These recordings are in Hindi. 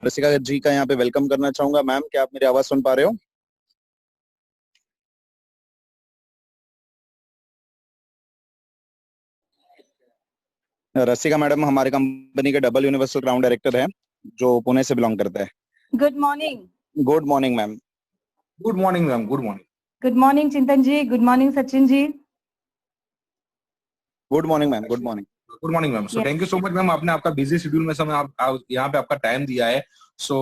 रसिका जी का यहाँ पे वेलकम करना चाहूंगा। मैम, क्या आप मेरी आवाज सुन पा रहे हो? रसिका मैडम हमारे कंपनी के डबल यूनिवर्सल ग्राउंड डायरेक्टर हैं, जो पुणे से बिलोंग करते हैं। Good morning. Good morning ma'am. Good morning ma'am. Good morning. Good morning Chintan ji. Good morning Sachin ji. Good morning ma'am. Good morning. Good morning ma'am. So thank you so much ma'am, आपने आपका बिजी शेड्यूल में समय आप यहाँ पे आपका टाइम दिया है। सो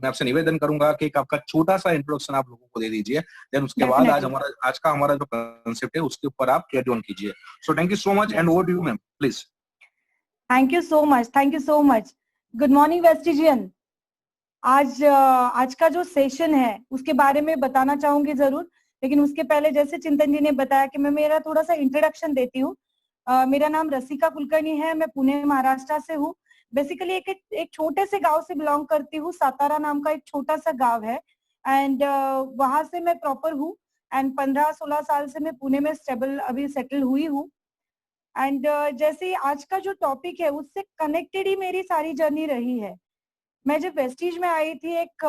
मैं आपसे निवेदन करूंगा कि एक आपका छोटा सा इंट्रोडक्शन आप लोगों को दे दीजिए, देन उसके बाद आज का हमारा जो कंसेप्ट है उसके ऊपर आप कैरी ऑन कीजिए। So thank you so much and over to you ma'am, please. Thank you so much. Thank you so much. Good morning Vestigians. आज का जो सेशन है उसके बारे में बताना चाहूंगी जरूर, लेकिन उसके पहले जैसे चिंतन जी ने बताया कि मैं मेरा थोड़ा सा इंट्रोडक्शन देती हूँ। मेरा नाम रसिका कुलकर्णी है। मैं पुणे महाराष्ट्र से हूँ। बेसिकली एक छोटे से गांव से बिलोंग करती हूँ। सातारा नाम का एक छोटा सा गांव है एंड वहां से मैं प्रॉपर हूँ। एंड 15-16 साल से मैं पुणे में स्टेबल अभी सेटल हुई हूँ। एंड जैसे आज का जो टॉपिक है उससे कनेक्टेड ही मेरी सारी जर्नी रही है। मैं जब वेस्टीज में आई थी, एक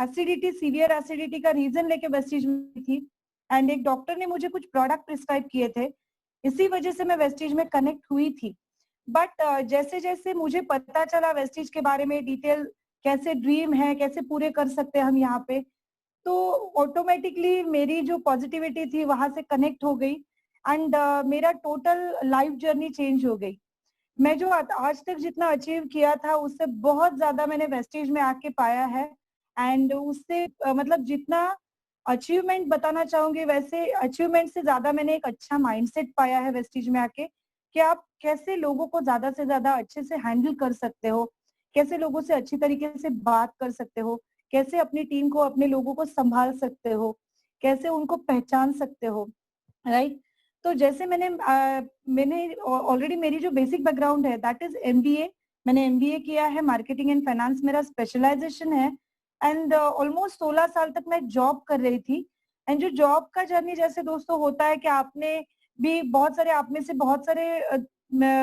एसिडिटी, सीवियर एसिडिटी का रीजन लेके वेस्टीज में थी एंड एक डॉक्टर ने मुझे कुछ प्रोडक्ट प्रिस्क्राइब किए थे। इसी वजह से मैं वेस्टीज में कनेक्ट हुई थी। बट जैसे जैसे मुझे पता चला वेस्टीज के बारे में डिटेल, कैसे ड्रीम है, कैसे पूरे कर सकते हैं हम यहाँ पे, तो ऑटोमेटिकली मेरी जो पॉजिटिविटी थी वहां से कनेक्ट हो गई एंड मेरा टोटल लाइफ जर्नी चेंज हो गई। मैं जो आज तक जितना अचीव किया था उससे बहुत ज्यादा मैंने वेस्टेज में आके पाया है एंड उससे मतलब जितना अचीवमेंट बताना चाहूंगी, वैसे अचीवमेंट से ज्यादा मैंने एक अच्छा माइंडसेट पाया है वेस्टेज में आके, कि आप कैसे लोगों को ज्यादा से ज्यादा अच्छे से हैंडल कर सकते हो, कैसे लोगों से अच्छी तरीके से बात कर सकते हो, कैसे अपनी टीम को, अपने लोगों को संभाल सकते हो, कैसे उनको पहचान सकते हो, राइट। तो जैसे मैंने ऑलरेडी मेरी जो बेसिक बैकग्राउंड है दैट इज एमबीए। मैंने एमबीए किया है, मार्केटिंग एंड फाइनेंस मेरा स्पेशलाइजेशन है एंड ऑलमोस्ट 16 साल तक मैं जॉब कर रही थी। एंड जो जॉब का जर्नी जैसे दोस्तों होता है कि आपने भी बहुत सारे, आप में से बहुत सारे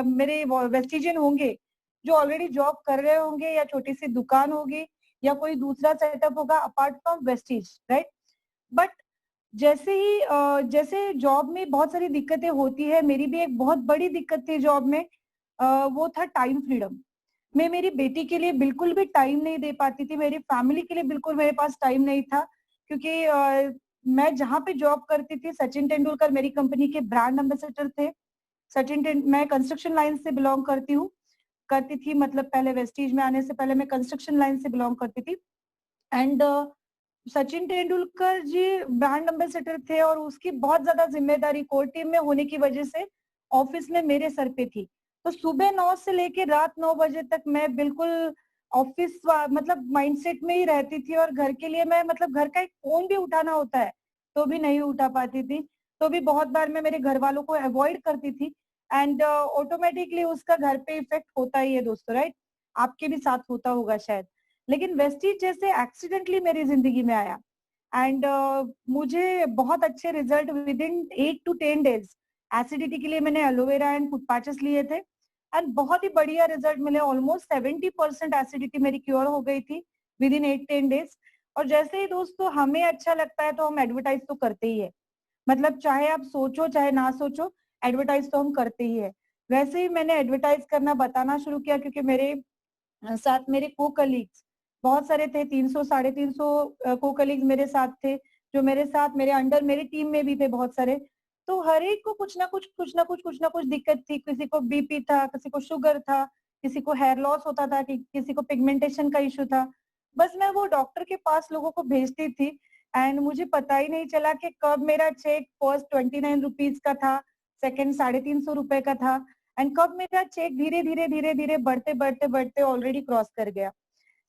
मेरे वेस्टिजियन होंगे जो ऑलरेडी जॉब कर रहे होंगे, या छोटी सी दुकान होगी या कोई दूसरा सेटअप होगा apart from Vestige, right. But जैसे जॉब में बहुत सारी दिक्कतें होती है, मेरी भी एक बहुत बड़ी दिक्कत थी जॉब में, वो था टाइम फ्रीडम। मैं मेरी बेटी के लिए बिल्कुल भी टाइम नहीं दे पाती थी, मेरी फैमिली के लिए बिल्कुल मेरे पास टाइम नहीं था, क्योंकि मैं जहाँ पे जॉब करती थी सचिन तेंदुलकर मेरी कंपनी के ब्रांड एम्बेसडर थे। मैं कंस्ट्रक्शन लाइन से बिलोंग करती थी, मतलब पहले वेस्टीज में आने से पहले मैं कंस्ट्रक्शन लाइन से बिलोंग करती थी and Sachin Tendulkar ji brand ambassador थे और उसकी बहुत ज्यादा जिम्मेदारी कोर टीम में होने की वजह से ऑफिस में मेरे सर पे थी। तो सुबह 9 से लेके रात 9 बजे तक मैं बिल्कुल ऑफिस मतलब माइंडसेट में ही रहती थी, और घर के लिए मैं मतलब घर का एक फोन भी उठाना होता है तो भी नहीं उठा पाती थी। तो भी बहुत बार मैं मेरे घर वालों को अवॉइड करती थी एंड ऑटोमेटिकली उसका घर पे इफेक्ट होता ही है दोस्तों, राइट। आपके भी साथ होता होगा शायद। लेकिन वेस्टीज जैसे एक्सीडेंटली मेरी जिंदगी में आया एंड मुझे बहुत अच्छे result with in 8 to 10 days। Acidity के लिए मैंने एलोवेरा एंड फूड पैचेस लिए थे एंड बहुत ही बढ़िया रिजल्ट मिले। ऑलमोस्ट 70% एसिडिटी मेरी क्योर हो गई थी विद इन 8-10 days। और जैसे ही दोस्तों हमें अच्छा लगता है तो हम एडवर्टाइज तो करते ही है, मतलब चाहे आप सोचो चाहे ना सोचो, एडवर्टाइज तो हम करते ही है। वैसे ही मैंने एडवर्टाइज करना बताना शुरू किया, क्योंकि मेरे साथ मेरे को कलीग्स बहुत सारे थे, 300-350 को कलीग्स मेरे साथ थे, जो मेरे साथ मेरे अंडर मेरी टीम में भी थे बहुत सारे। तो हर एक को कुछ ना कुछ दिक्कत थी। किसी को बीपी था, किसी को शुगर था, किसी को हेयर लॉस होता था, किसी को पिगमेंटेशन का इशू था। बस मैं वो डॉक्टर के पास लोगों को भेजती थी एंड मुझे पता ही नहीं चला कि कब मेरा चेक फर्स्ट 29 रुपीज का था, सेकेंड 350 रुपए का था एंड कब मेरा चेक धीरे धीरे बढ़ते बढ़ते बढ़ते ऑलरेडी क्रॉस कर गया।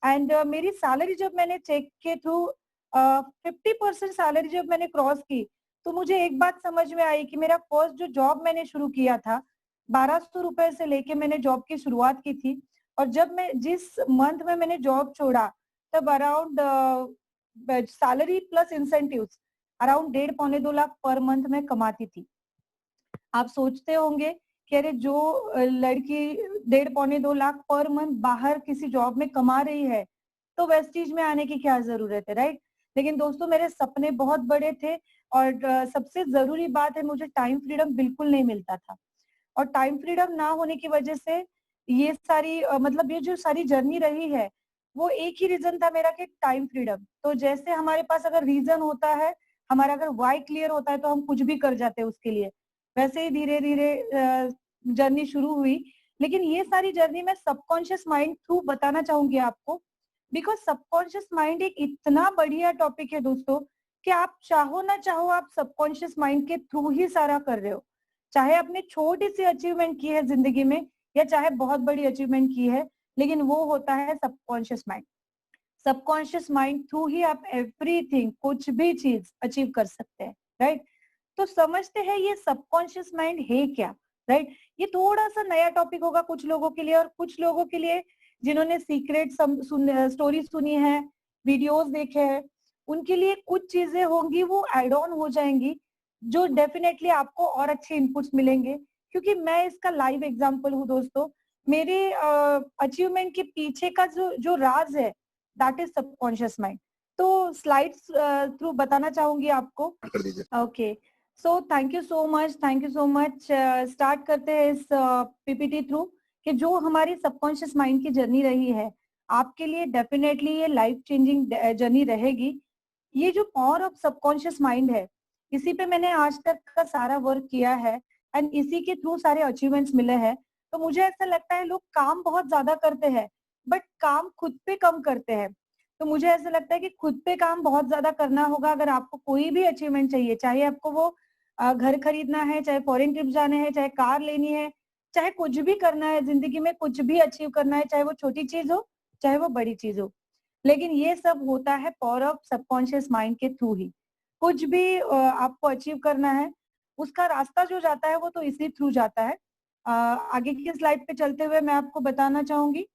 एंड मेरी सैलरी जब मैंने चेक के थ्रू 50% सैलरी जब मैंने क्रॉस की, तो मुझे एक बात समझ में आई कि मेरा फर्स्ट जो जॉब मैंने शुरू किया था 1200 रुपए से लेके मैंने जॉब की शुरुआत की थी, और जब मैं जिस मंथ में मैंने जॉब छोड़ा तब around salary plus incentives around 1.5-2 lakh per month में कमाती थी। आप सोचते होंगे कि अरे जो लड़की 1.5-2 लाख पर मंथ बाहर किसी जॉब में कमा रही है तो वेस्टीज में आने की क्या जरूरत है, राइट। लेकिन दोस्तों मेरे सपने बहुत बड़े थे और सबसे जरूरी बात है, मुझे टाइम फ्रीडम बिल्कुल नहीं मिलता था। और टाइम फ्रीडम ना होने की वजह से ये सारी मतलब ये जो सारी जर्नी रही है, वो एक ही रीजन था मेरा कि टाइम फ्रीडम। तो जैसे हमारे पास अगर रीजन होता है, हमारा अगर वाई क्लियर होता है तो हम कुछ भी कर जाते हैं उसके लिए। वैसे ही धीरे धीरे जर्नी शुरू हुई। लेकिन ये सारी जर्नी मैं सबकॉन्शियस माइंड थ्रू बताना चाहूंगी आपको, बिकॉज सबकॉन्शियस माइंड एक इतना बढ़िया टॉपिक है दोस्तों कि आप चाहो ना चाहो आप सबकॉन्शियस माइंड के थ्रू ही सारा कर रहे हो। चाहे आपने छोटी सी अचीवमेंट की है जिंदगी में या चाहे बहुत बड़ी अचीवमेंट की है, लेकिन वो होता है subconscious mind. Subconscious mind through ही आप एवरीथिंग, कुछ भी चीज अचीव कर सकते हैं, राइट। तो समझते हैं ये सबकॉन्शियस माइंड है क्या, राइट। ये थोड़ा सा नया टॉपिक होगा कुछ लोगों के लिए, और कुछ लोगों के लिए जिन्होंने सीक्रेट स्टोरी सुनी है, वीडियोस देखे हैं, उनके लिए कुछ चीजें होंगी वो एड ऑन हो जाएंगी, जो डेफिनेटली आपको और अच्छे इनपुट्स मिलेंगे। क्योंकि मैं इसका लाइव एग्जांपल हूँ दोस्तों। मेरे अचीवमेंट के पीछे का जो राज है, दैट इज सबकॉन्शियस माइंड। तो स्लाइड्स थ्रू बताना चाहूंगी आपको। कर दीजिए। Okay, so thank you so much, thank you so much. Start करते हैं इस पीपीटी थ्रू कि जो हमारी सबकॉन्शियस माइंड की जर्नी रही है, आपके लिए डेफिनेटली ये लाइफ चेंजिंग जर्नी रहेगी। ये जो पावर ऑफ सबकॉन्शियस माइंड है, इसी पे मैंने आज तक का सारा वर्क किया है एंड इसी के थ्रू सारे अचीवमेंट्स मिले हैं। तो मुझे ऐसा लगता है लोग काम बहुत ज्यादा करते हैं बट काम खुद पे कम करते हैं। तो मुझे ऐसा लगता है कि खुद पे काम बहुत ज्यादा करना होगा अगर आपको कोई भी अचीवमेंट चाहिए, चाहे आपको वो घर खरीदना है, चाहे फॉरेन ट्रिप जाने हैं, चाहे कार लेनी है, चाहे कुछ भी करना है जिंदगी में, कुछ भी अचीव करना है, चाहे वो छोटी चीज हो चाहे वो बड़ी चीज हो। लेकिन ये सब होता है पावर ऑफ सबकॉन्शियस माइंड के थ्रू ही। कुछ भी आपको अचीव करना है, उसका रास्ता जो जाता है वो तो इसी थ्रू जाता है। आगे की स्लाइड पे चलते हुए मैं आपको बताना चाहूंगी।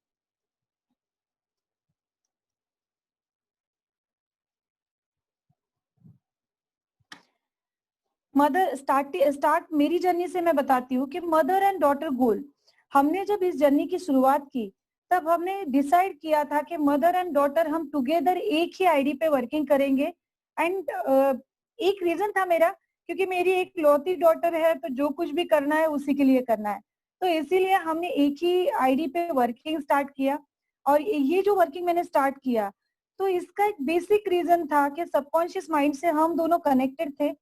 स्टार्ट मेरी जर्नी से मैं बताती हूँ कि मदर एंड डॉटर गोल, हमने जब इस जर्नी की शुरुआत की तब हमने डिसाइड किया था कि मदर एंड डॉटर हम टुगेदर एक ही आईडी पे वर्किंग करेंगे। एंड एक रीजन था मेरा, क्योंकि मेरी एक लौती डॉटर है तो जो कुछ भी करना है उसी के लिए करना है। तो इसीलिए हमने एक ही आईडी पे वर्किंग स्टार्ट किया। और ये जो वर्किंग मैंने स्टार्ट किया, तो इसका एक बेसिक रीजन था कि सबकॉन्शियस माइंड से हम दोनों कनेक्टेड थे।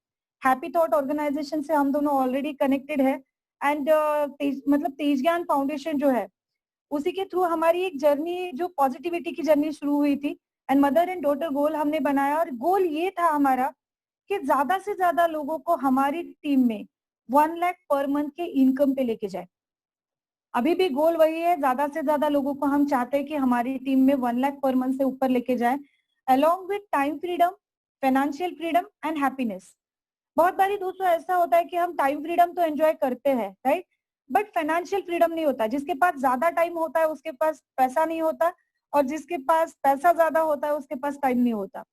हैप्पी थॉट ऑर्गेनाइजेशन से हम दोनों ऑलरेडी कनेक्टेड है। एंड मतलब तेज ज्ञान फाउंडेशन जो है उसी के थ्रू हमारी एक जर्नी, जो पॉजिटिविटी की जर्नी शुरू हुई थी। एंड मदर एंड डॉटर गोल हमने बनाया, और गोल ये था हमारा कि ज्यादा से ज्यादा लोगों को हमारी टीम में 1 लाख पर मंथ के इनकम पे लेके जाए। अभी भी गोल वही है, ज्यादा से ज्यादा लोगों को हम चाहते हैं कि हमारी टीम में 1 लाख पर मंथ से ऊपर लेके जाए, along with time freedom, financial freedom and happiness. बहुत बारी दोस्तों ऐसा होता है कि हम टाइम फ्रीडम तो एंजॉय करते हैं, राइट, बट फाइनेंशियल फ्रीडम नहीं होता। जिसके पास ज्यादा टाइम होता है उसके पास पैसा नहीं होता, और जिसके पास पैसा ज्यादा होता है उसके पास टाइम नहीं होता।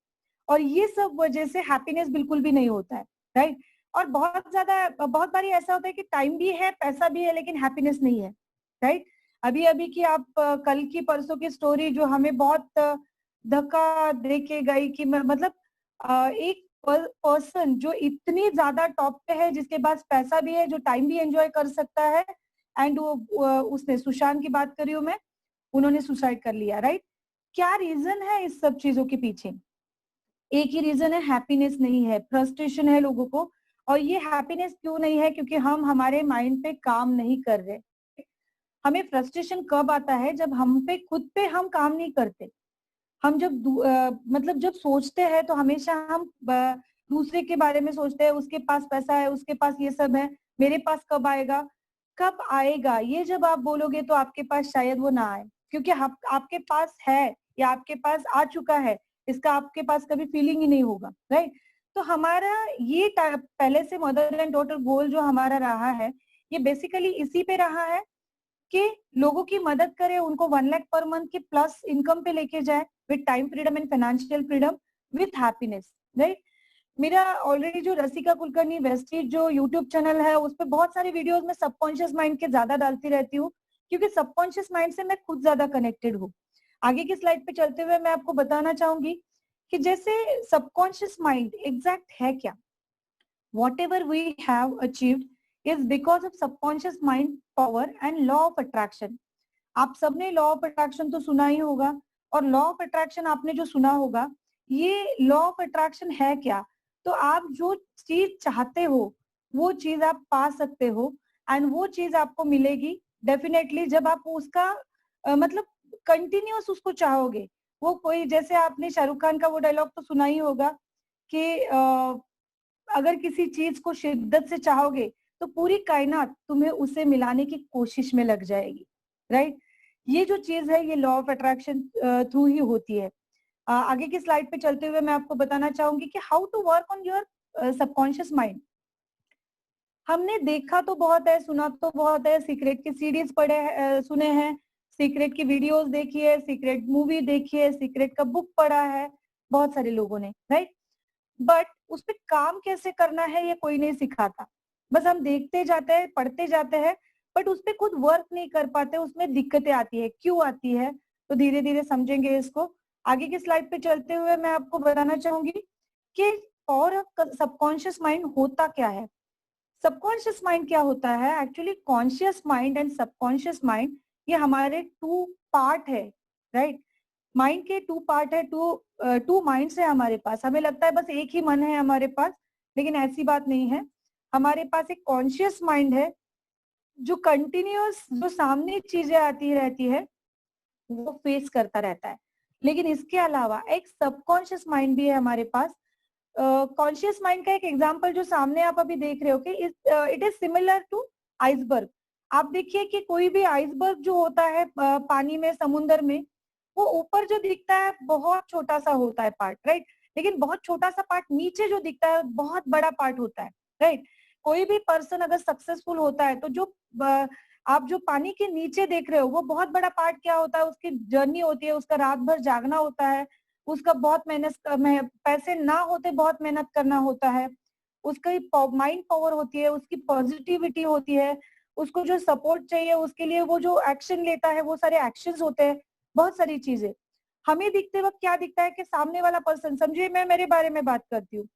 और ये सब वजह से हैप्पीनेस बिल्कुल भी नहीं होता है, राइट। और बहुत बारी ऐसा होता है कि टाइम भी है, पैसा भी है, लेकिन हैप्पीनेस नहीं है, राइट। अभी अभी की आप कल की परसों की स्टोरी जो हमें बहुत धक्का दे के गई कि मतलब एक पर्सन जो इतनी ज्यादा टॉप पे है, जिसके पास पैसा भी है, जो टाइम भी एंजॉय कर सकता है, एंड उसने, सुशांत की बात कर रही हूँ मैं, उन्होंने सुसाइड कर लिया, राइट। क्या रीजन है इस सब चीजों के पीछे? एक ही रीजन है, हैप्पीनेस नहीं है, फ्रस्ट्रेशन है लोगों को। और ये हैप्पीनेस क्यों नहीं है? क्योंकि हम हमारे माइंड पे काम नहीं कर रहे। हमें फ्रस्ट्रेशन कब आता है? जब हम पे खुद पे हम काम नहीं करते। हम जब मतलब जब सोचते हैं तो हमेशा हम दूसरे के बारे में सोचते हैं, उसके पास पैसा है, उसके पास ये सब है, मेरे पास कब आएगा, कब आएगा, ये जब आप बोलोगे तो आपके पास शायद वो ना आए, क्योंकि आपके पास है या आपके पास आ चुका है, इसका आपके पास कभी फीलिंग ही नहीं होगा, राइट। तो हमारा ये पहले से मदर एंड डॉटर गोल जो हमारा रहा है, ये बेसिकली इसी पे रहा है कि लोगों की मदद करे, उनको 1 लाख पर मंथ की प्लस इनकम पे लेके जाए, with time freedom and financial freedom, with happiness, right. मेरा ऑलरेडी जो रसिका कुलकर्णी वेस्टीज जो यूट्यूब चैनल है उस पर बहुत सारे वीडियोस में सबकॉन्शियस माइंड के ज्यादा डालती रहती हूँ, क्योंकि सबकॉन्शियस माइंड से मैं खुद ज्यादा कनेक्टेड हूँ। आगे की स्लाइड पे चलते हुए मैं आपको बताना चाहूंगी कि जैसे सबकॉन्शियस माइंड एग्जैक्ट है क्या। Whatever we have achieved is because of subconscious mind power and law of attraction. आप सबने लॉ ऑफ अट्रैक्शन तो सुना ही होगा, और लॉ ऑफ अट्रैक्शन आपने जो सुना होगा, ये लॉ ऑफ अट्रैक्शन है क्या? तो आप जो चीज चाहते हो वो चीज आप पा सकते हो, एंड वो चीज आपको मिलेगी डेफिनेटली जब आप उसका मतलब कंटिन्यूअस उसको चाहोगे। वो कोई, जैसे आपने शाहरुख खान का वो डायलॉग तो सुना ही होगा कि अगर किसी चीज को शिद्दत से चाहोगे तो पूरी कायनात तुम्हें उसे मिलाने की कोशिश में लग जाएगी, राइट? ये जो चीज है ये लॉ ऑफ अट्रैक्शन थ्रू ही होती है। आगे की स्लाइड पे चलते हुए मैं आपको बताना चाहूंगी कि how to work on your subconscious mind. हमने देखा तो बहुत है, सुना तो बहुत है, सीक्रेट की सीरीज पढ़े सुने हैं, सीक्रेट की वीडियोस देखी है, सीक्रेट मूवी देखी है, सीक्रेट का बुक पढ़ा है बहुत सारे लोगों ने, राइट? बट उस पे काम कैसे करना है ये कोई नहीं सिखाता। बस हम देखते जाते हैं, पढ़ते जाते हैं, बट उस पे खुद वर्क नहीं कर पाते। उसमें दिक्कतें आती है, क्यों आती है? तो धीरे धीरे समझेंगे इसको। आगे की स्लाइड पे चलते हुए मैं आपको बताना चाहूंगी कि और सबकॉन्शियस माइंड होता क्या है। सबकॉन्शियस माइंड क्या होता है? Actually conscious mind and subconscious mind ये हमारे टू पार्ट है, राइट? माइंड के टू पार्ट है, टू माइंड्स है हमारे पास। हमें लगता है बस एक ही मन है हमारे पास, लेकिन ऐसी बात नहीं है। हमारे पास एक कॉन्शियस माइंड है जो कंटिन्यूअस जो सामने चीजें आती रहती है वो फेस करता रहता है। लेकिन इसके अलावा एक सबकॉन्शियस माइंड भी है हमारे पास। कॉन्शियस माइंड का एक एग्जांपल जो सामने आप अभी देख रहे हो कि it is similar to iceberg. आप देखिए कि कोई भी आइसबर्ग जो होता है पानी में, समुन्द्र में, वो ऊपर जो दिखता है बहुत छोटा सा होता है पार्ट, राइट? लेकिन बहुत छोटा सा पार्ट नीचे जो दिखता है बहुत बड़ा पार्ट होता है, राइट? कोई भी पर्सन अगर सक्सेसफुल होता है तो जो आप जो पानी के नीचे देख रहे हो वो बहुत बड़ा पार्ट क्या होता है? उसकी जर्नी होती है, उसका रात भर जागना होता है, उसका बहुत मेहनत, पैसे ना होते बहुत मेहनत करना होता है, उसकी माइंड पावर होती है, उसकी पॉजिटिविटी होती है, उसको जो सपोर्ट चाहिए उसके लिए वो जो एक्शन लेता है, वो सारे एक्शंस होते हैं, बहुत सारी चीजें। हमें दिखते वक्त क्या दिखता है कि सामने वाला पर्सन, समझिए मैं मेरे बारे में बात करती हूँ,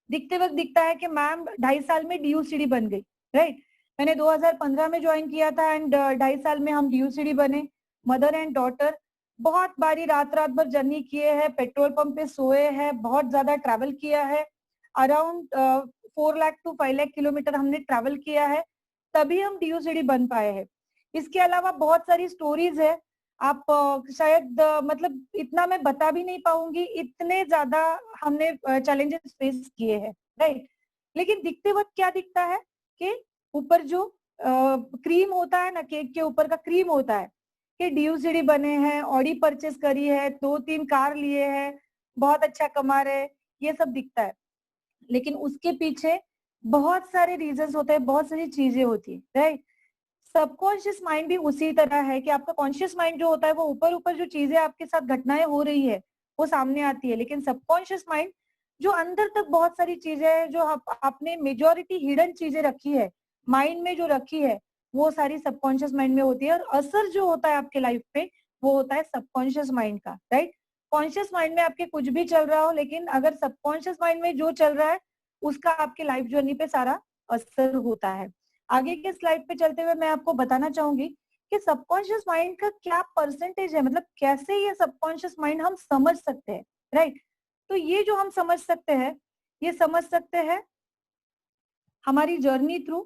दिखते वक्त दिखता है कि मैम 2.5 साल में DUCD बन गई, राइट? मैंने 2015 में ज्वाइन किया था एंड 2.5 साल में हम DUCD बने, मदर एंड डॉटर। बहुत बारी रात रात भर जर्नी किए हैं, पेट्रोल पंप पे सोए हैं, बहुत ज्यादा ट्रैवल किया है, around 4 lakh to 5 lakh kilometre हमने ट्रैवल किया है, तभी हम DUCD बन पाए हैं। इसके अलावा बहुत सारी स्टोरीज है, आप शायद मतलब इतना मैं बता भी नहीं पाऊंगी, इतने ज्यादा हमने चैलेंजेस फेस किए हैं, राइट? लेकिन दिखते वक्त क्या दिखता है कि ऊपर जो क्रीम होता है ना, केक के ऊपर का क्रीम होता है कि DUCD बने हैं, ऑडी परचेस करी है, 2-3 कार लिए हैं, बहुत अच्छा कमा रहे हैं, ये सब दिखता है। लेकिन उसके पीछे बहुत सारे रीजंस होते हैं, बहुत सारी चीजें होती है, राइट? सबकॉन्शियस माइंड भी उसी तरह है कि आपका कॉन्शियस माइंड जो होता है वो ऊपर ऊपर जो चीजें आपके साथ घटनाएं हो रही है वो सामने आती है, लेकिन सबकॉन्शियस माइंड जो अंदर तक बहुत सारी चीजें हैं, जो आपने मेजोरिटी हिडन चीजें रखी है माइंड में, जो रखी है वो सारी सबकॉन्शियस माइंड में होती है, और असर जो होता है आपके लाइफ पे वो होता है सबकॉन्शियस माइंड का, राइट? कॉन्शियस माइंड में आपके कुछ भी चल रहा हो, लेकिन अगर सबकॉन्शियस माइंड में जो चल रहा है उसका आपके लाइफ जर्नी पे सारा असर होता है। आगे के स्लाइड पे चलते हुए मैं आपको बताना चाहूंगी कि सबकॉन्शियस माइंड का क्या परसेंटेज है, मतलब कैसे ये सबकॉन्शियस माइंड हम समझ सकते हैं, राइट? तो ये जो हम समझ सकते हैं, ये समझ सकते हैं हमारी जर्नी थ्रू।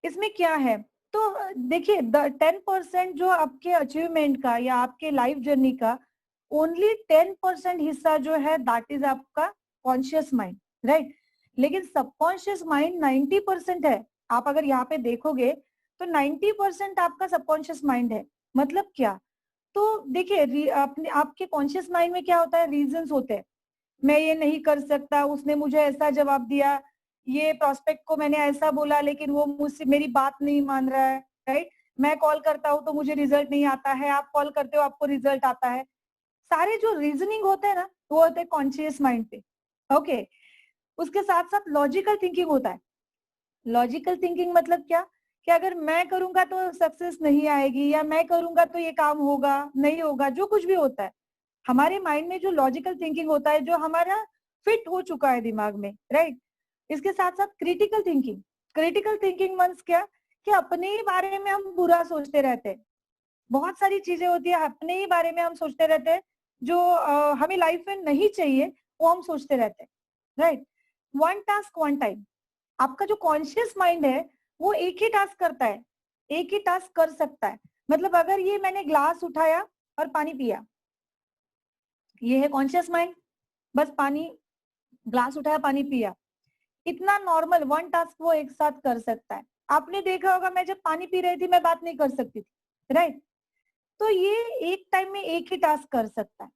इसमें क्या है, तो देखिए 10% जो आपके अचीवमेंट का या आपके लाइफ जर्नी का ओनली 10% हिस्सा जो है दैट इज आपका कॉन्शियस माइंड, राइट? लेकिन सबकॉन्शियस माइंड 90% है। आप अगर यहाँ पे देखोगे तो 90% आपका सबकॉन्शियस माइंड है। मतलब क्या? तो देखिए आपके कॉन्शियस माइंड में क्या होता है, रीजंस होते हैं। मैं ये नहीं कर सकता, उसने मुझे ऐसा जवाब दिया, ये प्रोस्पेक्ट को मैंने ऐसा बोला लेकिन वो मुझसे मेरी बात नहीं मान रहा है, राइट? मैं कॉल करता हूँ तो मुझे रिजल्ट नहीं आता है, आप कॉल करते हो आपको रिजल्ट आता है। सारे जो रीजनिंग होते हैं ना वो होते हैं कॉन्शियस माइंड पे। ओके, उसके साथ साथ लॉजिकल थिंकिंग होता है। लॉजिकल थिंकिंग मतलब क्या, कि अगर मैं करूंगा तो सक्सेस नहीं आएगी, या मैं करूंगा तो ये काम होगा नहीं होगा, जो कुछ भी होता है हमारे माइंड में जो लॉजिकल थिंकिंग होता है, जो हमारा फिट हो चुका है दिमाग में, राइट। इसके साथ साथ critical thinking. Critical thinking means क्या, कि अपने ही बारे में हम बुरा सोचते रहते हैं। बहुत सारी चीजें होती है अपने ही बारे में हम सोचते रहते हैं, जो हमें लाइफ में नहीं चाहिए वो हम सोचते रहते हैं, right. One task one time. आपका जो कॉन्शियस माइंड है वो एक ही टास्क करता है, एक ही टास्क कर सकता है। मतलब अगर ये मैंने ग्लास उठाया और पानी पिया, ये है कॉन्शियस माइंड, बस पानी, ग्लास उठाया पानी पिया, इतना नॉर्मल वन टास्क वो एक साथ कर सकता है। आपने देखा होगा मैं जब पानी पी रही थी मैं बात नहीं कर सकती थी, राइट। तो ये एक टाइम में एक ही टास्क कर सकता है।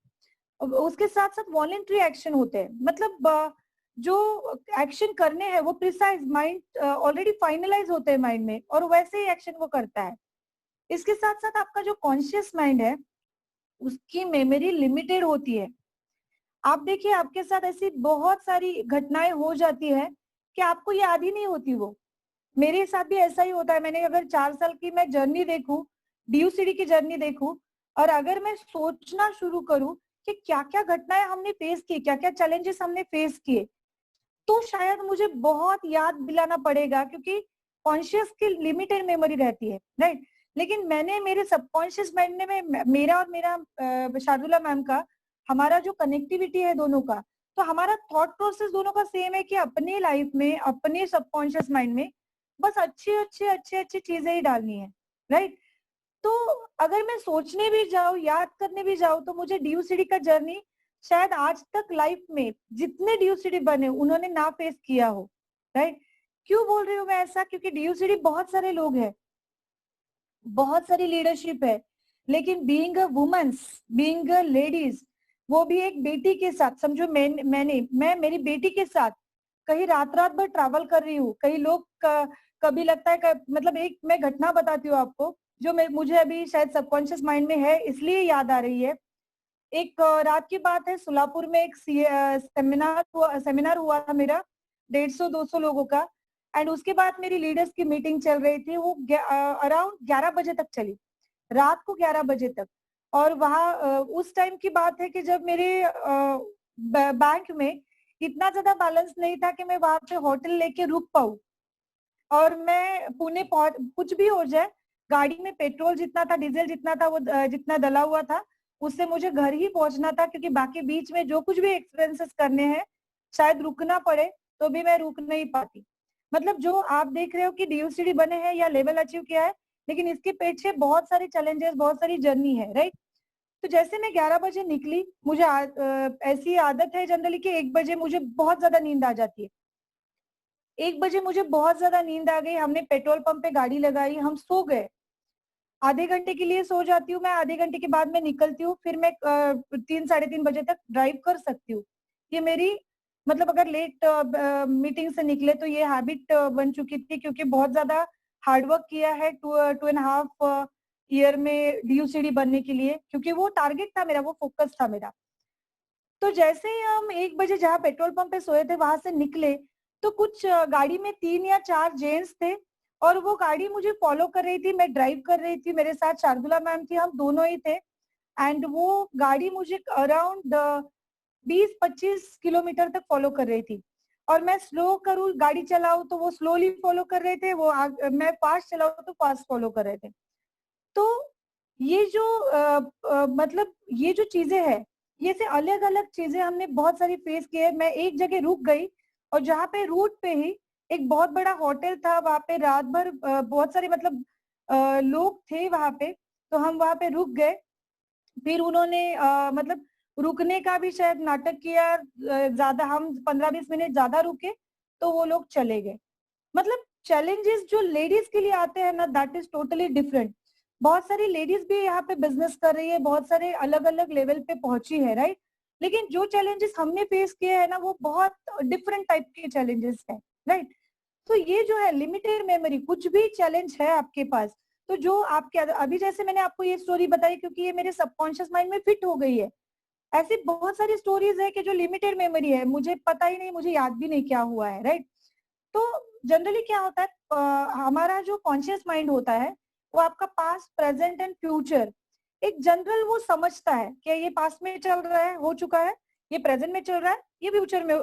उसके साथ साथ वॉलेंट्री एक्शन होते हैं, मतलब जो एक्शन करने हैं वो प्रिसाइज माइंड ऑलरेडी फाइनलाइज होते हैं माइंड में, और वैसे ही एक्शन वो करता है। इसके साथ साथ आपका जो कॉन्शियस माइंड है उसकी मेमोरी लिमिटेड होती है। आप देखिए आपके साथ ऐसी बहुत सारी घटनाएं हो जाती है कि आपको याद ही नहीं होती वो। मेरे साथ भी ऐसा ही होता है। मैंने अगर 4 साल की मैं जर्नी देखूं, डीयूसीडी की जर्नी देखूं, और अगर मैं सोचना शुरू करूं कि क्या क्या घटनाएं हमने फेस की, क्या क्या चैलेंजेस हमने फेस किए, तो शायद मुझे बहुत याद दिलाना पड़ेगा, क्योंकि कॉन्शियस की लिमिटेड मेमोरी रहती है, राइट। लेकिन मैंने मेरे सबकॉन्शियस माइंड में मेरा और मेरा शार्दुला मैम का, हमारा जो कनेक्टिविटी है दोनों का, तो हमारा थॉट प्रोसेस दोनों का सेम है कि अपनी लाइफ में अपने सबकॉन्शियस माइंड में बस अच्छी चीजें ही डालनी है, राइट। तो अगर मैं सोचने भी जाऊं, याद करने भी जाऊं, तो मुझे डीयूसीडी का जर्नी शायद आज तक लाइफ में जितने डीयूसीडी बने उन्होंने ना फेस किया हो, राइट। क्यों बोल रही हूँ मैं ऐसा, क्योंकि डीयूसीडी बहुत सारे लोग हैं, बहुत सारी लीडरशिप है, लेकिन being a womens, being a ladies, वो भी एक बेटी के साथ, समझो मैं मेरी बेटी के साथ कहीं रात रात भर ट्रैवल कर रही हूँ। कई लोग कभी लगता है मतलब एक मैं घटना बताती हूँ आपको, जो मुझे अभी शायद सबकॉन्शियस माइंड में है इसलिए याद आ रही है। एक रात की बात है, सोलापुर में एक सेमिनार हुआ था मेरा, 150-200 लोगों का। एंड उसके बाद मेरी लीडर्स की मीटिंग चल रही थी, वो अराउंड 11 बजे तक चली, रात को 11 बजे तक। और वहाँ उस टाइम की बात है कि जब मेरे बैंक में इतना ज्यादा बैलेंस नहीं था कि मैं वहां पे होटल लेके रुक पाऊँ। और मैं पुणे पहुंच, कुछ भी हो जाए, गाड़ी में पेट्रोल जितना था, डीजल जितना था, वो जितना डला हुआ था, उससे मुझे घर ही पहुंचना था, क्योंकि बाकी बीच में जो कुछ भी एक्सपेंसेस करने हैं, शायद रुकना पड़े तो भी मैं रुक नहीं पाती। मतलब जो आप देख रहे हो कि डीयूसीडी बने हैं या लेवल अचीव किया है, लेकिन इसके पीछे बहुत सारे चैलेंजेस, बहुत सारी जर्नी है, राइट। तो जैसे मैं 11 बजे निकली, मुझे ऐसी आदत है जनरली कि 1 बजे मुझे बहुत ज्यादा नींद आ जाती है। 1 बजे मुझे बहुत ज्यादा नींद आ गई, हमने पेट्रोल पंप पे गाड़ी लगाई, हम सो गए। आधे घंटे के लिए सो जाती हूँ मैं, आधे घंटे के बाद मैं निकलती हूँ, फिर मैं 3-3:30 बजे तक ड्राइव कर सकती हूँ। ये मेरी, मतलब अगर लेट मीटिंग से निकले तो ये हैबिट बन चुकी थी, क्योंकि बहुत ज्यादा हार्डवर्क किया है 2.5 ईयर में डीयूसीडी बनने के लिए, क्योंकि वो टारगेट था मेरा, वो फोकस था मेरा। तो जैसे ही हम 1 बजे जहाँ पेट्रोल पंप पे सोए थे वहां से निकले, तो कुछ गाड़ी में 3 या 4 जेंट्स थे, और वो गाड़ी मुझे फॉलो कर रही थी, मैं ड्राइव कर रही थी, मेरे साथ शार्दुला मैम थी, हम दोनों ही थे। एंड वो गाड़ी मुझे अराउंड 20-25 किलोमीटर तक फॉलो कर रही थी, और मैं स्लो करूँ गाड़ी चलाऊं तो वो स्लोली फॉलो कर रहे थे, वो मैं फास्ट चलाऊं तो फास्ट फॉलो कर रहे थे। तो ये जो मतलब ये जो चीजें हैं, ये से अलग अलग चीजें हमने बहुत सारी फेस की है। मैं एक जगह रुक गई, और जहाँ पे रूट पे ही एक बहुत बड़ा होटल था, वहां पे रात भर बहुत सारे मतलब लोग थे वहां पे, तो हम वहां पे रुक गए। फिर उन्होंने मतलब रुकने का भी शायद नाटक किया, ज्यादा हम 15-20 मिनट ज्यादा रुके, तो वो लोग चले गए। मतलब चैलेंजेस जो लेडीज के लिए आते हैं ना, दैट इज टोटली डिफरेंट। बहुत सारी लेडीज भी यहाँ पे बिजनेस कर रही है, बहुत सारे अलग अलग लेवल पे पहुंची है, राइट। लेकिन जो चैलेंजेस हमने फेस किए हैं ना, वो बहुत डिफरेंट टाइप के चैलेंजेस हैं, राइट। तो ये जो है लिमिटेड मेमोरी, कुछ भी चैलेंज है आपके पास, तो जो आपके अभी जैसे मैंने आपको ये स्टोरी बताई, क्योंकि ये मेरे सबकॉन्शियस माइंड में फिट हो गई है, ऐसी बहुत सारी स्टोरीज है कि जो लिमिटेड मेमोरी है, मुझे पता ही नहीं, मुझे याद भी नहीं क्या हुआ है, राइट। तो जनरली क्या होता है, हमारा जो कॉन्शियस माइंड होता है वो आपका पास्ट, प्रेजेंट एंड फ्यूचर एक जनरल वो समझता है कि ये पास्ट में चल रहा है, हो चुका है, ये प्रेजेंट में चल रहा है, ये फ्यूचर में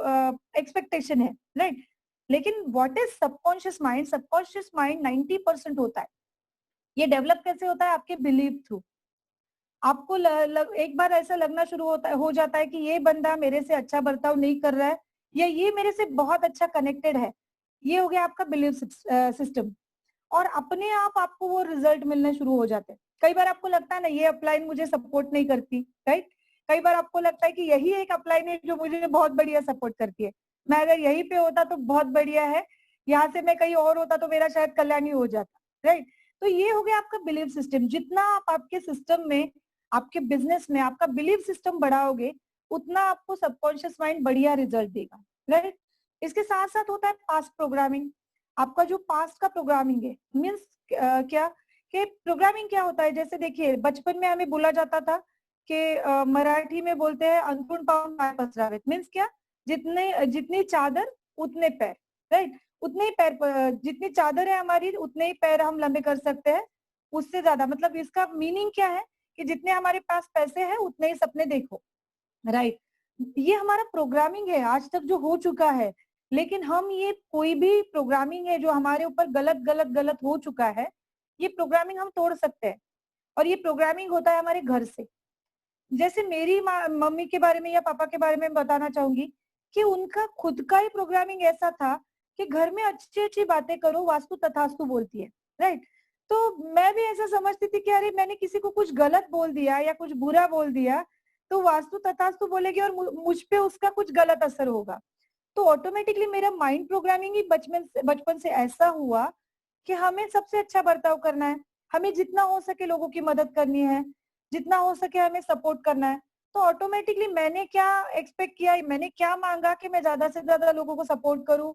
एक्सपेक्टेशन है, राइट। लेकिन what is subconscious mind? Subconscious mind 90% होता है। ये डेवलप कैसे होता है? आपके बिलीव थ्रू। आपको एक बार ऐसा लगना शुरू हो जाता है कि ये बंदा मेरे से अच्छा बर्ताव नहीं कर रहा है, या ये मेरे से बहुत अच्छा कनेक्टेड है। ये हो गया आपका बिलीव सिस्टम, और अपने आप आपको वो रिजल्ट मिलने शुरू हो जाते हैं। कई बार आपको लगता है ना, ये अपलाइन मुझे सपोर्ट नहीं करती, राइट। कई बार आपको लगता है कि यही एक अपलाइन है जो मुझे बहुत बढ़िया सपोर्ट करती है, मैं अगर यहीं पे होता तो बहुत बढ़िया है, यहाँ से मैं कहीं और होता तो मेरा शायद कल्याण ही हो जाता, राइट। तो ये हो गया आपका बिलीव सिस्टम। जितना आप आपके सिस्टम में, आपके बिजनेस में आपका बिलीव सिस्टम बढ़ाओगे, उतना आपको सबकॉन्शियस माइंड बढ़िया रिजल्ट देगा, राइट। इसके साथ साथ होता है पास्ट प्रोग्रामिंग। आपका जो पास्ट का प्रोग्रामिंग है, मीन्स क्या कि प्रोग्रामिंग क्या होता है, जैसे देखिए बचपन में हमें बोला जाता था कि मराठी में बोलते हैं अंथरूण पाहून पाय पसरावेत, मीन्स क्या, जितनी चादर उतने पैर, राइट। उतने ही पैर, जितनी चादर है हमारी उतने ही पैर हम लंबे कर सकते हैं, उससे ज्यादा, मतलब इसका मीनिंग क्या है कि जितने हमारे पास पैसे हैं उतने ही सपने देखो, राइट। ये हमारा प्रोग्रामिंग है आज तक जो हो चुका है। लेकिन हम ये कोई भी प्रोग्रामिंग है जो हमारे ऊपर गलत गलत गलत हो चुका है, ये प्रोग्रामिंग हम तोड़ सकते हैं। और ये प्रोग्रामिंग होता है हमारे घर से। जैसे मेरी मम्मी के बारे में या पापा के बारे में बताना चाहूंगी कि उनका खुद का ही प्रोग्रामिंग ऐसा था कि घर में अच्छी अच्छी बातें करो, वास्तु तथास्तु बोलती है, राइट। तो मैं भी ऐसा समझती थी कि अरे मैंने किसी को कुछ गलत बोल दिया या कुछ बुरा बोल दिया तो वास्तु तथास्तु बोलेगी और मुझ पे उसका कुछ गलत असर होगा। तो ऑटोमेटिकली मेरा माइंड प्रोग्रामिंग ही बचपन से ऐसा हुआ कि हमें सबसे अच्छा बर्ताव करना है, हमें जितना हो सके लोगों की मदद करनी है, जितना हो सके हमें सपोर्ट करना है। तो ऑटोमेटिकली मैंने क्या एक्सपेक्ट किया, मैंने क्या मांगा कि मैं ज्यादा से ज्यादा लोगों को सपोर्ट करूं,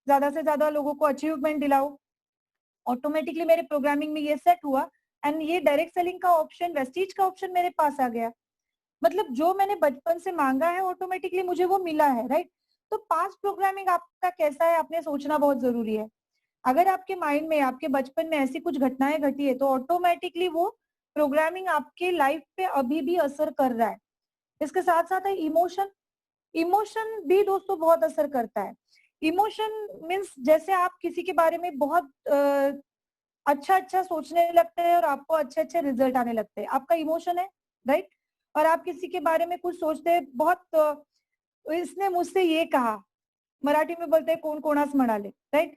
ज्यादा से ज्यादा लोगों को अचीवमेंट दिलाऊं। ऑटोमेटिकली मेरे प्रोग्रामिंग में ये सेट हुआ, एंड ये डायरेक्ट सेलिंग का ऑप्शन, वेस्टीज का ऑप्शन मेरे पास आ गया। मतलब जो मैंने बचपन से मांगा है ऑटोमेटिकली मुझे वो मिला है, राइट। तो पास्ट प्रोग्रामिंग आपका कैसा है आपने सोचना बहुत जरूरी है। अगर आपके माइंड में, आपके बचपन में ऐसी कुछ घटनाएं घटी है तो ऑटोमेटिकली वो प्रोग्रामिंग आपके लाइफ पे अभी भी असर कर रहा है। इसके साथ साथ है इमोशन। इमोशन भी दोस्तों बहुत असर करता है। इमोशन मीन्स जैसे आप किसी के बारे में बहुत अच्छा अच्छा सोचने लगते हैं और आपको अच्छे अच्छे रिजल्ट आने लगते हैं, आपका इमोशन है, राइट। और आप किसी के बारे में कुछ सोचते हैं बहुत, इसने मुझसे ये कहा, मराठी में बोलते हैं कोण कोणास म्हणाले, राइट।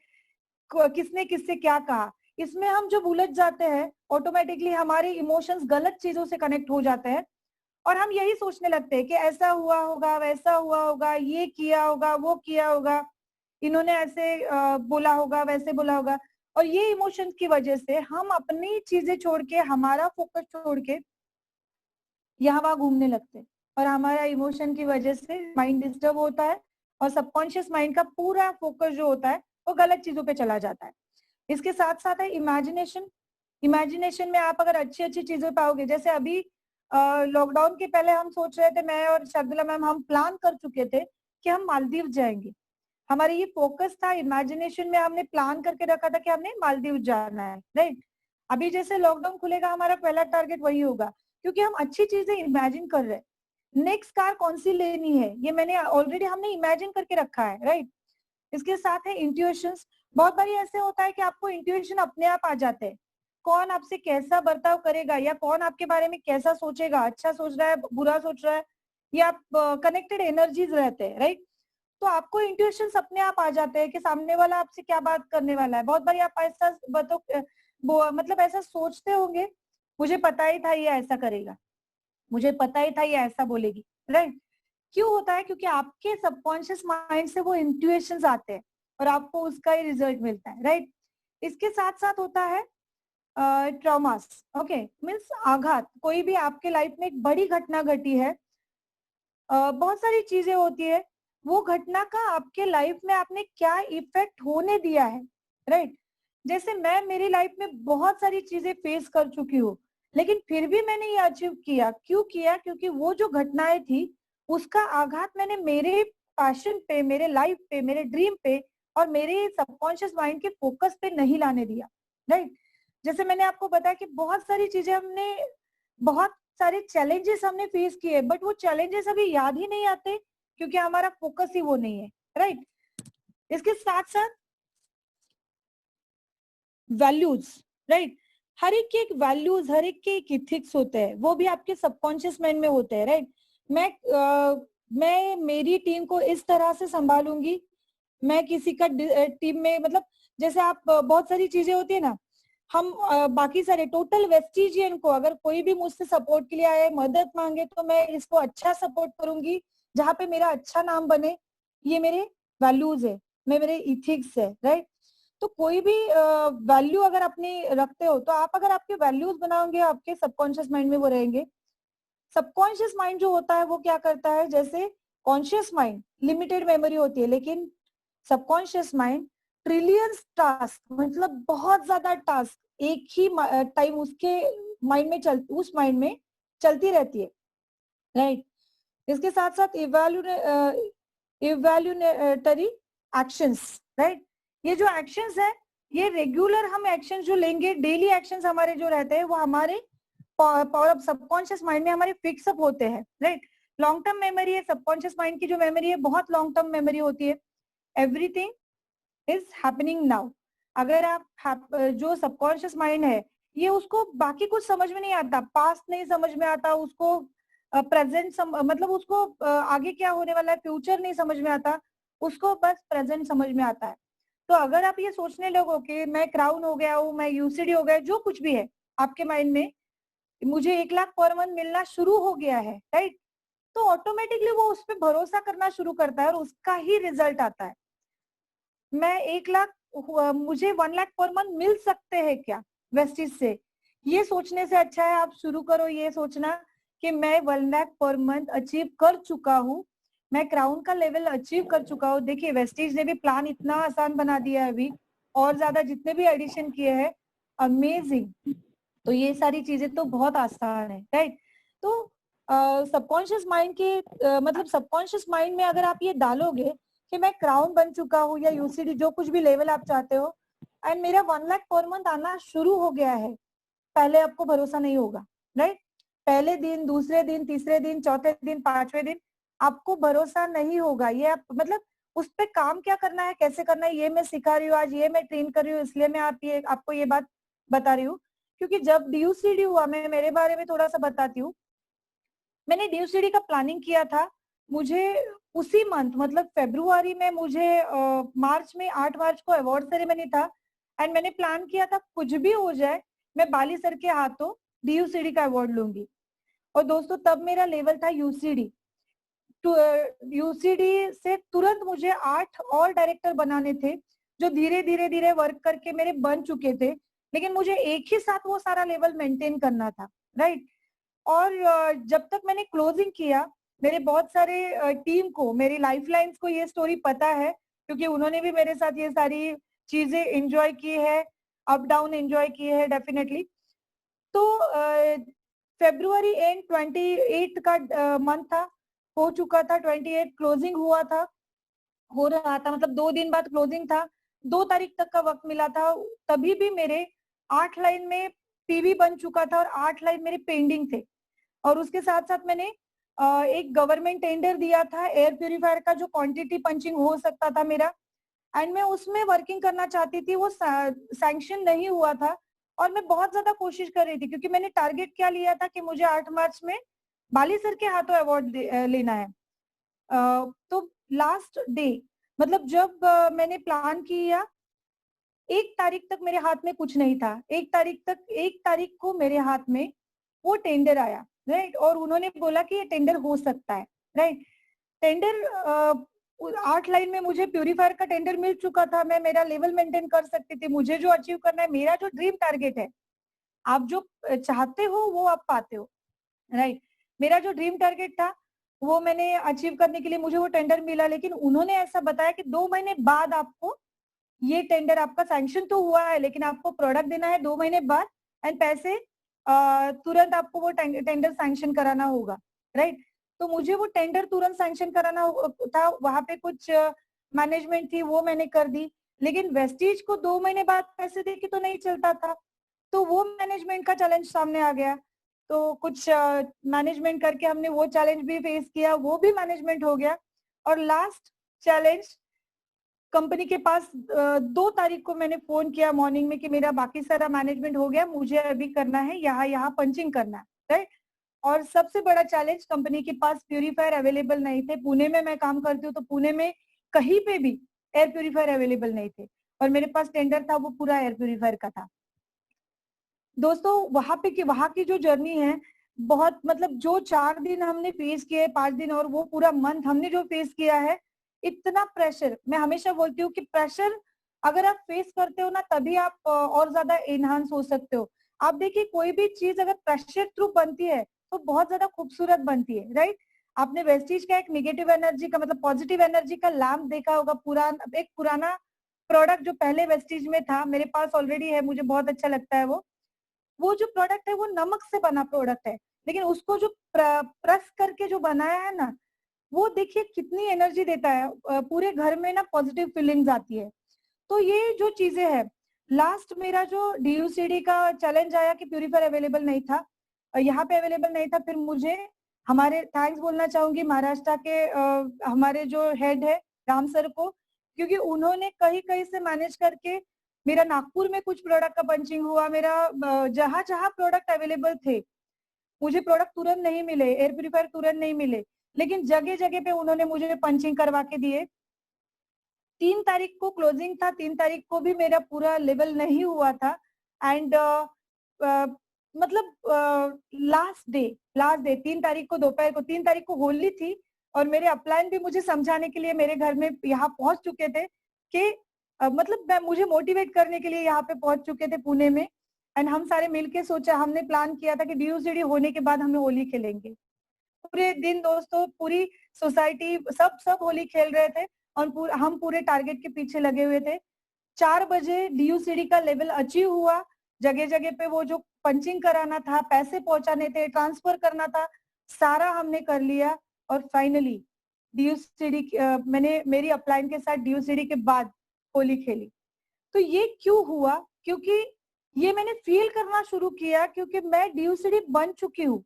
किसने किससे क्या कहा, इसमें हम जब उलझ जाते हैं ऑटोमेटिकली हमारे इमोशंस गलत चीजों से कनेक्ट हो जाते हैं और हम यही सोचने लगते हैं कि ऐसा हुआ होगा, वैसा हुआ होगा, ये किया होगा, वो किया होगा, इन्होंने ऐसे बोला होगा, वैसे बोला होगा। और ये इमोशंस की वजह से हम अपनी चीजें छोड़ के, हमारा फोकस छोड़ के यहाँ वहां घूमने लगते हैं और हमारा इमोशन की वजह से माइंड डिस्टर्ब होता है और सबकॉन्शियस माइंड का पूरा फोकस जो होता है वो गलत चीजों पे चला जाता है। इसके साथ साथ है इमेजिनेशन। इमेजिनेशन में आप अगर अच्छी अच्छी चीजें पाओगे, जैसे अभी लॉकडाउन के पहले हम सोच रहे थे, मैं और शार्दुला मैम हम प्लान कर चुके थे कि हम मालदीव जाएंगे। हमारे ये फोकस था, इमेजिनेशन में हमने प्लान करके रखा था कि हमने मालदीव जाना है, राइट। अभी जैसे लॉकडाउन खुलेगा हमारा पहला टारगेट वही होगा, क्योंकि हम अच्छी चीजें इमेजिन कर रहे हैं। नेक्स्ट कार कौन सी लेनी है ये मैंने ऑलरेडी हमने इमेजिन करके रखा है, राइट। इसके साथ है इंट्यूशंस। बहुत बार ऐसे होता है कि आपको इंट्यूशन अपने आप आ जाते हैं, कौन आपसे कैसा बर्ताव करेगा या कौन आपके बारे में कैसा सोचेगा, अच्छा सोच रहा है, बुरा सोच रहा है, ये आप कनेक्टेड एनर्जीज रहते हैं, राइट। तो आपको इंट्यूशंस अपने आप आ जाते हैं कि सामने वाला आपसे क्या बात करने वाला है। बहुत बार आप ऐसा मतलब ऐसा सोचते होंगे, मुझे पता ही था ये ऐसा करेगा, मुझे पता ही था ये ऐसा बोलेगी, राइट। क्यों होता है? क्योंकि आपके सबकॉन्शियस माइंड से वो इंट्यूशंस आते हैं और आपको उसका ही रिजल्ट मिलता है, राइट। इसके साथ साथ होता है ट्रॉमास। ओके, मीन्स आघात। कोई भी आपके लाइफ में एक बड़ी घटना घटी है, बहुत सारी चीजें होती है, वो घटना का आपके लाइफ में आपने क्या इफेक्ट होने दिया है, राइट। जैसे मैं मेरी लाइफ में बहुत सारी चीजें फेस कर चुकी हूँ, लेकिन फिर भी मैंने ये अचीव किया। क्यों किया? क्योंकि वो जो घटनाएं थी उसका आघात मैंने मेरे पैशन पे, मेरे लाइफ पे, मेरे ड्रीम पे और मेरे सबकॉन्शियस माइंड के फोकस पे नहीं लाने दिया, राइट। जैसे मैंने आपको बताया कि बहुत सारी चीजें हमने, बहुत सारे चैलेंजेस हमने फेस किए, बट वो चैलेंजेस अभी याद ही नहीं आते क्योंकि हमारा फोकस ही वो नहीं है, राइट। इसके साथ साथ वैल्यूज, राइट। हर एक के एक वैल्यूज, हर एक के एक इथिक्स होते हैं, वो भी आपके सबकॉन्शियस माइंड में होते हैं, राइट। मैं मेरी टीम को इस तरह से संभालूंगी, मैं किसी का टीम में, मतलब जैसे आप बहुत सारी चीजें होती है ना, हम बाकी सारे टोटल वेस्टिजियन को, अगर कोई भी मुझसे सपोर्ट के लिए आए, मदद मांगे, तो मैं इसको अच्छा सपोर्ट करूंगी जहाँ पे मेरा अच्छा नाम बने। ये मेरे वैल्यूज है, मेरे इथिक्स है, राइट। तो कोई भी वैल्यू अगर अपनी रखते हो, तो आप अगर आपके वैल्यूज बनाओगे, आपके सबकॉन्शियस माइंड में वो रहेंगे। सबकॉन्शियस माइंड जो होता है वो क्या करता है, जैसे कॉन्शियस माइंड लिमिटेड मेमोरी होती है, लेकिन सबकॉन्शियस माइंड ट्रिलियंस टास्क, मतलब बहुत ज्यादा टास्क एक ही टाइम उसके माइंड में उस माइंड में चलती रहती है, राइट। इसके साथ साथ इवैल्यूएटरी एक्शंस, राइट। ये जो एक्शंस है, ये रेगुलर हम एक्शंस जो लेंगे, डेली एक्शंस हमारे जो रहते हैं, वो हमारे पावर ऑफ सबकॉन्शियस माइंड में हमारे फिक्स अप होते हैं, राइट। लॉन्ग टर्म मेमोरी है, सबकॉन्शियस माइंड की जो मेमोरी है बहुत लॉन्ग टर्म मेमोरी होती है। Everything is happening now. अगर आप जो सबकॉन्शियस माइंड है, ये उसको बाकी कुछ समझ में नहीं आता, पास्ट नहीं समझ में आता उसको, प्रेजेंट मतलब उसको आगे क्या होने वाला है, फ्यूचर नहीं समझ में आता उसको, बस प्रेजेंट समझ में आता है। तो अगर आप ये सोचने लगो कि मैं क्राउन हो गया हूँ, मैं यूसीडी हो गया, जो कुछ भी है आपके माइंड में, मुझे 1 लाख पर मंथ मिलना शुरू हो गया है, राइट, तो ऑटोमेटिकली वो उस पर भरोसा करना शुरू करता है और उसका ही रिजल्ट आता है। मैं 1 लाख, मुझे 1 लाख पर मंथ मिल सकते हैं क्या वेस्टिज से, ये सोचने से अच्छा है आप शुरू करो ये सोचना कि मैं 1 लाख पर मंथ अचीव कर चुका हूँ, मैं क्राउन का लेवल अचीव कर चुका हूँ। देखिए वेस्टिज ने भी प्लान इतना आसान बना दिया है अभी, और ज्यादा जितने भी एडिशन किए हैं, अमेजिंग। तो ये सारी चीजें तो बहुत आसान है, राइट। तो सबकॉन्शियस माइंड के मतलब सबकॉन्शियस माइंड में अगर आप ये डालोगे कि मैं क्राउन बन चुका हूँ या यूसीडी, जो कुछ भी लेवल आप चाहते हो, एंड मेरा 1 लाख पर मंथ आना शुरू हो गया है, पहले आपको भरोसा नहीं होगा, राइट। पहले दिन, दूसरे दिन, तीसरे दिन, चौथे दिन, पांचवें दिन आपको भरोसा नहीं होगा। ये आप मतलब उस पे काम क्या करना है, कैसे करना है, ये मैं सिखा रही हूँ आज, ये मैं ट्रेन कर रही हूँ, इसलिए मैं आपको ये बात बता रही हूँ। क्योंकि जब डीयूसीडी हुआ, मैं मेरे बारे में थोड़ा सा बताती हूँ। मैंने डीयूसीडी का प्लानिंग किया था, मुझे उसी मंथ मतलब फरवरी में, मुझे मार्च में 8 मार्च को अवार्ड सेरेमनी था, एंड मैंने प्लान किया था कुछ भी हो जाए मैं बाली सर के हाथों डीयूसीडी का अवार्ड लूंगी। और दोस्तों तब मेरा लेवल था यूसीडी, यूसीडी से तुरंत मुझे 8 और डायरेक्टर बनाने थे, जो धीरे धीरे धीरे वर्क करके मेरे बन चुके थे, लेकिन मुझे एक ही साथ वो सारा लेवल मेंटेन करना था, राइट। और जब तक मैंने क्लोजिंग किया, मेरे बहुत सारे टीम को, मेरी लाइफलाइंस को ये स्टोरी पता है, क्योंकि उन्होंने भी मेरे साथ ये सारी चीजें एंजॉय की है, अप डाउन एंजॉय किए हैं डेफिनेटली। तो फरवरी एंड 28 का मंथ था, हो चुका था, 28 क्लोजिंग हुआ था, हो रहा था, मतलब 2 दिन बाद क्लोजिंग था, 2 तारीख तक का वक्त मिला था। तभी भी मेरे 8 लाइन में पीवी बन चुका था और 8 लाइन मेरे पेंडिंग थे। और उसके साथ साथ मैंने एक गवर्नमेंट टेंडर दिया था एयर प्यूरिफायर का, जो क्वांटिटी पंचिंग हो सकता था मेरा, एंड मैं उसमें वर्किंग करना चाहती थी, वो सैंक्शन नहीं हुआ था। और मैं बहुत ज्यादा कोशिश कर रही थी, क्योंकि मैंने टारगेट क्या लिया था कि मुझे 8 मार्च में बाली सर के हाथों अवार्ड लेना है। तो लास्ट डे, मतलब जब मैंने प्लान किया, 1 तारीख तक मेरे हाथ में कुछ नहीं था, 1 तारीख को मेरे हाथ में वो टेंडर आया, राइट। और उन्होंने बोला कि ये टेंडर हो सकता है, राइट। टेंडर 8 लाइन में मुझे प्यूरीफायर का टेंडर मिल चुका था, मैं मेरा लेवल मेंटेन कर सकती थी। मुझे जो अचीव करना है, मेरा जो ड्रीम टारगेट है, आप जो चाहते हो वो आप पाते हो, राइट। मेरा जो ड्रीम टारगेट था वो मैंने अचीव करने के लिए मुझे वो टेंडर मिला, लेकिन उन्होंने ऐसा बताया कि 2 महीने बाद आपको ये टेंडर, आपका सैंक्शन तो हुआ है लेकिन आपको प्रोडक्ट देना है 2 महीने बाद, एंड पैसे तुरंत आपको वो टेंडर सैंक्शन कराना होगा, राइट? तो मुझे वो टेंडर तुरंत सैंक्शन कराना था, वहां पे कुछ मैनेजमेंट थी, वो मैंने कर दी। लेकिन वेस्टीज को 2 महीने बाद पैसे दे के तो नहीं चलता था, तो वो मैनेजमेंट का चैलेंज सामने आ गया। तो कुछ मैनेजमेंट करके हमने वो चैलेंज भी फेस किया, वो भी मैनेजमेंट हो गया। और लास्ट चैलेंज, कंपनी के पास 2 तारीख को मैंने फोन किया मॉर्निंग में कि मेरा बाकी सारा मैनेजमेंट हो गया, मुझे अभी करना है, यहाँ यहाँ पंचिंग करना है, राइट? और सबसे बड़ा चैलेंज, कंपनी के पास प्यूरीफायर अवेलेबल नहीं थे। पुणे में मैं काम करती हूँ, तो पुणे में कहीं पे भी एयर प्यूरीफायर अवेलेबल नहीं थे, और मेरे पास टेंडर था, वो पूरा एयर प्यूरीफायर का था। दोस्तों वहां की जो जर्नी है, बहुत मतलब जो 4 दिन हमने फेस किए, 5 दिन और वो पूरा मंथ हमने जो फेस किया है, इतना प्रेशर, मैं हमेशा बोलती हूँ कि प्रेशर अगर आप फेस करते हो ना, तभी आप और ज्यादा एनहांस हो सकते हो। आप देखिए, कोई भी चीज अगर प्रेशर थ्रू बनती है तो बहुत ज्यादा खूबसूरत बनती है, राइट? आपने वेस्टीज का एक नेगेटिव एनर्जी का मतलब पॉजिटिव एनर्जी का लैम्प देखा होगा, एक पुराना प्रोडक्ट जो पहले वेस्टीज में था, मेरे पास ऑलरेडी है, मुझे बहुत अच्छा लगता है वो जो प्रोडक्ट है वो नमक से बना प्रोडक्ट है, लेकिन उसको जो प्रेस करके जो बनाया है ना, वो देखिए कितनी एनर्जी देता है, पूरे घर में ना पॉजिटिव फीलिंग्स आती है। तो ये जो चीजें हैं, लास्ट मेरा जो डीयूसीडी का चैलेंज आया कि प्यूरीफायर अवेलेबल नहीं था, यहाँ पे अवेलेबल नहीं था, फिर मुझे हमारे थैंक्स बोलना चाहूंगी महाराष्ट्र के हमारे जो हेड है राम सर को, क्योंकि उन्होंने कहीं कहीं से मैनेज करके मेरा नागपुर में कुछ प्रोडक्ट का पंचिंग हुआ, मेरा जहां जहां प्रोडक्ट अवेलेबल थे, मुझे प्रोडक्ट तुरंत नहीं मिले, एयर प्यूरीफायर तुरंत नहीं मिले, लेकिन जगह जगह पे उन्होंने मुझे पंचिंग करवा के दिए। 3 तारीख को क्लोजिंग था, 3 तारीख को भी मेरा पूरा लेवल नहीं हुआ था, एंड मतलब लास्ट डे 3 तारीख को दोपहर को, 3 तारीख को होली थी, और मेरे अपलाइन भी मुझे समझाने के लिए मेरे घर में यहाँ पहुंच चुके थे कि मतलब मुझे मोटिवेट करने के लिए यहाँ पे पहुंच चुके थे पुणे में, एंड हम सारे मिलके सोचा, हमने प्लान किया था कि डीयूसीडी होने के बाद हमें होली खेलेंगे। पूरे दिन दोस्तों, पूरी सोसाइटी सब होली खेल रहे थे, और हम पूरे टारगेट के पीछे लगे हुए थे। 4 बजे डीयूसीडी का लेवल अचीव हुआ, जगह जगह पे वो जो पंचिंग कराना था, पैसे पहुंचाने थे, ट्रांसफर करना था, सारा हमने कर लिया, और फाइनली डीयूसीडी मैंने मेरी अपलाइन के साथ डीयूसीडी के बाद होली खेली। तो ये क्यों हुआ? क्योंकि ये मैंने फील करना शुरू किया, क्योंकि मैं डीयूसीडी बन चुकी हूँ।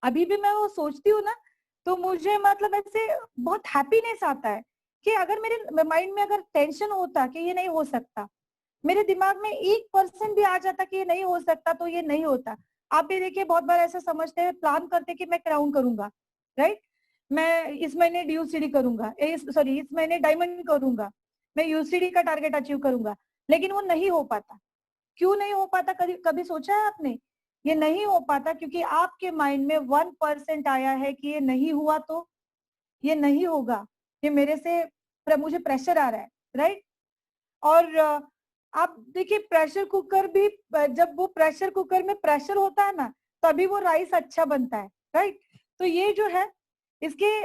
अभी भी मैं वो सोचती हूँ ना, तो मुझे मतलब ऐसे बहुत हैप्पीनेस आता है कि अगर मेरे माइंड में अगर टेंशन होता कि ये नहीं हो सकता, मेरे दिमाग में 1% भी आ जाता कि ये नहीं हो सकता, तो ये नहीं होता। आप भी देखिए, बहुत बार ऐसा समझते हैं, प्लान करते कि मैं क्राउन करूंगा, राइट? मैं इस महीने डीयूसीडी करूंगा, इस महीने डायमंड करूंगा, मैं यूसीडी का टारगेट अचीव करूंगा, लेकिन वो नहीं हो पाता। क्यों नहीं हो पाता? कभी कभी सोचा है आपने? ये नहीं हो पाता क्योंकि आपके माइंड में 1% आया है कि ये नहीं हुआ तो ये नहीं होगा, ये मेरे से मुझे प्रेशर आ रहा है, राइट? और आप देखिए, प्रेशर कुकर भी, जब वो प्रेशर कुकर में प्रेशर होता है ना, तभी वो राइस अच्छा बनता है, राइट? तो ये जो है, इसके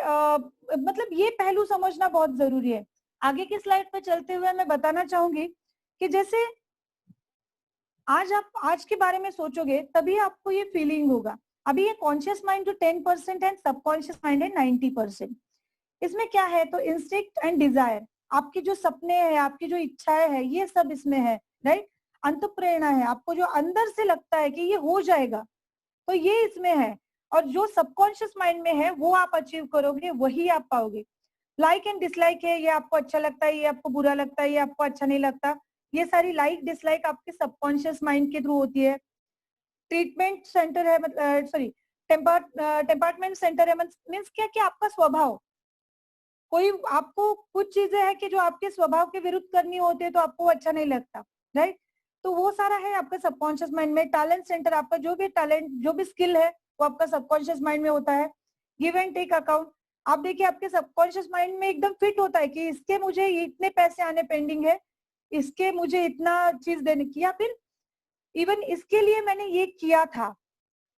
मतलब ये पहलू समझना बहुत जरूरी है। आगे की स्लाइड पे चलते हुए मैं बताना चाहूंगी कि जैसे आप आज के बारे में सोचोगे, तभी आपको ये फीलिंग होगा। अभी ये कॉन्शियस माइंड जो 10% है, सबकॉन्शियस माइंड है 90%। इसमें क्या है? तो इंस्टिंक्ट एंड डिजायर, आपके जो सपने हैं, आपकी जो इच्छाएं हैं, ये सब इसमें है, राइट? अंतःप्रेरणा है, आपको जो अंदर से लगता है कि ये हो जाएगा, तो ये इसमें है। और जो सबकॉन्शियस माइंड में है, वो आप अचीव करोगे, वही आप पाओगे। लाइक एंड डिसलाइक है, ये आपको अच्छा लगता है, ये आपको बुरा लगता है, ये आपको अच्छा नहीं लगता, ये सारी लाइक डिसलाइक आपके सबकॉन्शियस माइंड के थ्रू होती है। ट्रीटमेंट सेंटर है, मतलब सॉरी टेम्परमेंट सेंटर है, मीन्स क्या कि आपका स्वभाव, कोई आपको कुछ चीजें हैं कि जो आपके स्वभाव के विरुद्ध करनी होती है, तो आपको अच्छा नहीं लगता, राइट? तो वो सारा है आपका सबकॉन्शियस माइंड में। टैलेंट सेंटर, आपका जो भी टैलेंट, जो भी स्किल है, वो आपका सबकॉन्शियस माइंड में होता है। गिव एंड टेक अकाउंट, आप देखिए आपके सबकॉन्शियस माइंड में एकदम फिट होता है कि इसके मुझे इतने पैसे आने पेंडिंग है, इसके मुझे इतना चीज देने की, या फिर इवन इसके लिए मैंने ये किया था,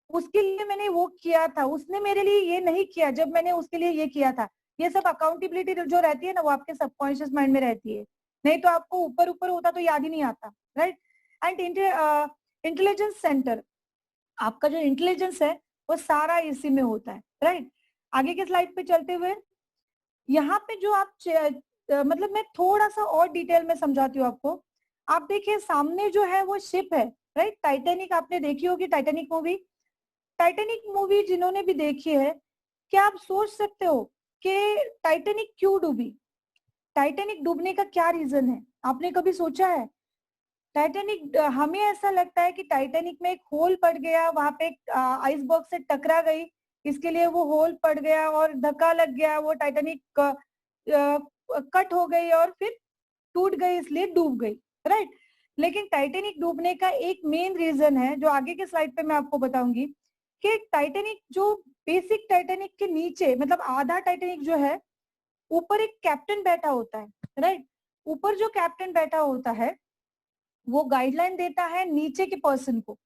उसके लिए मैंने वो किया था, उसने मेरे लिए ये नहीं किया जब मैंने उसके लिए ये किया था। ये सब अकाउंटेबिलिटी जो रहती है ना, वो आपके सबकॉन्शियस माइंड में रहती है। नहीं तो आपको ऊपर ऊपर होता तो याद ही नहीं आता, राइट? एंड इंटेलिजेंस सेंटर, आपका जो इंटेलिजेंस है वो सारा इसी में होता है, राइट। आगे के स्लाइड पे चलते हुए, यहाँ पे जो आप मतलब मैं थोड़ा सा और डिटेल में समझाती हूँ आपको। आप देखिए सामने जो है वो शिप है, राइट। टाइटैनिक आपने देखी होगी, टाइटैनिक मूवी। टाइटैनिक मूवी जिन्होंने भी देखी है, क्या आप सोच सकते हो कि टाइटैनिक क्यों डूबी? टाइटैनिक डूबने का क्या रीजन है? आपने कभी सोचा है? टाइटैनिक, हमें ऐसा लगता है कि टाइटैनिक में एक होल पड़ गया, वहां पे आइसबर्ग से टकरा गई, इसके लिए वो होल पड़ गया और धक्का लग गया, वो टाइटैनिक कट हो गई और फिर टूट गई, इसलिए डूब गई, राइट। लेकिन टाइटैनिक डूबने का एक मेन रीजन है जो आगे के स्लाइड पे मैं आपको बताऊंगी, कि टाइटैनिक जो बेसिक टाइटैनिक के नीचे, मतलब आधा टाइटैनिक जो है, ऊपर एक कैप्टन बैठा होता है, राइट। ऊपर जो कैप्टन बैठा होता है वो गाइडलाइन देता है नीचे के पर्सन को।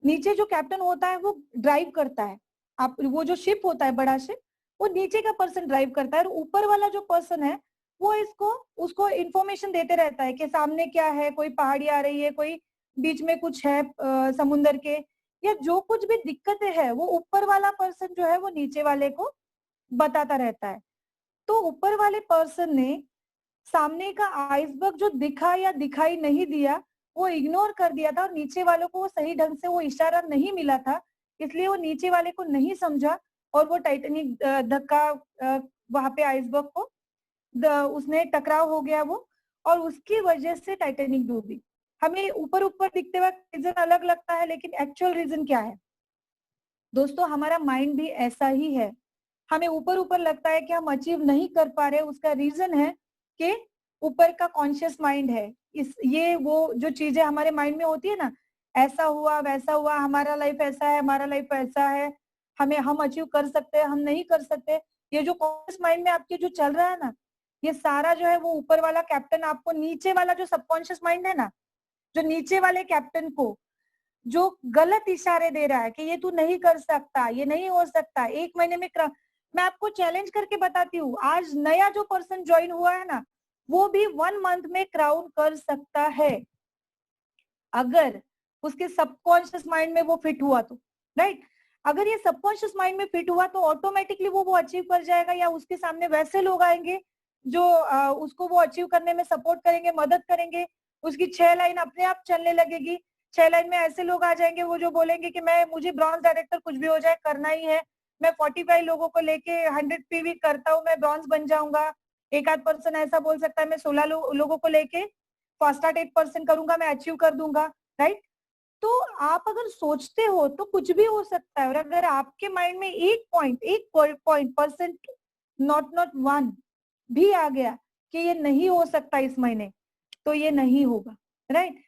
नीचे जो कैप्टन होता है वो ड्राइव करता है, आप वो जो शिप होता है, बड़ा शिप, वो नीचे का पर्सन ड्राइव करता है, और ऊपर वाला जो पर्सन है वो इसको उसको इंफॉर्मेशन देते रहता है कि सामने क्या है, कोई पहाड़ी आ रही है, कोई बीच में कुछ है समुंदर के, या जो कुछ भी दिक्कतें है वो ऊपर वाला पर्सन जो है वो नीचे वाले को बताता रहता है। तो ऊपर वाले पर्सन ने सामने का आइसबर्ग जो दिखा या दिखाई नहीं दिया, वो इग्नोर कर दिया था, और नीचे वालों को वो सही ढंग से वो इशारा नहीं मिला था, इसलिए वो नीचे वाले को नहीं समझा, और वो टाइटैनिक धक्का वहां पे आइसबर्ग को उसने टकराव हो गया वो, और उसकी वजह से टाइटैनिक डूबी। हमें ऊपर ऊपर दिखते हुए रीजन अलग लगता है, लेकिन एक्चुअल रीजन क्या है दोस्तों? हमारा माइंड भी ऐसा ही है। हमें ऊपर ऊपर लगता है कि हम अचीव नहीं कर पा रहे, उसका रीजन है कि ऊपर का कॉन्शियस माइंड है। इस ये वो जो चीजें हमारे माइंड में होती है ना, ऐसा हुआ वैसा हुआ, हमारा लाइफ ऐसा है, हमारा लाइफ ऐसा है, हम अचीव कर सकते हैं, हम नहीं कर सकते, ये जो कॉन्शियस माइंड में आपके जो चल रहा है ना, ये सारा जो है वो ऊपर वाला कैप्टन आपको, नीचे वाला जो सबकॉन्शियस माइंड है ना, जो नीचे वाले कैप्टन को जो गलत इशारे दे रहा है कि ये तू नहीं कर सकता, ये नहीं हो सकता, 1 महीने में मैं आपको चैलेंज करके बताती हूँ, आज नया जो पर्सन ज्वाइन हुआ है ना, वो भी 1 मंथ में क्राउन कर सकता है, अगर उसके सबकॉन्शियस माइंड में वो फिट हुआ तो, राइट। अगर ये सबकॉन्शियस माइंड में फिट हुआ तो ऑटोमेटिकली वो अचीव कर जाएगा, या उसके सामने वैसे लोग आएंगे जो उसको वो अचीव करने में सपोर्ट करेंगे, मदद करेंगे, उसकी 6 लाइन अपने आप चलने लगेगी। 6 लाइन में ऐसे लोग आ जाएंगे वो जो बोलेंगे कि मुझे ब्रॉन्ज डायरेक्टर कुछ भी हो जाए करना ही है, मैं 45 लोगों को लेके 100 पीवी करता हूँ, मैं ब्रॉन्ज बन जाऊंगा। एक आध पर्सन ऐसा बोल सकता है मैं 16 लोगों को लेके फास्टा 8% करूंगा, मैं अचीव कर दूंगा, राइट। तो आप अगर सोचते हो तो कुछ भी हो सकता है, और अगर आपके माइंड में एक पॉइंट परसेंट, नॉट वन भी आ गया कि ये नहीं हो सकता इस महीने, तो ये नहीं होगा, राइट।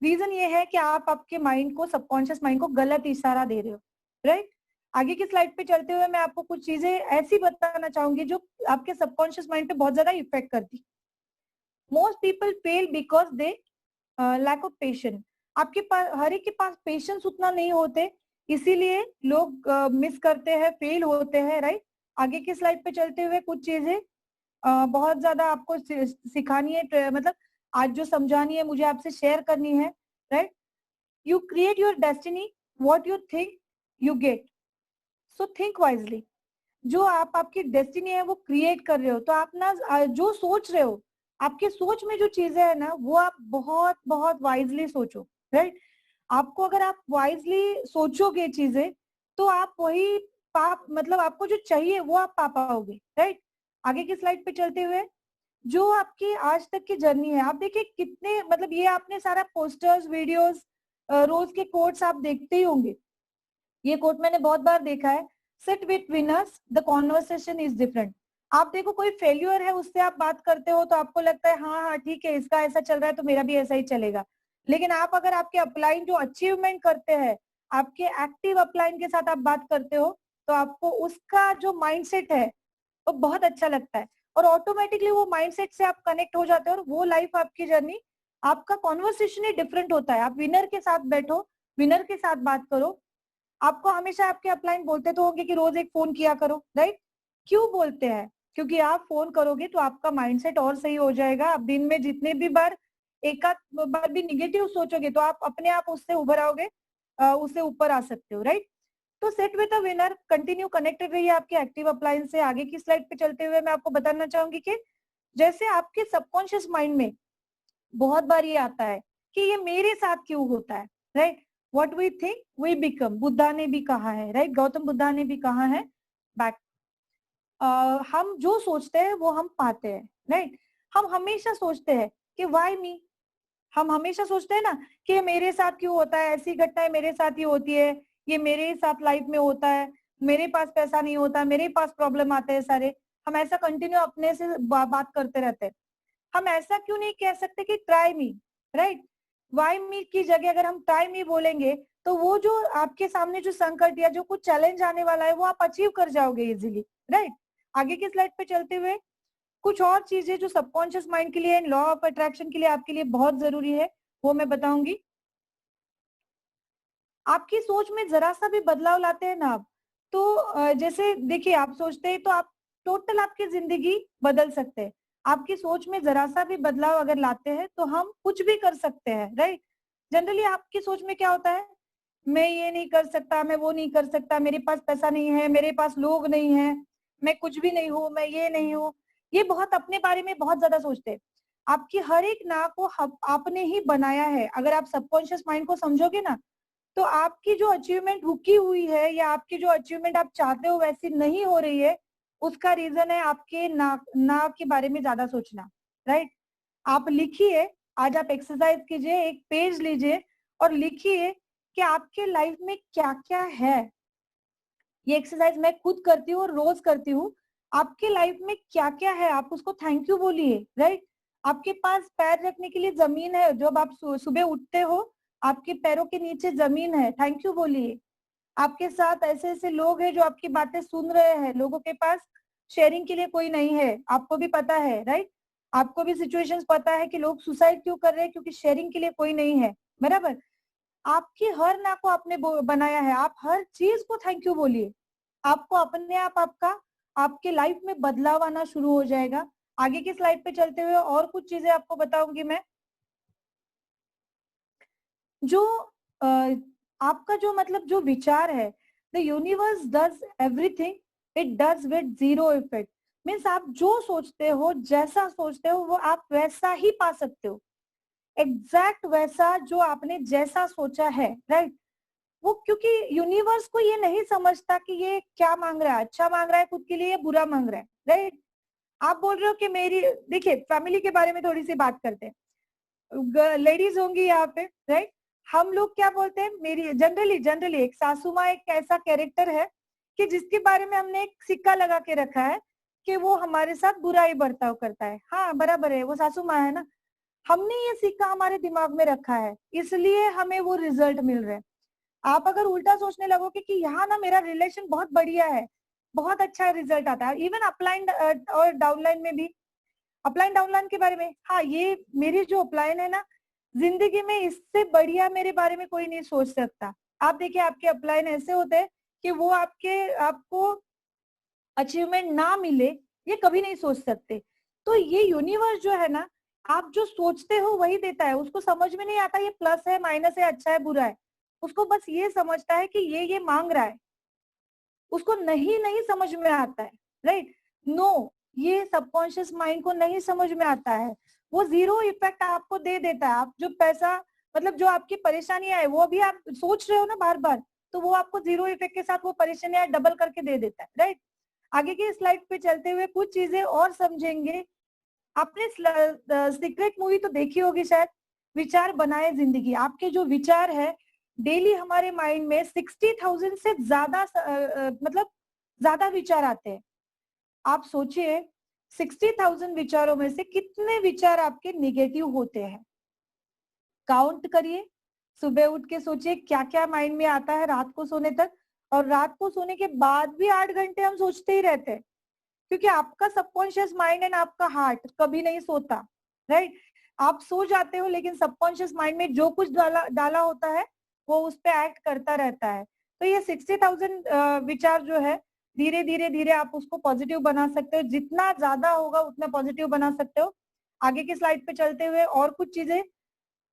रीजन ये है कि आप आपके माइंड को, सबकॉन्शियस माइंड को गलत इशारा दे रहे हो, राइट। आगे की स्लाइड पे चलते हुए मैं आपको कुछ चीजें ऐसी बताना चाहूंगी जो आपके सबकॉन्शियस माइंड पे बहुत ज्यादा इफेक्ट करती। Most people fail because they lack of patience. आपके पास, हर एक के पास पेशेंस उतना नहीं होते, इसीलिए लोग मिस करते हैं, फेल होते हैं, राइट। आगे की स्लाइड पे चलते हुए कुछ चीजें बहुत ज्यादा आपको सिखानी है, मतलब आज जो समझानी है मुझे आपसे शेयर करनी है, right. You create your destiny, what you think you get, so think wisely. जो आप आपकी डेस्टिनी है वो क्रिएट कर रहे हो, तो आप ना जो सोच रहे हो, आपके सोच में जो चीजें है ना, वो आप बहुत बहुत वाइजली सोचो, राइट। आपको अगर आप वाइजली सोचोगे चीजें, तो आप वही मतलब आपको जो चाहिए वो आप पा पाओगे, राइट। आगे की स्लाइड पे चलते हुए, जो आपकी आज तक की जर्नी है, आप देखिए कितने, मतलब ये आपने सारा पोस्टर्स, वीडियोस, रोज के कोट्स आप देखते ही होंगे। ये कोट मैंने बहुत बार देखा है, sit with winners the conversation is different. आप देखो कोई फेल्यूर है, उससे आप बात करते हो तो आपको लगता है हाँ हाँ ठीक है, इसका ऐसा चल रहा है तो मेरा भी ऐसा ही चलेगा। लेकिन आप अगर आपके अपलाइन जो अचीवमेंट करते हैं, आपके एक्टिव अपलाइन के साथ आप बात करते हो, तो आपको उसका जो माइंडसेट है वो बहुत अच्छा लगता है, और ऑटोमेटिकली वो माइंडसेट से आप कनेक्ट हो जाते हो, और वो लाइफ आपकी जर्नी, आपका कॉन्वर्सेशन ही डिफरेंट होता है। आप विनर के साथ बैठो, विनर के साथ बात करो। आपको हमेशा आपके अपलाइन बोलते तो होंगे कि रोज एक फोन किया करो, राइट। क्यों बोलते हैं? क्योंकि आप फोन करोगे तो आपका माइंडसेट और सही हो जाएगा। आप दिन में जितने भी बार, एक आध बार भी निगेटिव सोचोगे तो आप अपने आप उससे उभर आओगे, उससे ऊपर आ सकते हो, राइट? तो set with a winner, continue connected रहिए आपके एक्टिव अप्लायंस से। आगे की स्लाइड पे चलते हुए मैं आपको बताना चाहूंगी कि जैसे आपके सबकॉन्शियस माइंड में बहुत बार ये आता है कि ये मेरे साथ क्यों होता है, right? What we think we become, Buddha ने भी कहा है, राइट? गौतम बुद्धा ने भी कहा है, बैक हम जो सोचते हैं वो हम पाते हैं, राइट? हम हमेशा सोचते हैं कि व्हाई मी, हम हमेशा सोचते हैं ना कि ये मेरे साथ क्यों होता है, ऐसी घटनाएं मेरे साथ ही होती है, ये मेरे ही साथ लाइफ में होता है, मेरे पास पैसा नहीं होता, मेरे पास प्रॉब्लम आते हैं सारे। हम ऐसा कंटिन्यू अपने से बात करते रहते हैं। हम ऐसा क्यों नहीं कह सकते कि try me, right? Why me की जगह अगर हम ट्राई मी बोलेंगे तो वो जो आपके सामने जो संकट या जो कुछ चैलेंज आने वाला है वो आप अचीव कर जाओगे इजीली, राइट? आगे की स्लाइड पे चलते हुए कुछ और चीजें जो सबकॉन्शियस माइंड के लिए, लॉ ऑफ अट्रैक्शन के लिए आपके लिए बहुत जरूरी है, वो मैं बताऊंगी। आपकी सोच में जरा सा भी बदलाव लाते हैं ना आप, तो जैसे देखिए आप सोचते हैं तो आप टोटल आपकी जिंदगी बदल सकते हैं। आपकी सोच में जरा सा भी बदलाव अगर लाते हैं तो हम कुछ भी कर सकते हैं, राइट? जनरली आपकी सोच में क्या होता है, मैं ये नहीं कर सकता, मैं वो नहीं कर सकता, मेरे पास पैसा नहीं है, मेरे पास लोग नहीं है, मैं कुछ भी नहीं हूँ, मैं ये नहीं हूँ। ये बहुत अपने बारे में बहुत ज्यादा सोचते हैं। आपकी हर एक ना को आपने ही बनाया है। अगर आप सबकॉन्शियस माइंड को समझोगे ना, तो आपकी जो अचीवमेंट रुकी हुई है या आपकी जो अचीवमेंट आप चाहते हो वैसी नहीं हो रही है, उसका रीजन है आपके ना के बारे में ज्यादा सोचना, राइट? आप लिखिए, आज आप एक्सरसाइज कीजिए, एक पेज लीजिए और लिखिए कि आपके लाइफ में क्या क्या है। ये एक्सरसाइज मैं खुद करती हूँ और रोज करती हूँ। आपके लाइफ में क्या क्या है, आप उसको थैंक यू बोलिए, राइट? आपके पास पैर रखने के लिए जमीन है, जब आप सुबह उठते हो आपके पैरों के नीचे जमीन है, थैंक यू बोलिए। आपके साथ ऐसे ऐसे लोग हैं जो आपकी बातें सुन रहे हैं, लोगों के पास शेयरिंग के लिए कोई नहीं है, आपको भी पता है, राइट? आपको भी सिचुएशंस पता है कि लोग सुसाइड क्यों कर रहे हैं, क्योंकि शेयरिंग के लिए कोई नहीं है, बराबर? आपकी हर ना को आपने बनाया है, आप हर चीज को थैंक यू बोलिए। आपको अपने आप आपके लाइफ में बदलाव आना शुरू हो जाएगा। आगे की स्लाइड पे चलते हुए और कुछ चीजें आपको बताऊंगी मैं। जो आपका जो मतलब जो विचार है, the universe does everything, it does with zero effect. Means आप जो सोचते हो, जैसा सोचते हो वो आप वैसा ही पा सकते हो, एग्जैक्ट वैसा जो आपने जैसा सोचा है, राइट? वो क्योंकि यूनिवर्स को ये नहीं समझता कि ये क्या मांग रहा है, अच्छा मांग रहा है खुद के लिए या बुरा मांग रहा है, राइट? आप बोल रहे हो कि मेरी, देखिए फैमिली के बारे में थोड़ी सी बात करते हैं, लेडीज होंगी यहाँ पे, राइट? हम लोग क्या बोलते हैं, मेरी जनरली एक सासू माँ एक ऐसा कैरेक्टर है कि जिसके बारे में हमने एक सिक्का लगा के रखा है कि वो हमारे साथ बुरा ही बर्ताव करता है। हाँ बराबर है, वो सासू माँ है ना। हमने ये सिक्का हमारे दिमाग में रखा है, इसलिए हमें वो रिजल्ट मिल रहे हैं। आप अगर उल्टा सोचने लगोगे कि यहाँ ना मेरा रिलेशन बहुत बढ़िया है, बहुत अच्छा रिजल्ट आता है, इवन अपलाइन और डाउनलाइन में भी। अपलाइन डाउनलाइन के बारे में, हाँ ये मेरी जो अपलाइन है ना, जिंदगी में इससे बढ़िया मेरे बारे में कोई नहीं सोच सकता। आप देखिए आपके अपलाइन ऐसे होते हैं कि वो आपको अचीवमेंट ना मिले ये कभी नहीं सोच सकते। तो ये यूनिवर्स जो है ना, आप जो सोचते हो वही देता है। उसको समझ में नहीं आता ये प्लस है, माइनस है, अच्छा है, बुरा है। उसको बस ये समझता है कि ये मांग रहा है, उसको नहीं समझ में आता है, राइट? नो, ये सबकॉन्शियस माइंड को नहीं समझ में आता है। वो जीरो इफेक्ट आपको दे देता है। आप जो पैसा मतलब जो आपकी परेशानियां है वो भी आप सोच रहे हो ना बार बार, तो वो आपको जीरो इफेक्ट के साथ वो परेशानियां डबल करके दे देता है, राइट? आगे की स्लाइड पे चलते हुए कुछ चीजें और समझेंगे। आपने सीक्रेट मूवी तो देखी होगी शायद, विचार बनाए जिंदगी। आपके जो विचार है डेली हमारे माइंड में 60,000 से ज्यादा मतलब ज्यादा विचार आते हैं। आप सोचिए 60,000 विचारों में से कितने विचार आपके निगेटिव होते हैं। काउंट करिए, सुबह उठ के सोचिए क्या क्या माइंड में आता है रात को सोने तक, और रात को सोने के बाद भी 8 घंटे हम सोचते ही रहते हैं, क्योंकि आपका सबकॉन्शियस माइंड एंड आपका हार्ट कभी नहीं सोता, राइट? आप सो जाते हो लेकिन सबकॉन्शियस माइंड में जो कुछ डाला होता है वो उस पर एक्ट करता रहता है। तो ये 60,000 विचार जो है, धीरे धीरे धीरे आप उसको पॉजिटिव बना सकते हो। जितना ज्यादा होगा उतना पॉजिटिव बना सकते हो। आगे की स्लाइड पे चलते हुए और कुछ चीजें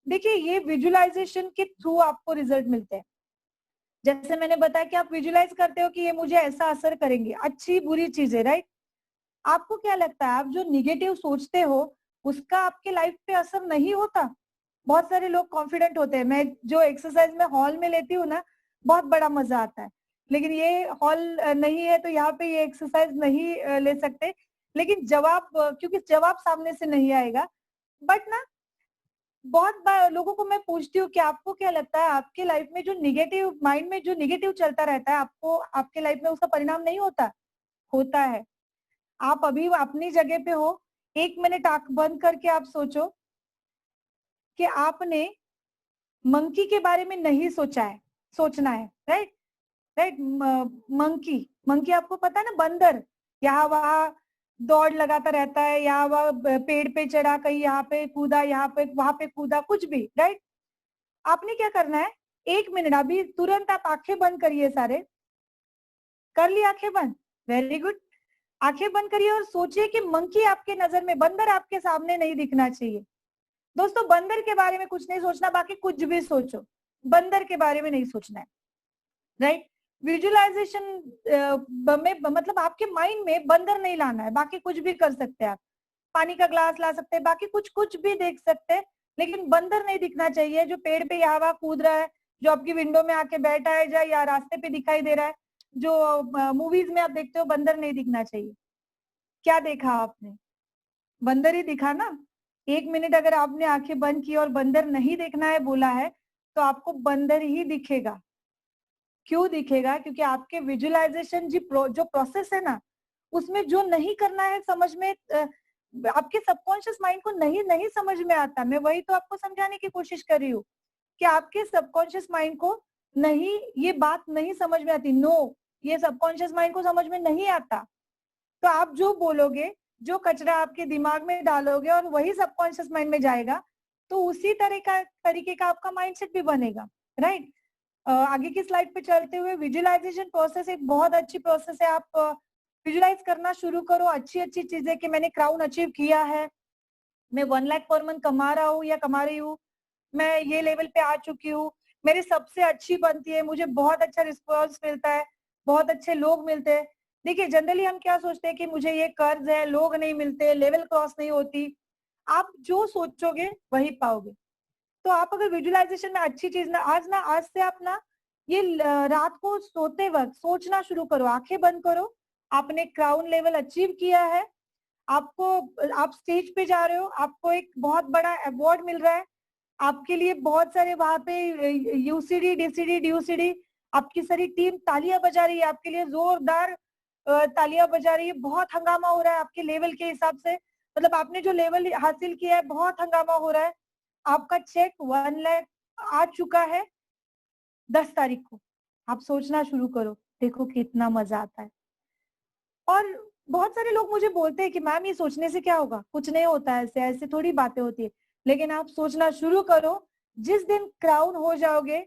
देखिए, ये विजुअलाइजेशन के थ्रू आपको रिजल्ट मिलते हैं। जैसे मैंने बताया कि आप विजुलाइज करते हो कि ये मुझे ऐसा असर करेंगे, अच्छी बुरी चीजें, राइट? आपको क्या लगता है आप जो निगेटिव सोचते हो उसका आपके लाइफ पे असर नहीं होता? बहुत सारे लोग कॉन्फिडेंट होते हैं, मैं जो एक्सरसाइज में हॉल में लेती हूँ ना, बहुत बड़ा मजा आता है, लेकिन ये हॉल नहीं है तो यहाँ पे ये एक्सरसाइज नहीं ले सकते। लेकिन जवाब क्योंकि जवाब सामने से नहीं आएगा, बट ना बहुत बार लोगों को मैं पूछती हूँ कि आपको क्या लगता है आपके लाइफ में जो निगेटिव माइंड में जो निगेटिव चलता रहता है, आपको आपके लाइफ में उसका परिणाम नहीं होता? होता है। आप अभी अपनी जगह पे हो, 1 मिनट आंख बंद करके आप सोचो कि आपने मंकी के बारे में नहीं सोचा है, सोचना है, राइट? राइट, मंकी, मंकी आपको पता है ना, बंदर, यहाँ वहां दौड़ लगाता रहता है, यहाँ वह पेड़ पे चढ़ा, कहीं यहाँ पे कूदा, यहाँ पे वहां पे कूदा, कुछ भी, राइट? आपने क्या करना है, 1 मिनट अभी तुरंत आप आंखें बंद करिए सारे, कर ली आंखें बंद? Very good. आंखें बंद करिए और सोचिए कि मंकी आपके नजर में, बंदर आपके सामने नहीं दिखना चाहिए। दोस्तों बंदर के बारे में कुछ नहीं सोचना, बाकी कुछ भी सोचो, बंदर के बारे में नहीं सोचना है, राइट? विजुअलाइजेशन में मतलब आपके माइंड में बंदर नहीं लाना है, बाकी कुछ भी कर सकते हैं आप, पानी का ग्लास ला सकते हैं, बाकी कुछ कुछ भी देख सकते हैं, लेकिन बंदर नहीं दिखना चाहिए जो पेड़ पे यहाँ वहाँ कूद रहा है, जो आपकी विंडो में आके बैठा है या रास्ते पे दिखाई दे रहा है, जो मूवीज में आप देखते हो, बंदर नहीं दिखना चाहिए। क्या देखा आपने? बंदर ही दिखा ना। 1 मिनट अगर आपने आंखें बंद की और बंदर नहीं देखना है बोला है, तो आपको बंदर ही दिखेगा। क्यों दिखेगा? क्योंकि आपके विजुअलाइजेशन जो प्रोसेस है ना, उसमें जो नहीं करना है समझ में, आपके सबकॉन्शियस माइंड को नहीं नहीं समझ में आता। मैं वही तो आपको समझाने की कोशिश कर रही हूँ कि आपके सबकॉन्शियस माइंड को नहीं, ये बात नहीं समझ में आती। नो, ये सबकॉन्शियस माइंड को समझ में नहीं आता। तो आप जो बोलोगे, जो कचरा आपके दिमाग में डालोगे और वही सबकॉन्शियस माइंड में जाएगा, तो उसी तरीके का आपका माइंडसेट भी बनेगा, राइट? आगे की स्लाइड पे चलते हुए, विजुअलाइजेशन प्रोसेस एक बहुत अच्छी प्रोसेस है। आप विजुअलाइज करना शुरू करो अच्छी अच्छी चीजें कि मैंने क्राउन अचीव किया है, मैं 1 लाख पर मंथ कमा रहा हूँ या कमा रही हूँ, मैं ये लेवल पे आ चुकी हूँ, मेरी सबसे अच्छी बनती है, मुझे बहुत अच्छा रिस्पॉन्स मिलता है, बहुत अच्छे लोग मिलते हैं। देखिए जनरली हम क्या सोचते हैं कि मुझे ये कर्ज है, लोग नहीं मिलते, लेवल क्रॉस नहीं होती। आप जो सोचोगे वही पाओगे। तो आप अगर विजुअलाइजेशन में अच्छी चीज ना, आज से आप ना ये रात को सोते वक्त सोचना शुरू करो, आंखें बंद करो, आपने क्राउन लेवल अचीव किया है, आपको, आप स्टेज पे जा रहे हो, आपको एक बहुत बड़ा अवार्ड मिल रहा है, आपके लिए बहुत सारे वहां पे यूसीडी डीसीडी ड्यूसीडी, आपकी सारी टीम तालियां बजा रही है, आपके लिए जोरदार तालियां बजा रही है, बहुत हंगामा हो रहा है आपके लेवल के हिसाब से, मतलब आपने जो लेवल हासिल किया है बहुत हंगामा हो रहा है। आपका चेक 1 लाख आ चुका है 10 तारीख को। आप सोचना शुरू करो, देखो कितना मजा आता है। और बहुत सारे लोग मुझे बोलते हैं कि मैम ये सोचने से क्या होगा, कुछ नहीं होता है, ऐसे ऐसे थोड़ी बातें होती है। लेकिन आप सोचना शुरू करो, जिस दिन क्राउन हो जाओगे,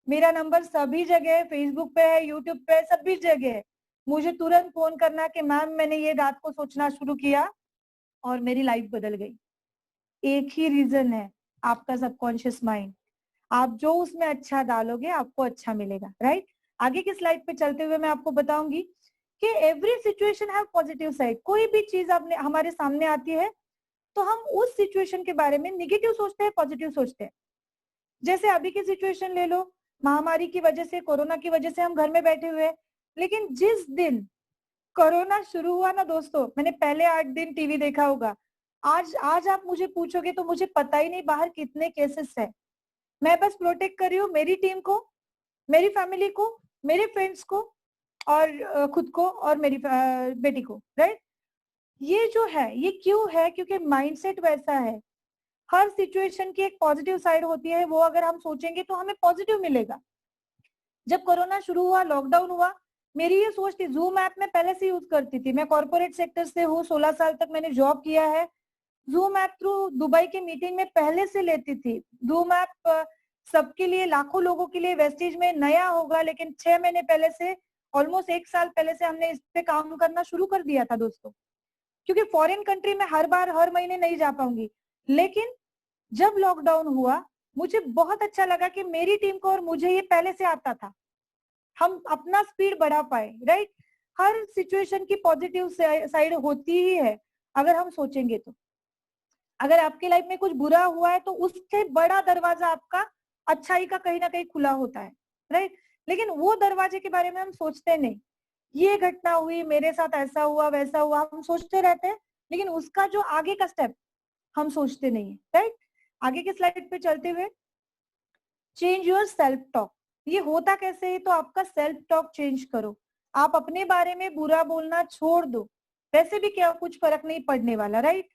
मेरा नंबर सभी जगह है, फेसबुक पे है, यूट्यूब पे है, सभी जगह है, मुझे तुरंत फोन करना कि मैम मैंने ये रात को सोचना शुरू किया और मेरी लाइफ बदल गई। एक ही रीजन है, आपका सबकॉन्शियस माइंड। आप जो उसमें अच्छा डालोगे आपको अच्छा मिलेगा, राइट? आगे की स्लाइड पे चलते हुए मैं आपको बताऊंगी कि every situation have positive side. कोई भी चीज आपने हमारे सामने आती है तो हम उस सिचुएशन के बारे में निगेटिव सोचते हैं, पॉजिटिव सोचते हैं। जैसे अभी की सिचुएशन ले लो, महामारी की वजह से, कोरोना की वजह से हम घर में बैठे हुए हैं, लेकिन जिस दिन कोरोना शुरू हुआ ना दोस्तों, मैंने पहले 8 दिन टीवी देखा होगा, आज आज आप मुझे पूछोगे तो मुझे पता ही नहीं बाहर कितने केसेस है। मैं बस प्रोटेक्ट कर रही हूँ मेरी टीम को, मेरी फैमिली को, मेरे फ्रेंड्स को और खुद को और मेरी बेटी को, राइट? ये जो है ये क्यों है? क्योंकि माइंडसेट वैसा है। हर सिचुएशन की एक पॉजिटिव साइड होती है, वो अगर हम सोचेंगे तो हमें पॉजिटिव मिलेगा। जब कोरोना शुरू हुआ, लॉकडाउन हुआ, मेरी ये सोच थी, जूम ऐप में पहले से यूज करती थी, मैं कॉर्पोरेट सेक्टर से हूँ, 16 साल तक मैंने जॉब किया है। जूम ऐप थ्रू दुबई के मीटिंग में पहले से लेती थी। जूम ऐप सबके लिए, लाखों लोगों के लिए वेस्टेज में नया होगा, लेकिन 6 महीने पहले से, ऑलमोस्ट 1 साल पहले से हमने इस पे काम करना शुरू कर दिया था दोस्तों। क्योंकि फॉरेन कंट्री में हर महीने नहीं जा पाऊंगी, लेकिन जब लॉकडाउन हुआ मुझे बहुत अच्छा लगा कि मेरी टीम को और मुझे ये पहले से आता था। हम अपना स्पीड बढ़ा पाए, राइट। हर सिचुएशन की पॉजिटिव साइड होती ही है अगर हम सोचेंगे तो। अगर आपके लाइफ में कुछ बुरा हुआ है तो उससे बड़ा दरवाजा आपका अच्छाई का कहीं ना कहीं खुला होता है, राइट। लेकिन वो दरवाजे के बारे में हम सोचते नहीं। ये घटना हुई, मेरे साथ ऐसा हुआ वैसा हुआ, हम सोचते रहते हैं, लेकिन उसका जो आगे का स्टेप हम सोचते नहीं है, राइट। आगे के स्लाइड पे चलते हुए, चेंज योर सेल्फ टॉक। ये होता कैसे है? तो आपका सेल्फ टॉक चेंज करो। आप अपने बारे में बुरा बोलना छोड़ दो, वैसे भी क्या कुछ फर्क नहीं पड़ने वाला, राइट।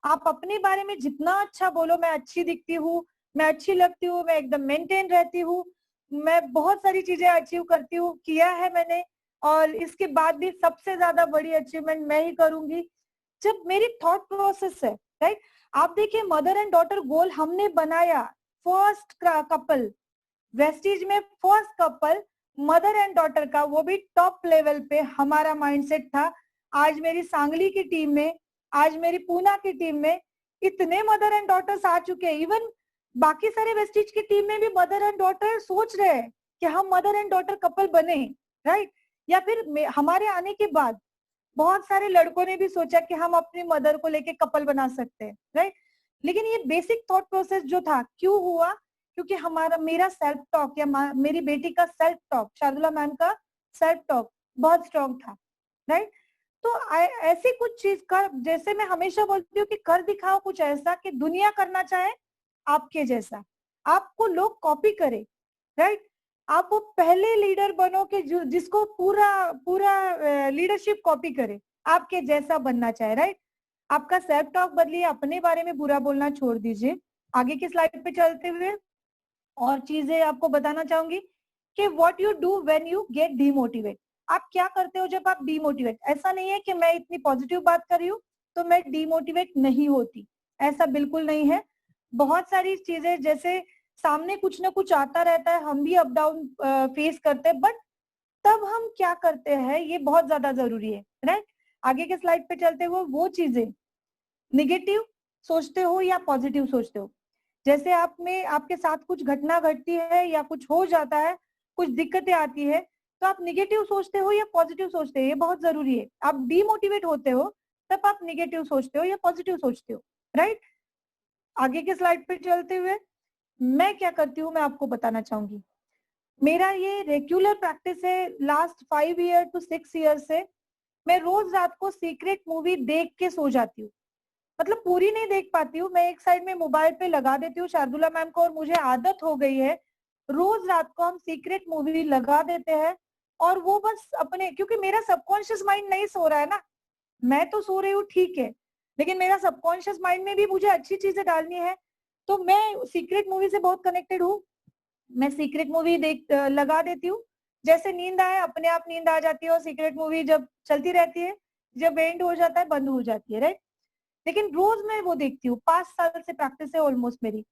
आप अपने बारे में जितना अच्छा बोलो, मैं अच्छी दिखती हूँ, मैं अच्छी लगती हूँ, मैं एकदम मेंटेन रहती हूँ, मैं बहुत सारी चीजें अचीव करती हूँ, किया है मैंने, और इसके बाद भी सबसे ज्यादा बड़ी अचीवमेंट मैं ही करूंगी। जब मेरी थॉट प्रोसेस है, राइट। आप देखिए, मदर एंड डॉटर गोल हमने बनाया, फर्स्ट कपल वेस्टीज में, first couple mother and daughter का, वो भी टॉप लेवल पे हमारा माइंडसेट था। आज मेरी सांगली की टीम में, आज मेरी पूना की टीम में इतने मदर एंड डॉटर्स आ चुके हैं। इवन बाकी सारे वेस्टीज की टीम में भी मदर एंड डॉटर सोच रहे हैं कि हम मदर एंड डॉटर कपल बने, राइट। या फिर हमारे आने के बाद बहुत सारे लड़कों ने भी सोचा कि हम अपनी मदर को लेके कपल बना सकते हैं, राइट। लेकिन ये बेसिक थॉट प्रोसेस जो था, क्यों हुआ? क्योंकि मेरा सेल्फ टॉक या मेरी बेटी का सेल्फ टॉक, शार्दुला मैम का सेल्फ टॉक बहुत स्ट्रॉन्ग था, राइट। तो ऐसी कुछ चीज कर, जैसे मैं हमेशा बोलती हूँ कि कर दिखाओ कुछ ऐसा कि दुनिया करना चाहे आपके जैसा, आपको लोग कॉपी करे, राइट। आप वो पहले लीडर बनो कि जिसको पूरा पूरा लीडरशिप कॉपी करे, आपके जैसा बनना चाहे, राइट। आपका सेल्फ टॉक बदलिए, अपने बारे में बुरा बोलना छोड़ दीजिए। आगे की स्लाइड पे चलते हुए और चीजें आपको बताना चाहूंगी कि what you do when you get demotivate. आप क्या करते हो जब आप डीमोटिवेट? ऐसा नहीं है कि मैं इतनी पॉजिटिव बात कर रही हूँ तो मैं डीमोटिवेट नहीं होती, ऐसा बिल्कुल नहीं है। बहुत सारी चीजें, जैसे सामने कुछ ना कुछ आता रहता है, हम भी अप डाउन फेस करते हैं, बट तब हम क्या करते हैं ये बहुत ज्यादा जरूरी है, राइट। आगे के स्लाइड पे चलते हुए, वो चीजें निगेटिव सोचते हो या पॉजिटिव सोचते हो। जैसे आप में आपके साथ कुछ घटना घटती है या कुछ हो जाता है, कुछ दिक्कतें आती है, तो आप निगेटिव सोचते हो या पॉजिटिव सोचते हो, ये बहुत जरूरी है। आप डीमोटिवेट होते हो तब आप निगेटिव सोचते हो या पॉजिटिव सोचते हो, राइट। आगे के स्लाइड पे चलते हुए, मैं क्या करती हूँ मैं आपको बताना चाहूंगी। मेरा ये रेगुलर प्रैक्टिस है लास्ट 5 ईयर टू 6 ईयर से। मैं रोज रात को सीक्रेट मूवी देख के सो जाती हूँ। मतलब पूरी नहीं देख पाती हूँ, मैं एक साइड में मोबाइल पे लगा देती हूँ शार्दुला मैम को, और मुझे आदत हो गई है रोज रात को हम सीक्रेट मूवी लगा देते हैं। और वो बस अपने, क्योंकि मेरा सबकॉन्शियस माइंड नहीं सो रहा है ना, मैं तो सो रही हूँ ठीक है, लेकिन मेरा सबकॉन्शियस माइंड में भी मुझे अच्छी चीजें डालनी है। तो मैं सीक्रेट मूवी से बहुत कनेक्टेड हूँ। मैं सीक्रेट मूवी लगा देती हूँ, जैसे नींद आए अपने आप नींद आ जाती है, और सीक्रेट मूवी जब चलती रहती है, जब एंड हो जाता है बंद हो जाती है, राइट। लेकिन रोज मैं वो देखती हूँ, 5 साल से प्रैक्टिस है ऑलमोस्ट मेरी।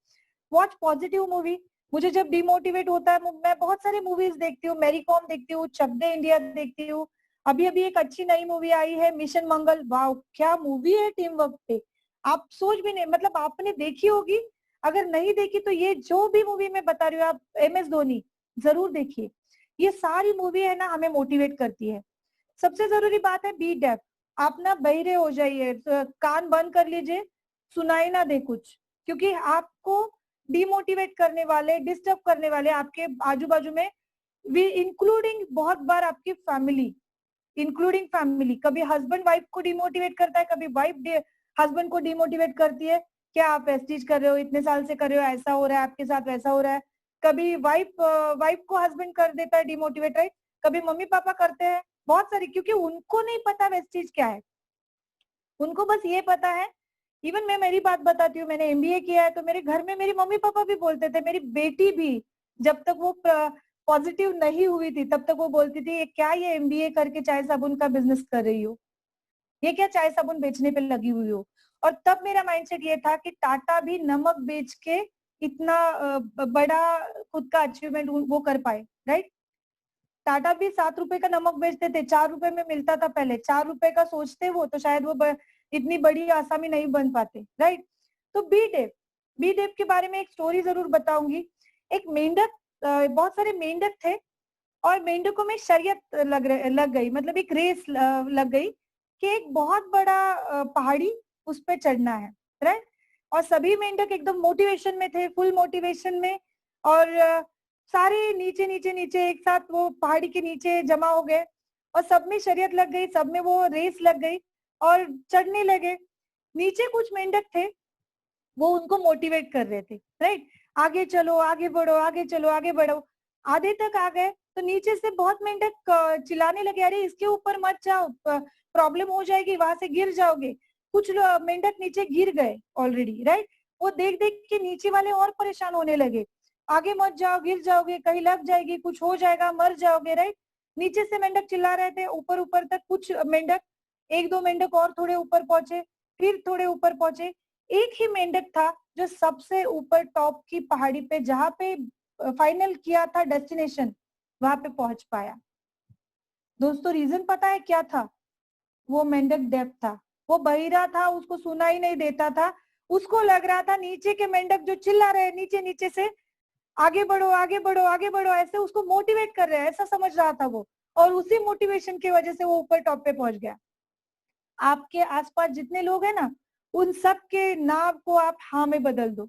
Watch positive movie. मुझे जब डिमोटिवेट होता है, मैं बहुत सारी मूवीज देखती हूँ, मैरी कॉम देखती हूँ, चक दे इंडिया देखती हूँ। अभी अभी एक अच्छी नई मूवी आई है मिशन मंगल, वाह क्या मूवी है टीम वर्क पे। आप सोच भी नहीं, मतलब आपने देखी होगी, अगर नहीं देखी तो ये जो भी मूवी मैं बता रही हूँ, आप MS धोनी जरूर देखिए। ये सारी मूवी है ना, हमें मोटिवेट करती है। सबसे जरूरी बात है बी डेफ। आप ना बहिरे हो जाइए, कान बंद कर लीजिए, सुनाई ना दे कुछ, क्योंकि आपको डिमोटिवेट करने वाले, डिस्टर्ब करने वाले आपके आजू बाजू में, वी इंक्लूडिंग बहुत बार आपकी फैमिली, इंक्लूडिंग फैमिली। कभी हस्बैंड वाइफ को डिमोटिवेट करता है, कभी वाइफ हस्बैंड को डिमोटिवेट करती है, क्या आप वेस्टीज कर रहे हो, इतने साल से कर रहे हो, ऐसा हो रहा है आपके साथ, वैसा हो रहा है। कभी वाइफ को हस्बैंड कर देता है डिमोटिवेट, राइट। कभी मम्मी पापा करते हैं, बहुत सारी, क्योंकि उनको नहीं पता वेस्टीज क्या है, उनको बस ये पता है। इवन मैं मेरी बात बताती हूँ, मैंने MBA किया है, तो मेरे घर में मेरी मम्मी पापा भी बोलते थे, मेरी बेटी भी, जब तक वो पॉजिटिव नहीं हुई थी तब तक वो बोलती थी, ये क्या ये MBA करके चाय साबुन का बिजनेस कर रही हो, ये क्या चाय साबुन बेचने पे लगी हुई हो। और तब मेरा माइंडसेट ये था कि टाटा भी नमक बेच के इतना बड़ा खुद का अचीवमेंट वो कर पाए, राइट। टाटा भी 7 रुपए का नमक बेचते थे, 4 रुपए में मिलता था पहले, 4 रुपए का सोचते वो तो शायद वो इतनी बड़ी आसामी नहीं बन पाते, राइट। तो बी डेव के बारे में एक स्टोरी जरूर बताऊंगी। एक मेंढक, बहुत सारे मेंढक थे, और मेंढकों में शर्यत लग गई, मतलब एक रेस लग गई कि एक बहुत बड़ा पहाड़ी उस पे चढ़ना है, राइट। और सभी मेंढक एकदम मोटिवेशन में थे, फुल मोटिवेशन में, और सारे नीचे नीचे नीचे एक साथ वो पहाड़ी के नीचे जमा हो गए और सब में शर्यत लग गई, सब में वो रेस लग गई और चढ़ने लगे। नीचे कुछ मेंढक थे, वो उनको मोटिवेट कर रहे थे, राइट, आगे चलो, आगे बढ़ो, आगे चलो, आगे बढ़ो। आधे तक आ गए तो नीचे से बहुत मेंढक चिल्लाने लगे, अरे इसके ऊपर मत जाओ, प्रॉब्लम हो जाएगी, वहां से गिर जाओगे। कुछ मेंढक नीचे गिर गए ऑलरेडी, राइट। वो देख देख के नीचे वाले और परेशान होने लगे, आगे मत जाओ, गिर जाओगे, कहीं लग जाएगी, कुछ हो जाएगा, मर जाओगे, राइट। नीचे से मेंढक चिल्ला रहे थे, ऊपर ऊपर तक कुछ मेंढक, एक दो मेंढक और थोड़े ऊपर पहुंचे, फिर थोड़े ऊपर पहुंचे। एक ही मेंढक था जो सबसे ऊपर टॉप की पहाड़ी पे, जहां पे फाइनल किया था डेस्टिनेशन, वहां पे पहुंच पाया। दोस्तों रीजन पता है क्या था? वो मेंढक डेफ था, वो बहिरा था, उसको सुनाई नहीं देता था। उसको लग रहा था नीचे के मेंढक जो चिल्ला रहे नीचे नीचे से, आगे बढ़ो, आगे बढ़ो, आगे बढ़ो, ऐसे उसको मोटिवेट कर रहे हैं, ऐसा समझ रहा था वो। और उसी मोटिवेशन की वजह से वो ऊपर टॉप पे पहुंच गया। आपके आसपास जितने लोग हैं ना, उन सब के नाम को आप हाँ में बदल दो।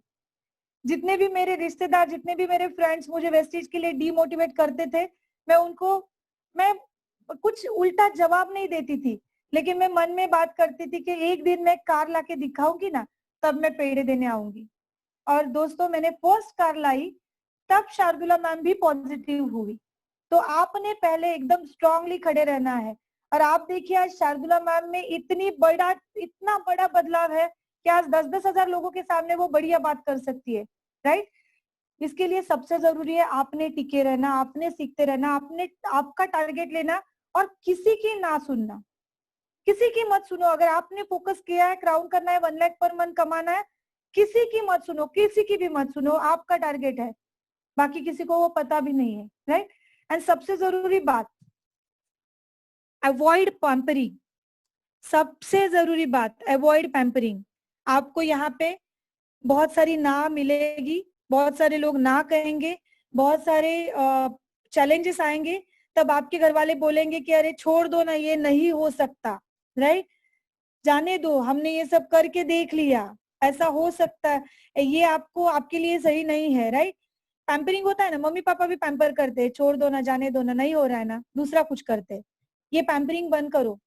जितने भी मेरे रिश्तेदार, जितने भी मेरे फ्रेंड्स मुझे वेस्टीज के लिए डीमोटिवेट करते थे, मैं कुछ उल्टा जवाब नहीं देती थी, लेकिन मैं मन में बात करती थी कि एक दिन मैं कार लाके दिखाऊंगी ना, तब मैं पेड़े देने आऊंगी। और दोस्तों मैंने फर्स्ट कार लाई, तब शार्दुला मैम भी पॉजिटिव हुई। तो आपने पहले एकदम स्ट्रांगली खड़े रहना है। और आप देखिए आज शार्दुला मैम में इतना बड़ा बदलाव है कि आज 10-10 हजार लोगों के सामने वो बढ़िया बात कर सकती है, राइट। इसके लिए सबसे जरूरी है आपने टिके रहना, आपने सीखते रहना, आपने आपका टारगेट लेना और किसी की ना सुनना, किसी की मत सुनो। अगर आपने फोकस किया है क्राउन करना है, 1 लाख पर मंथ कमाना है, किसी की मत सुनो, किसी की भी मत सुनो, आपका टारगेट है, बाकी किसी को वो पता भी नहीं है, राइट। एंड सबसे जरूरी बात, अवॉइड पैम्परिंग। सबसे जरूरी बात, अवॉइड पैम्परिंग। आपको यहाँ पे बहुत सारी ना मिलेगी, बहुत सारे लोग ना कहेंगे, बहुत सारे चैलेंजेस आएंगे, तब आपके घर वाले बोलेंगे कि अरे छोड़ दो ना, ये नहीं हो सकता, राइट, जाने दो, हमने ये सब करके देख लिया, ऐसा हो सकता है, ये आपको आपके लिए सही नहीं है, राइट। पैम्परिंग होता है ना, मम्मी पापा भी पैम्पर करते हैं, छोड़ दो ना, जाने दो ना, नहीं हो रहा है ना, दूसरा कुछ करते। ये पैम्परिंग बंद करो।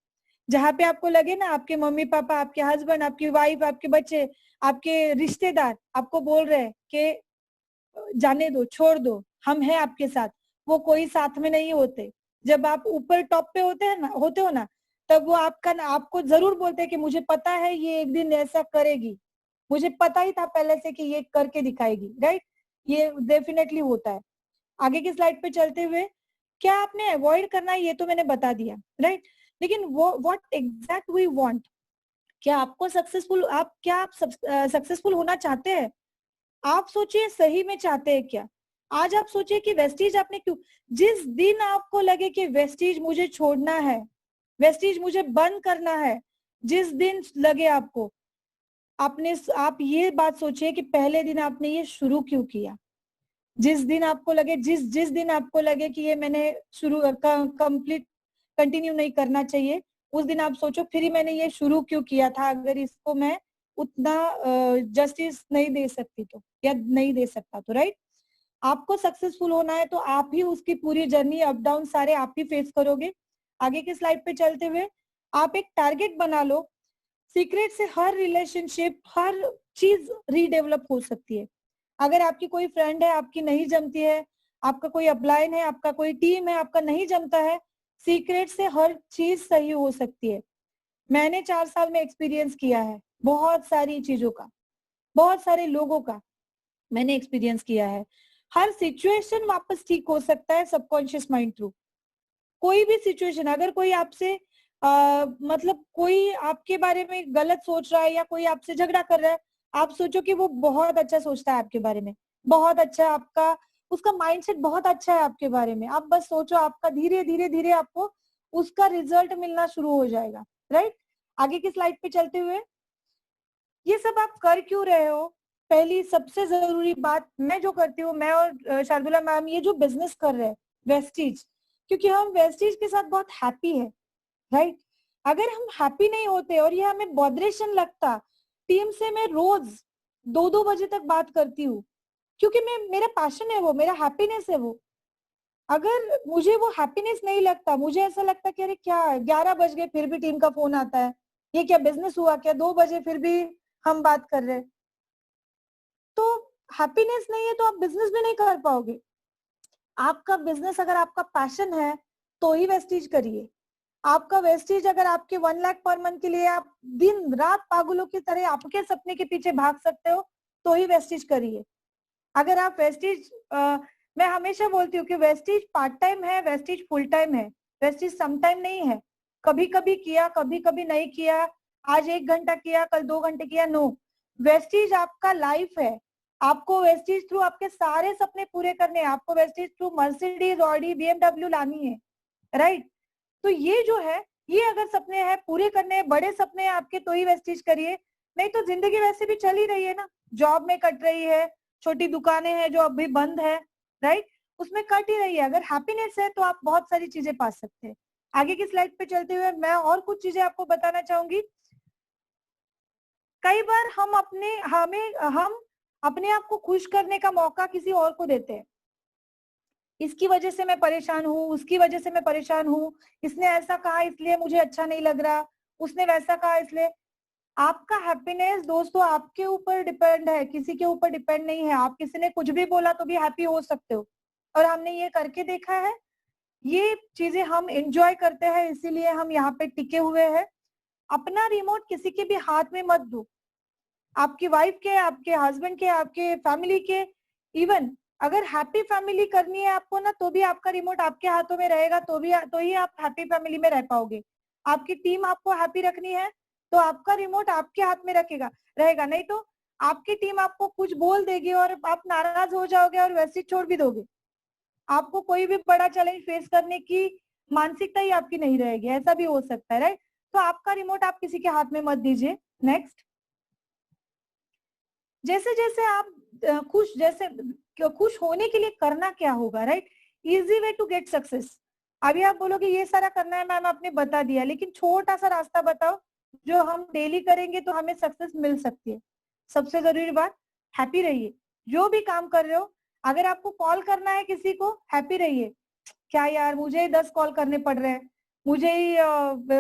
जहां पे आपको लगे ना आपके मम्मी पापा, आपके हस्बैंड, आपकी वाइफ, आपके बच्चे, आपके रिश्तेदार आपको बोल रहे हैं कि जाने दो, छोड़ दो, हम हैं आपके साथ, वो कोई साथ में नहीं होते। जब आप ऊपर टॉप पे होते हो ना, तब वो आपको जरूर बोलते हैं कि मुझे पता है ये एक दिन ऐसा करेगी, मुझे पता ही था पहले से कि ये करके दिखाएगी, राइट। ये डेफिनेटली होता है। आगे की स्लाइड पे चलते हुए, क्या आपने अवॉइड करना है ये तो मैंने बता दिया, राइट। लेकिन वो व्हाट एग्जैक्ट वी वांट, क्या आपको आप सक्सेसफुल होना चाहते हैं? आप सोचिए सही में चाहते हैं क्या? आज आप सोचिए कि वेस्टीज आपने क्यों, जिस दिन आपको लगे कि वेस्टीज मुझे छोड़ना है, वेस्टीज मुझे बंद करना है, जिस दिन लगे आपको, आप ये बात सोचिए कि पहले दिन आपने ये शुरू क्यों किया। जिस दिन आपको लगे, जिस दिन आपको लगे कि ये मैंने शुरू कंप्लीट कंटिन्यू नहीं करना चाहिए, उस दिन आप सोचो फिर ही मैंने ये शुरू क्यों किया था, अगर इसको मैं उतना जस्टिस नहीं दे सकती तो, या नहीं दे सकता तो, राइट। आपको सक्सेसफुल होना है तो आप ही उसकी पूरी जर्नी, अप डाउन सारे आप ही फेस करोगे। आगे की स्लाइड पे चलते हुए, आप एक टारगेट बना लो। सीक्रेट से हर रिलेशनशिप, हर चीज रीडेवलप हो सकती है। अगर आपकी कोई फ्रेंड है, आपकी नहीं जमती है, आपका कोई अपलाइन है, आपका कोई टीम है, आपका नहीं जमता है, सीक्रेट से हर चीज सही हो सकती है। मैंने 4 साल में एक्सपीरियंस किया है बहुत सारी चीजों का, बहुत सारे लोगों का मैंने एक्सपीरियंस किया है। हर सिचुएशन वापस ठीक हो सकता है सबकॉन्शियस माइंड थ्रू। कोई भी सिचुएशन, अगर कोई आपसे मतलब कोई आपके बारे में गलत सोच रहा है या कोई आपसे झगड़ा कर रहा है, आप सोचो कि वो बहुत अच्छा सोचता है आपके बारे में, बहुत अच्छा, आपका उसका माइंडसेट बहुत अच्छा है आपके बारे में। आप बस सोचो, आपका धीरे धीरे धीरे आपको उसका रिजल्ट मिलना शुरू हो जाएगा, राइट। आगे की स्लाइड पे चलते हुए, ये सब आप कर क्यों रहे हो? पहली सबसे जरूरी बात मैं जो करती हूँ, मैं और शार्दुला मैम ये जो बिजनेस कर रहे हैं वेस्टीज, क्योंकि हम वेस्टीज के साथ बहुत हैप्पी है, राइट? अगर हम हैप्पी नहीं होते और ये हमें बॉदरेशन लगता, टीम से मैं रोज 2-2 बजे तक बात करती हूँ, क्योंकि मैं, मेरा पैशन है वो, मेरा हैप्पीनेस है वो। अगर मुझे वो हैप्पीनेस नहीं लगता, मुझे ऐसा लगता कि अरे क्या 11 बज गए फिर भी टीम का फोन आता है, ये क्या बिजनेस हुआ क्या, 2 बजे फिर भी हम बात कर रहे हैं, तो हैप्पीनेस नहीं है तो आप बिजनेस भी नहीं कर पाओगे। आपका बिजनेस अगर आपका पैशन है तो ही वेस्टीज करिए। आपका वेस्टीज अगर आपके 1 लाख पर मंथ के लिए आप दिन रात पागलों की तरह आपके सपने के पीछे भाग सकते हो तो ही वेस्टीज करिए। अगर आप वेस्टीज, मैं हमेशा बोलती हूँ कि वेस्टीज पार्ट टाइम है, वेस्टीज फुल टाइम है, वेस्टीज सम टाइम नहीं है। कभी कभी किया, कभी कभी नहीं किया, आज 1 घंटा किया, कल 2 घंटे किया, नो। वेस्टीज आपका लाइफ है। आपको वेस्टीज थ्रू आपके सारे सपने पूरे करने हैं। आपको Vestige through Mercedes, Audi, BMW लानी है, राइट? तो ये जो है, ये अगर सपने हैं पूरे करने हैं, बड़े सपने हैं आपके, तो ही वेस्टीज करिए। नहीं तो जिंदगी वैसे भी चल ही रही है ना, जॉब में कट रही है, छोटी दुकानें हैं जो अभी बंद है, राइट, उसमें कट ही रही है। अगर हैप्पीनेस है तो आप बहुत सारी चीजें पा सकते हैं। आगे की स्लाइड पे चलते हुए मैं और कुछ चीजें आपको बताना चाहूंगी। कई बार हम अपने आप को खुश करने का मौका किसी और को देते हैं। इसकी वजह से मैं परेशान हूँ, उसकी वजह से मैं परेशान हूँ, इसने ऐसा कहा इसलिए मुझे अच्छा नहीं लग रहा, उसने वैसा कहा इसलिए। आपका हैप्पीनेस दोस्तों आपके ऊपर डिपेंड है, किसी के ऊपर डिपेंड नहीं है। आप किसी ने कुछ भी बोला तो भी हैप्पी हो सकते हो, और हमने ये करके देखा है। ये चीजें हम एंजॉय करते हैं, इसीलिए हम यहाँ पे टिके हुए हैं। अपना रिमोट किसी के भी हाथ में मत दो, आपकी वाइफ के, आपके हस्बैंड के, आपके फैमिली के। इवन अगर हैप्पी फैमिली करनी है आपको ना, तो भी आपका रिमोट आपके हाथों में रहेगा, तो ही आप हैप्पी फैमिली में रह पाओगे। आपकी टीम आपको हैप्पी रखनी है तो आपका रिमोट आपके हाथ में रहेगा। नहीं तो आपकी टीम आपको कुछ बोल देगी और आप नाराज हो जाओगे और वैसे ही छोड़ भी दोगे। आपको कोई भी बड़ा चैलेंज फेस करने की मानसिकता ही आपकी नहीं रहेगी, ऐसा भी हो सकता है, राइट? तो आपका रिमोट आप किसी के हाथ में मत दीजिए। नेक्स्ट, जैसे जैसे आप खुश होने के लिए करना क्या होगा, right? Easy way to get success. अभी आप बोलोगे ये सारा करना है मैम, आपने बता दिया, लेकिन छोटा सा रास्ता बताओ जो हम डेली करेंगे तो हमें सक्सेस मिल सकती है। सबसे जरूरी बात, हैप्पी रहिए जो भी काम कर रहे हो। अगर आपको कॉल करना है किसी को, हैप्पी रहिए। क्या यार मुझे ही 10 कॉल करने पड़ रहे हैं, मुझे ही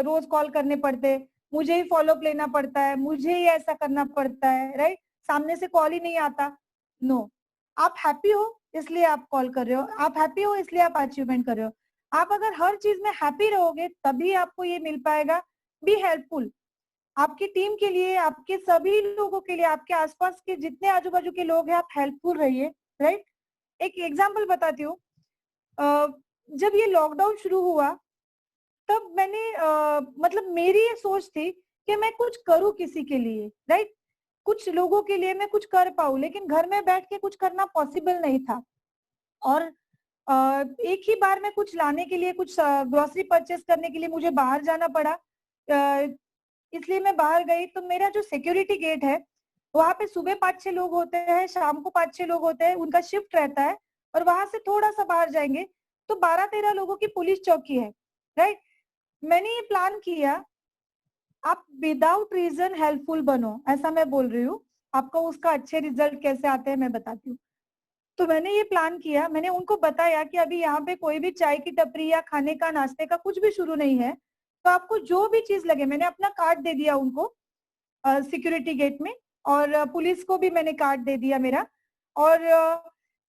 रोज कॉल करने पड़ते, मुझे ही फॉलो अप लेना पड़ता है, मुझे ही ऐसा करना पड़ता है, राइट? सामने से कॉल ही नहीं आता। नो, आप हैप्पी हो इसलिए आप कॉल कर रहे हो, आप हैप्पी हो इसलिए आप अचीवमेंट कर रहे हो। आप अगर हर चीज में हैप्पी रहोगे तभी आपको ये मिल पाएगा। बी हेल्पफुल आपकी टीम के लिए, आपके सभी लोगों के लिए, आपके आसपास के जितने आजू बाजू के लोग हैं, आप हेल्पफुल रहिए, राइट? एक एग्जाम्पल बताती हूँ। जब ये लॉकडाउन शुरू हुआ तब मैंने मतलब मेरी ये सोच थी कि मैं कुछ करूं किसी के लिए, राइट? कुछ लोगों के लिए मैं कुछ कर पाऊं, लेकिन घर में बैठ के कुछ करना पॉसिबल नहीं था। और एक ही बार में कुछ लाने के लिए, कुछ ग्रोसरी परचेस करने के लिए मुझे बाहर जाना पड़ा। इसलिए मैं बाहर गई तो मेरा जो सिक्योरिटी गेट है वहां पे सुबह 5-6 लोग होते हैं, शाम को 5-6 लोग होते हैं, उनका शिफ्ट रहता है। और वहां से थोड़ा सा बाहर जाएंगे तो 12-13 लोगों की पुलिस चौकी है, राइट? मैंने ये प्लान किया, आप विदाउट रीजन हेल्पफुल बनो, ऐसा मैं बोल रही हूँ। आपको उसका अच्छे रिजल्ट कैसे आते हैं मैं बताती हूँ। तो मैंने ये प्लान किया, मैंने उनको बताया कि अभी यहाँ पे कोई भी चाय की टपरी या खाने का, नाश्ते का कुछ भी शुरू नहीं है, तो आपको जो भी चीज लगे, मैंने अपना कार्ड दे दिया उनको सिक्योरिटी गेट में, और पुलिस को भी मैंने कार्ड दे दिया मेरा। और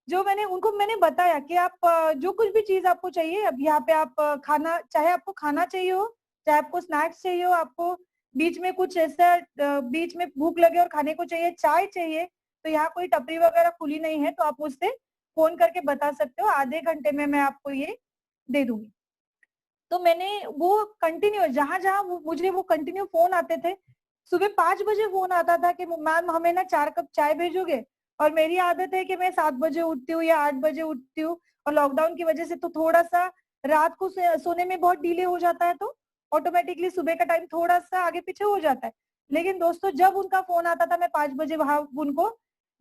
जो मैंने बताया कि आप जो कुछ भी चीज आपको चाहिए, अब यहाँ पे आप खाना, चाहे आपको खाना चाहिए हो, चाहे आपको स्नैक्स चाहिए हो, आपको बीच में कुछ ऐसा बीच में भूख लगे और खाने को चाहिए, चाय चाहिए, तो यहाँ कोई टपरी वगैरह खुली नहीं है, तो आप मुझसे फोन करके बता सकते हो, आधे घंटे में मैं आपको ये दे दूंगी। तो मैंने वो कंटिन्यू, जहां जहां मुझे वो कंटिन्यू फोन आते थे, सुबह 5 बजे फोन आता था कि मैम हमें ना 4 कप चाय भेजोगे। और मेरी आदत है कि मैं 7 बजे उठती हूँ या 8 बजे उठती हूँ, और लॉकडाउन की वजह से तो थोड़ा सा रात को सोने में बहुत डिले हो जाता है, तो ऑटोमेटिकली सुबह का टाइम थोड़ा सा आगे पीछे हो जाता है। लेकिन दोस्तों जब उनका फोन आता था मैं 5 बजे वहां उनको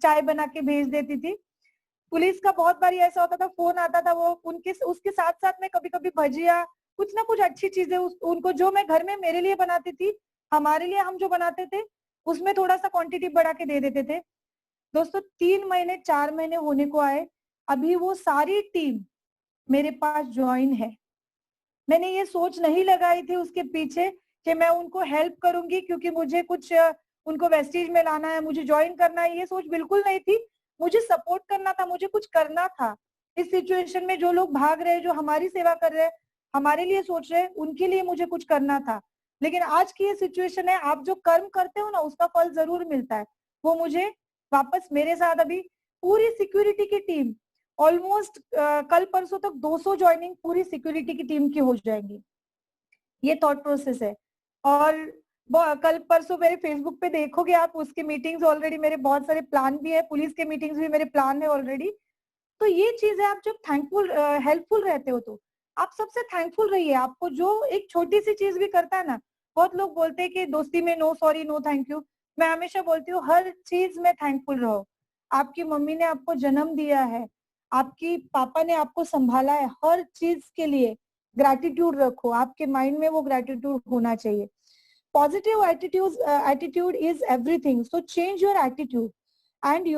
चाय बना के भेज देती थी। पुलिस का बहुत बार ऐसा होता था, फोन आता था, वो उनके उसके साथ साथ में कभी कभी भजिया, कुछ ना कुछ अच्छी चीजें उनको जो मैं घर में मेरे लिए बनाती थी, हमारे लिए हम जो बनाते थे उसमें थोड़ा सा क्वांटिटी बढ़ा के दे देते थे। दोस्तों 3 महीने 4 महीने होने को आए, अभी वो सारी टीम मेरे पास ज्वाइन है। मैंने ये सोच नहीं लगाई थी उसके पीछे कि मैं उनको हेल्प करूंगी क्योंकि मुझे कुछ उनको वेस्टीज में लाना है, मुझे ज्वाइन करना है, ये सोच बिल्कुल नहीं थी। मुझे सपोर्ट करना था, मुझे कुछ करना था इस सिचुएशन में। जो लोग भाग रहे हैं, जो हमारी सेवा कर रहे हैं, हमारे लिए सोच रहे हैं, उनके लिए मुझे कुछ करना था। लेकिन आज की ये सिचुएशन है, आप जो कर्म करते हो ना उसका फल जरूर मिलता है। वो मुझे वापस मेरे साथ अभी पूरी सिक्योरिटी की टीम ऑलमोस्ट कल परसों तक 200 ज्वाइनिंग पूरी सिक्योरिटी की टीम की हो जाएंगी। ये थॉट प्रोसेस है। और कल परसों मेरे फेसबुक पे देखोगे आप, उसकी मीटिंग्स ऑलरेडी, मेरे बहुत सारे प्लान भी है, पुलिस के मीटिंग्स भी मेरे प्लान है ऑलरेडी। तो ये चीज है, आप जब थैंकफुल हेल्पफुल रहते हो तो आप सबसे थैंकफुल रहिए। आपको जो एक छोटी सी चीज भी करता है ना, बहुत लोग बोलते हैं कि दोस्ती में no sorry no thank you, मैं हमेशा बोलती हूँ हर चीज में थैंकफुल रहो। आपकी मम्मी ने आपको जन्म दिया है, आपकी पापा ने आपको संभाला है, हर चीज के लिए ग्रैटिट्यूड रखो, आपके माइंड में वो ग्रैटिट्यूड होना चाहिए। Positive attitude is everything, so change your attitude and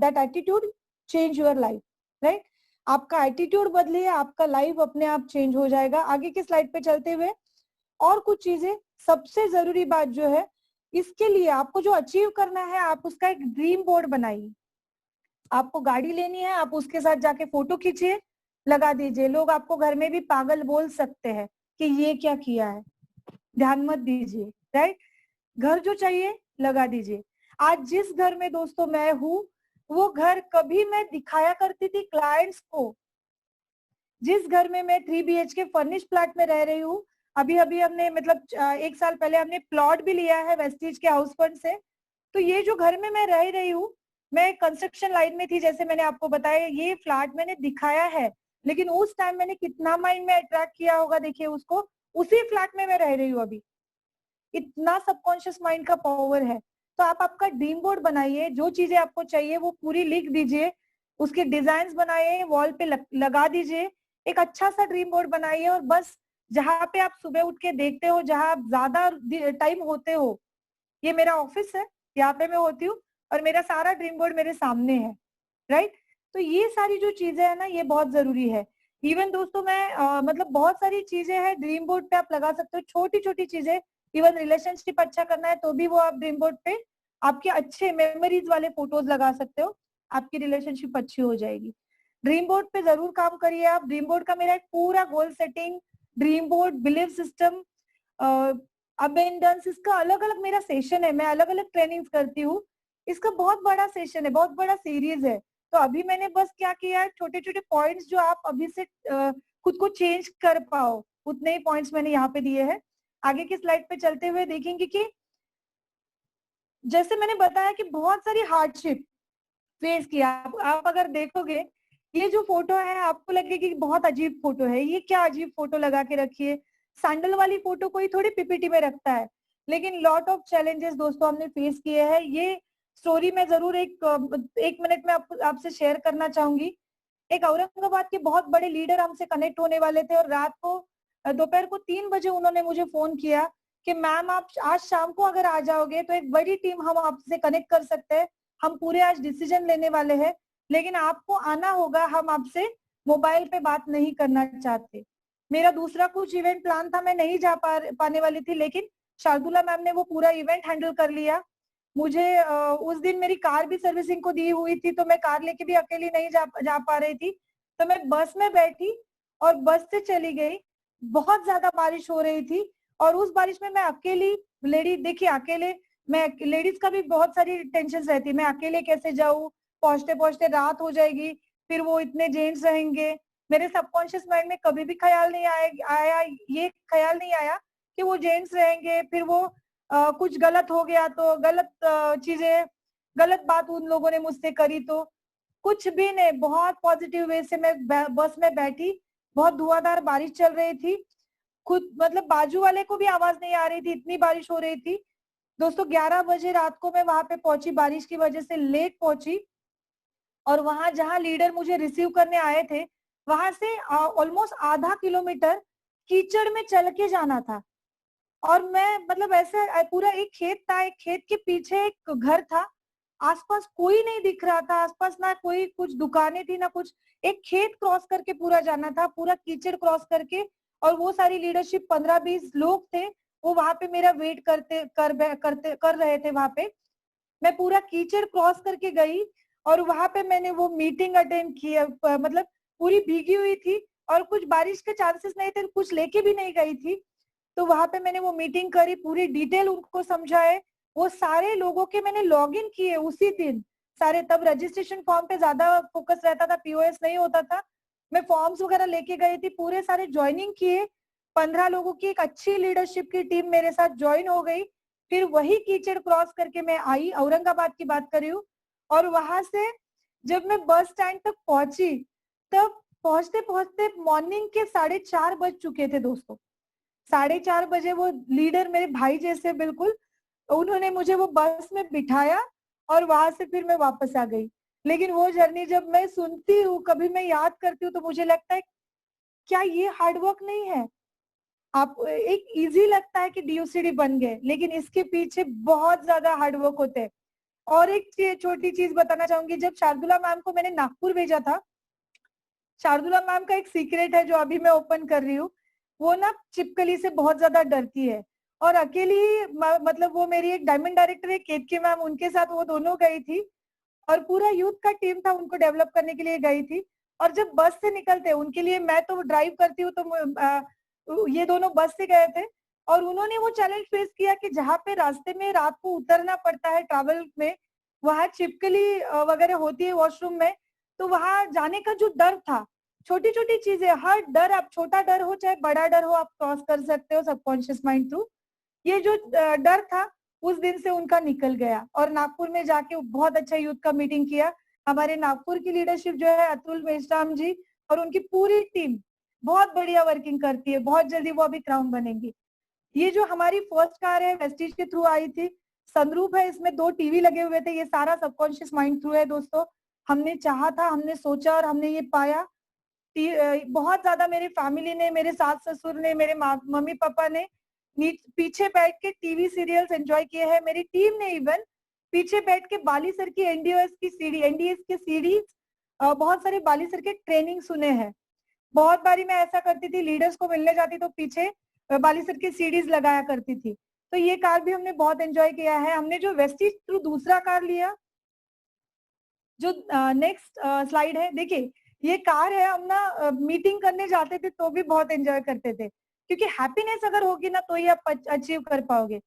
that attitude change your life, right? आपका एटीट्यूड बदलिए, आपका लाइफ अपने आप चेंज हो जाएगा। आगे की स्लाइड पे चलते हुए और कुछ चीजें, सबसे जरूरी बात जो है, इसके लिए आपको जो अचीव करना है, आप उसका एक ड्रीम बोर्ड बनाइए। आपको गाड़ी लेनी है, आप उसके साथ जाके फोटो खींचिए, लगा दीजिए। लोग आपको घर में भी पागल बोल सकते हैं कि ये क्या किया है, ध्यान मत दीजिए, राइट? घर जो चाहिए लगा दीजिए। आज जिस घर में दोस्तों मैं हूँ, वो घर कभी मैं दिखाया करती थी क्लाइंट्स को। जिस घर में मैं 3 BHK फर्निश फ्लैट में रह रही हूँ, अभी अभी हमने मतलब 1 साल पहले हमने प्लॉट भी लिया है वेस्टीज के हाउस फंड से। तो ये जो घर में मैं रह रही हूँ, मैं कंस्ट्रक्शन लाइन में थी, जैसे मैंने आपको बताया, ये फ्लैट मैंने दिखाया है, लेकिन उस टाइम मैंने कितना माइंड में अट्रैक्ट किया होगा, देखिए उसको। उसी फ्लैट में मैं रह रही हूँ अभी। इतना सबकॉन्शियस माइंड का पावर है। तो आप आपका ड्रीम बोर्ड बनाइए, जो चीजें आपको चाहिए वो पूरी लिख दीजिए, उसके डिजाइन बनाइए, वॉल पे लगा दीजिए। एक अच्छा सा ड्रीम बोर्ड बनाइए, और बस जहाँ पे आप सुबह उठ के देखते हो, जहाँ आप ज्यादा टाइम होते हो, ये मेरा ऑफिस है, यहाँ पे मैं होती हूँ, और मेरा सारा ड्रीम बोर्ड मेरे सामने है, राइट? तो ये सारी जो चीजें है ना, ये बहुत जरूरी है। इवन दोस्तों मैं मतलब बहुत सारी चीजें हैं ड्रीम बोर्ड पे आप लगा सकते हो, छोटी छोटी चीजें। इवन रिलेशनशिप अच्छा करना है तो भी वो आप ड्रीम बोर्ड पे आपके अच्छे मेमोरीज वाले फोटोज लगा सकते हो, आपकी रिलेशनशिप अच्छी हो जाएगी। ड्रीम बोर्ड पे जरूर काम करिए आप। ड्रीम बोर्ड का मेरा एक पूरा goal setting, dream board, belief system, abundance, इसका अलग अलग मेरा सेशन है, मैं अलग अलग ट्रेनिंग्स करती हूँ। इसका बहुत बड़ा सेशन है, बहुत बड़ा सीरीज है। तो अभी मैंने बस क्या किया है, छोटे छोटे पॉइंट्स जो आप अभी से खुद को चेंज कर पाओ, उतने ही पॉइंट्स मैंने यहाँ पे दिए हैं। आगे की स्लाइड पे चलते हुए देखेंगे कि जैसे मैंने बताया कि बहुत सारी हार्डशिप फेस किया। आप अगर देखोगे, ये जो फोटो है आपको लगेगी कि बहुत अजीब फोटो है, ये क्या अजीब फोटो लगा के रखी है। सैंडल वाली फोटो कोई थोड़ी पीपीटी में रखता है, लेकिन लॉट ऑफ चैलेंजेस दोस्तों हमने फेस किए हैं। ये स्टोरी मैं जरूर एक मिनट में आपसे शेयर करना चाहूंगी। एक औरंगाबाद के बहुत बड़े लीडर हमसे कनेक्ट होने वाले थे, और रात को दोपहर को 3 बजे उन्होंने मुझे फोन किया कि मैम आप आज शाम को अगर आ जाओगे तो एक बड़ी टीम हम आपसे कनेक्ट कर सकते हैं, हम पूरे आज डिसीजन लेने वाले हैं, लेकिन आपको आना होगा, हम आपसे मोबाइल पे बात नहीं करना चाहते। मेरा दूसरा कुछ इवेंट प्लान था, मैं नहीं जा पाने वाली थी, लेकिन शार्दुला मैम ने वो पूरा इवेंट हैंडल कर लिया। मुझे उस दिन मेरी कार भी सर्विसिंग को दी हुई थी, तो मैं कार लेके भी अकेली नहीं जा पा रही थी। तो मैं बस में बैठी और बस से चली गई। बहुत ज्यादा बारिश हो रही थी, और उस बारिश में मैं अकेली लेडी, देखिए अकेले, मैं लेडीज का भी बहुत सारी टेंशन रहती है, मैं अकेले कैसे जाऊँ, पहुंचते पहुंचते रात हो जाएगी, फिर वो इतने जेंट्स रहेंगे। मेरे सबकॉन्शियस माइंड में कभी भी ख्याल नहीं आया, ये ख्याल नहीं आया कि वो जेंट्स रहेंगे, फिर वो कुछ गलत हो गया तो, गलत चीजें, गलत बात उन लोगों ने मुझसे करी तो, कुछ भी नहीं। बहुत पॉजिटिव वे से मैं बस में बैठी। बहुत धुआंधार बारिश चल रही थी, खुद मतलब बाजू वाले को भी आवाज नहीं आ रही थी, इतनी बारिश हो रही थी। दोस्तों 11 बजे रात को मैं वहां पे पहुंची, बारिश की वजह से लेट पहुंची। और वहां जहां लीडर मुझे रिसीव करने आए थे, वहां से ऑलमोस्ट आधा किलोमीटर कीचड़ में चल के जाना था। और मैं मतलब ऐसे पूरा एक खेत था, एक खेत के पीछे एक घर था, आसपास कोई नहीं दिख रहा था, आसपास ना कोई कुछ दुकानें थी ना कुछ, एक खेत क्रॉस करके पूरा जाना था, पूरा कीचड़ क्रॉस करके। और वो सारी लीडरशिप 15-20 लोग थे, वो वहां पे मेरा वेट कर रहे थे वहां पे। मैं पूरा कीचड़ क्रॉस करके गई और वहां पे मैंने वो मीटिंग अटेंड किया, मतलब पूरी भीगी हुई थी और कुछ बारिश के चांसेस नहीं थे, कुछ लेके भी नहीं गई थी। तो वहां पे मैंने वो मीटिंग करी, पूरी डिटेल उनको समझाए, वो सारे लोगों के मैंने लॉग इन किए उसी दिन सारे। तब रजिस्ट्रेशन फॉर्म पे ज्यादा फोकस रहता था, पीओएस नहीं होता था। मैं फॉर्म्स वगैरह लेके गई थी, पूरे सारे ज्वाइनिंग किए। 15 लोगों की एक अच्छी लीडरशिप की टीम मेरे साथ ज्वाइन हो गई। फिर वही कीचड़ क्रॉस करके मैं आई, औरंगाबाद की बात कर रही हूँ। और वहां से जब मैं बस स्टैंड तक पहुंची, तब पहुंचते पहुंचते मॉर्निंग के 4:30 बज चुके थे दोस्तों। 4:30 बजे वो लीडर मेरे भाई जैसे बिल्कुल, उन्होंने मुझे वो बस में बिठाया और वहां से फिर मैं वापस आ गई। लेकिन वो जर्नी जब मैं सुनती हूँ, कभी मैं याद करती हूँ, तो मुझे लगता है क्या ये हार्डवर्क नहीं है? आप एक इजी लगता है कि डीओसीडी बन गए, लेकिन इसके पीछे बहुत ज्यादा हार्डवर्क होते हैं। और एक छोटी चीज बताना चाहूंगी, जब शार्दुला मैम को मैंने नागपुर भेजा था, शार्दुला मैम का एक सीक्रेट है जो अभी मैं ओपन कर रही हूँ। वो ना चिपकली से बहुत ज्यादा डरती है और अकेली मतलब वो मेरी एक डायमंड डायरेक्टर है केतकी मैम, उनके साथ वो दोनों गई थी और पूरा यूथ का टीम था, उनको डेवलप करने के लिए गई थी। और जब बस से निकलते उनके लिए, मैं तो ड्राइव करती हूँ, तो ये दोनों बस से गए थे और उन्होंने वो चैलेंज फेस किया कि जहाँ पे रास्ते में रात को उतरना पड़ता है ट्रैवल में, वहां छिपकली वगैरह होती है वॉशरूम में। तो वहां जाने का जो डर था, छोटी छोटी चीजें, हर डर, आप छोटा डर हो चाहे बड़ा डर हो, आप क्रॉस कर सकते हो सबकॉन्शियस माइंड थ्रू। ये जो डर था उस दिन से उनका निकल गया और नागपुर में जाके बहुत अच्छा यूथ का मीटिंग किया। हमारे नागपुर की लीडरशिप जो है अतुल मेश्राम जी और उनकी पूरी टीम बहुत बढ़िया वर्किंग करती है, बहुत जल्दी वो अभी क्राउन बनेंगी। ये जो हमारी फर्स्ट कार है वेस्टीज के थ्रू आई थी, सनरूफ है, इसमें 2 टीवी लगे हुए थे, ये सारा सबकॉन्शियस माइंड थ्रू है दोस्तों। हमने चाहा था, हमने सोचा और हमने ये पाया। बहुत ज्यादा मेरी फैमिली ने, मेरे सास ससुर ने, मेरे मम्मी पापा ने पीछे बैठ के टीवी सीरियल्स एंजॉय किए हैं। मेरी टीम ने इवन पीछे बैठ के बाली सर की एनडीएस की सीरीज, बहुत सारे बाली सर के ट्रेनिंग सुने हैं। बहुत बारी मैं ऐसा करती थी, लीडर्स को मिलने जाती तो पीछे बाली सर की सीरीज लगाया करती थी। तो ये कार भी हमने बहुत एंजॉय किया है। हमने जो वेस्टीज थ्रू दूसरा कार लिया, जो नेक्स्ट स्लाइड है, देखिए ये कार है, हम ना मीटिंग करने जाते थे तो भी बहुत एंजॉय करते थे, क्योंकि हैप्पीनेस अगर होगी ना तो ही आप अचीव कर पाओगे।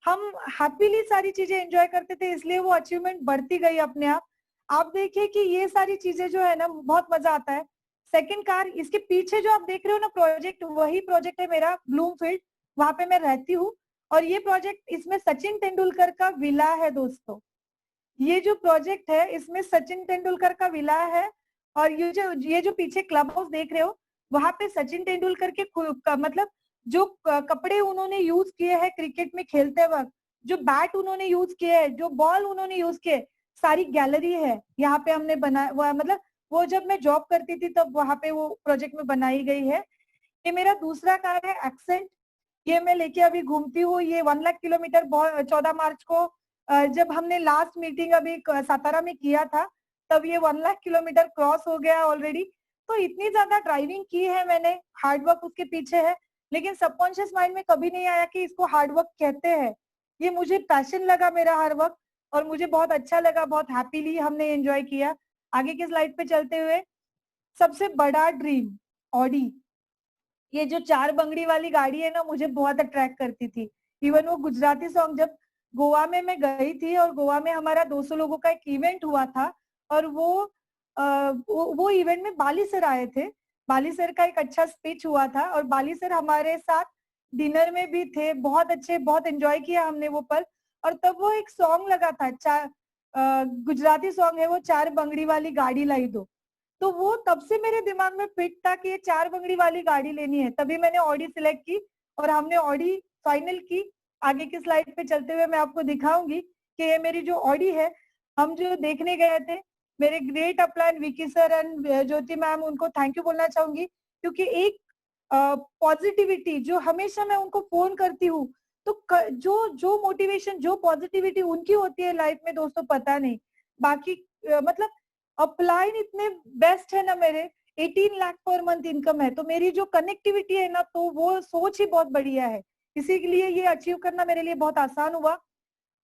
हम हैप्पीली सारी चीजें एंजॉय करते थे, इसलिए वो अचीवमेंट बढ़ती गई अपने आप। आप देखिए कि ये सारी चीजें जो है ना, बहुत मजा आता है। सेकंड कार, इसके पीछे जो आप देख रहे हो ना प्रोजेक्ट, वही प्रोजेक्ट है मेरा ब्लूमफील्ड, वहां पे मैं रहती हूँ। और ये प्रोजेक्ट, इसमें सचिन तेंदुलकर का विला है दोस्तों। ये जो प्रोजेक्ट है इसमें सचिन तेंदुलकर का विला है। और ये जो पीछे क्लब हाउस देख रहे हो, वहां पे सचिन तेंदुलकर के मतलब जो कपड़े उन्होंने यूज किए हैं क्रिकेट में खेलते वक्त, जो बैट उन्होंने यूज किए हैं, जो बॉल उन्होंने यूज किए, सारी गैलरी है यहाँ पे हमने बनाया। मतलब वो जब मैं जॉब करती थी तब वहां पे वो प्रोजेक्ट में बनाई गई है। ये मेरा दूसरा कार है एक्सेंट, ये मैं लेके अभी घूमती हूँ। ये 1 लाख किलोमीटर 14 मार्च को जब हमने लास्ट मीटिंग अभी सातारा में किया था, तब ये 1 लाख किलोमीटर क्रॉस हो गया ऑलरेडी। तो इतनी ज्यादा ड्राइविंग की है मैंने, हार्डवर्क उसके पीछे है, लेकिन सबकॉन्शियस माइंड में कभी नहीं आया कि इसको हार्डवर्क कहते हैं। ये मुझे पैशन लगा मेरा हार्डवर्क, और मुझे बहुत अच्छा लगा, बहुत हैप्पीली हमने एंजॉय किया। आगे के स्लाइड पे चलते हुए, सबसे बड़ा ड्रीम ऑडी, ये जो 4 बंगड़ी वाली गाड़ी है ना, मुझे बहुत अट्रैक्ट करती थी। इवन वो गुजराती सॉन्ग, जब गोवा में मैं गई थी और गोवा में हमारा 200 लोगों का एक इवेंट हुआ था, और वो इवेंट में बाली सर आए थे। बाली सर का एक अच्छा स्पीच हुआ था और बाली सर हमारे साथ डिनर में भी थे। बहुत अच्छे, बहुत एंजॉय किया हमने वो पल। और तब वो एक सॉन्ग लगा था, गुजराती सॉन्ग है वो, 4 बंगड़ी वाली गाड़ी लाई दो। तो वो तब से मेरे दिमाग में फिट था कि ये 4 बंगड़ी वाली गाड़ी लेनी है। तभी मैंने ऑडी सिलेक्ट की और हमने ऑडी फाइनल की। आगे की स्लाइड पे चलते हुए मैं आपको दिखाऊंगी कि ये मेरी जो ऑडी है, हम जो देखने गए थे, मेरे great upline Vicky sir and Jyoti ma'am, उनको थैंक यू बोलना चाहूंगी, क्योंकि एक पॉजिटिविटी जो हमेशा मैं उनको फोन करती हूँ, तो जो जो मोटिवेशन, जो पॉजिटिविटी उनकी होती है लाइफ में दोस्तों, पता नहीं। बाकी मतलब अपलाइन इतने बेस्ट है ना, मेरे 18 लाख पर मंथ इनकम है, तो मेरी जो कनेक्टिविटी है ना, तो वो सोच ही बहुत बढ़िया है। इसी के लिए ये अचीव करना मेरे लिए बहुत आसान हुआ।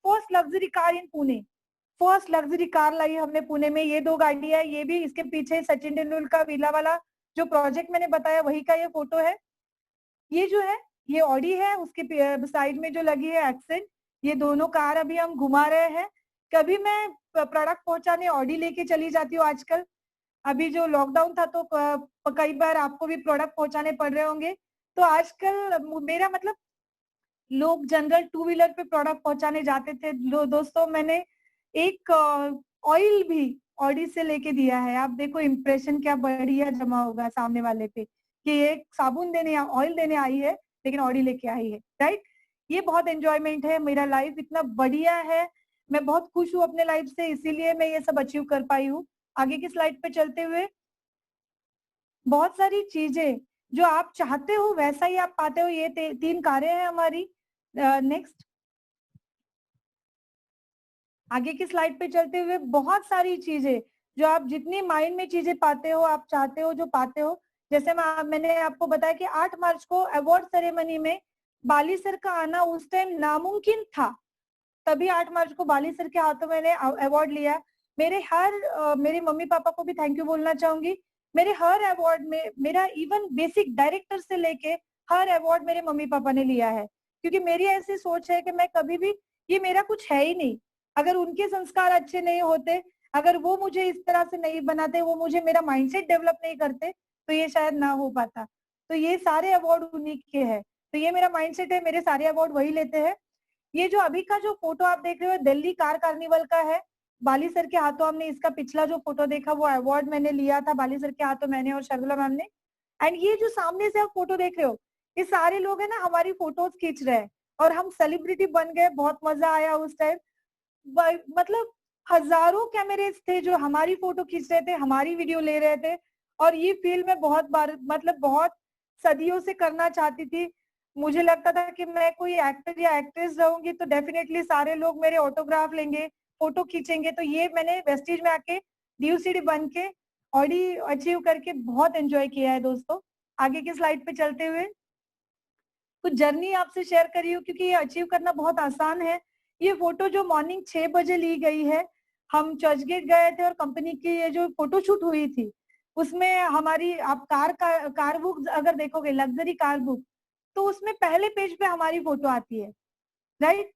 First luxury car in Pune, first luxury car लाई हमने पुणे में। ये 2 गाड़ी है, ये भी इसके पीछे सचिन तेंदुलकर का विला वाला जो प्रोजेक्ट मैंने बताया वही का ये फोटो है। ये जो है ये ऑडी है, उसके साइड में जो लगी है एक्सेंट, ये दोनों कार अभी हम घुमा रहे हैं। कभी मैं प्रोडक्ट पहुंचाने ऑडी लेके चली जाती हूँ आजकल, अभी जो लॉकडाउन था तो कई बार आपको भी प्रोडक्ट पहुंचाने पड़ रहे होंगे। तो आजकल मेरा मतलब लोग जनरल 2 व्हीलर पे प्रोडक्ट पहुंचाने जाते थे। दोस्तों मैंने एक ऑयल भी ऑडी से लेके दिया है। आप देखो इम्प्रेशन क्या बढ़िया जमा होगा सामने वाले पे कि ये साबुन देने, ऑयल देने आई है, लेकिन ऑडी लेके आई है, राइट। ये बहुत एंजॉयमेंट है, मेरा लाइफ इतना बढ़िया है, मैं बहुत खुश हूँ अपने लाइफ से, इसीलिए मैं ये सब अचीव कर पाई हूँ। आगे की स्लाइड पे चलते हुए, बहुत सारी चीजें जो आप चाहते हो वैसा ही आप पाते हो। ये 3 कारें हैं हमारी। नेक्स्ट, आगे की स्लाइड पे चलते हुए, बहुत सारी चीजें जो आप जितनी माइंड में चीजें पाते हो, आप चाहते हो, जो पाते हो। जैसे मैंने आपको बताया कि 8 मार्च को अवार्ड सेरेमनी में बाली सर का आना उस टाइम नामुमकिन था, तभी 8 मार्च को बाली सर के हाथों मैंने अवार्ड लिया। मेरे मम्मी पापा को भी थैंक यू बोलना चाहूंगी। मेरे हर अवार्ड में, मेरा इवन बेसिक डायरेक्टर से लेके हर अवार्ड मेरे मम्मी पापा ने लिया है, क्योंकि मेरी ऐसी सोच है कि मैं कभी भी, ये मेरा कुछ है ही नहीं, अगर उनके संस्कार अच्छे नहीं होते, अगर वो मुझे इस तरह से नहीं बनाते, वो मुझे मेरा माइंडसेट डेवलप नहीं करते, तो ये शायद ना हो पाता। तो ये सारे अवार्ड उन्हीं के हैं, तो ये मेरा माइंडसेट है, मेरे सारे अवार्ड वही लेते हैं। ये जो अभी का जो फोटो आप देख रहे हो दिल्ली कार कार्निवल का है, बाली सर के हाथों हमने इसका पिछला जो फोटो देखा वो अवार्ड मैंने लिया था बाली सर के हाथों, मैंने और शर्मिला मैम ने। एंड ये जो सामने से आप फोटो देख रहे हो, ये सारे लोग है ना हमारी फोटोज खींच रहे हैं, और हम सेलिब्रिटी बन गए, बहुत मजा आया उस टाइम। मतलब हजारों कैमरेज थे जो हमारी फोटो खींच रहे थे, हमारी वीडियो ले रहे थे, और ये फील मैं बहुत बार, मतलब बहुत सदियों से करना चाहती थी। मुझे लगता था कि मैं कोई एक्टर या एक्ट्रेस रहूंगी तो डेफिनेटली सारे लोग मेरे ऑटोग्राफ लेंगे, फोटो खींचेंगे। तो ये मैंने वेस्टिज में आके DUCD बन के ऑडी अचीव करके बहुत एंजॉय किया है दोस्तों। आगे की स्लाइड पे चलते हुए कुछ जर्नी आपसे शेयर करी हूँ, क्योंकि ये अचीव करना बहुत आसान है। ये फोटो जो मॉर्निंग 6 बजे ली गई है, हम चर्च गेट गए थे और कंपनी की ये जो फोटोशूट हुई थी, उसमें हमारी, आप कार बुक अगर देखोगे, लग्जरी कार बुक, तो उसमें पहले पेज पे हमारी फोटो आती है, राइट।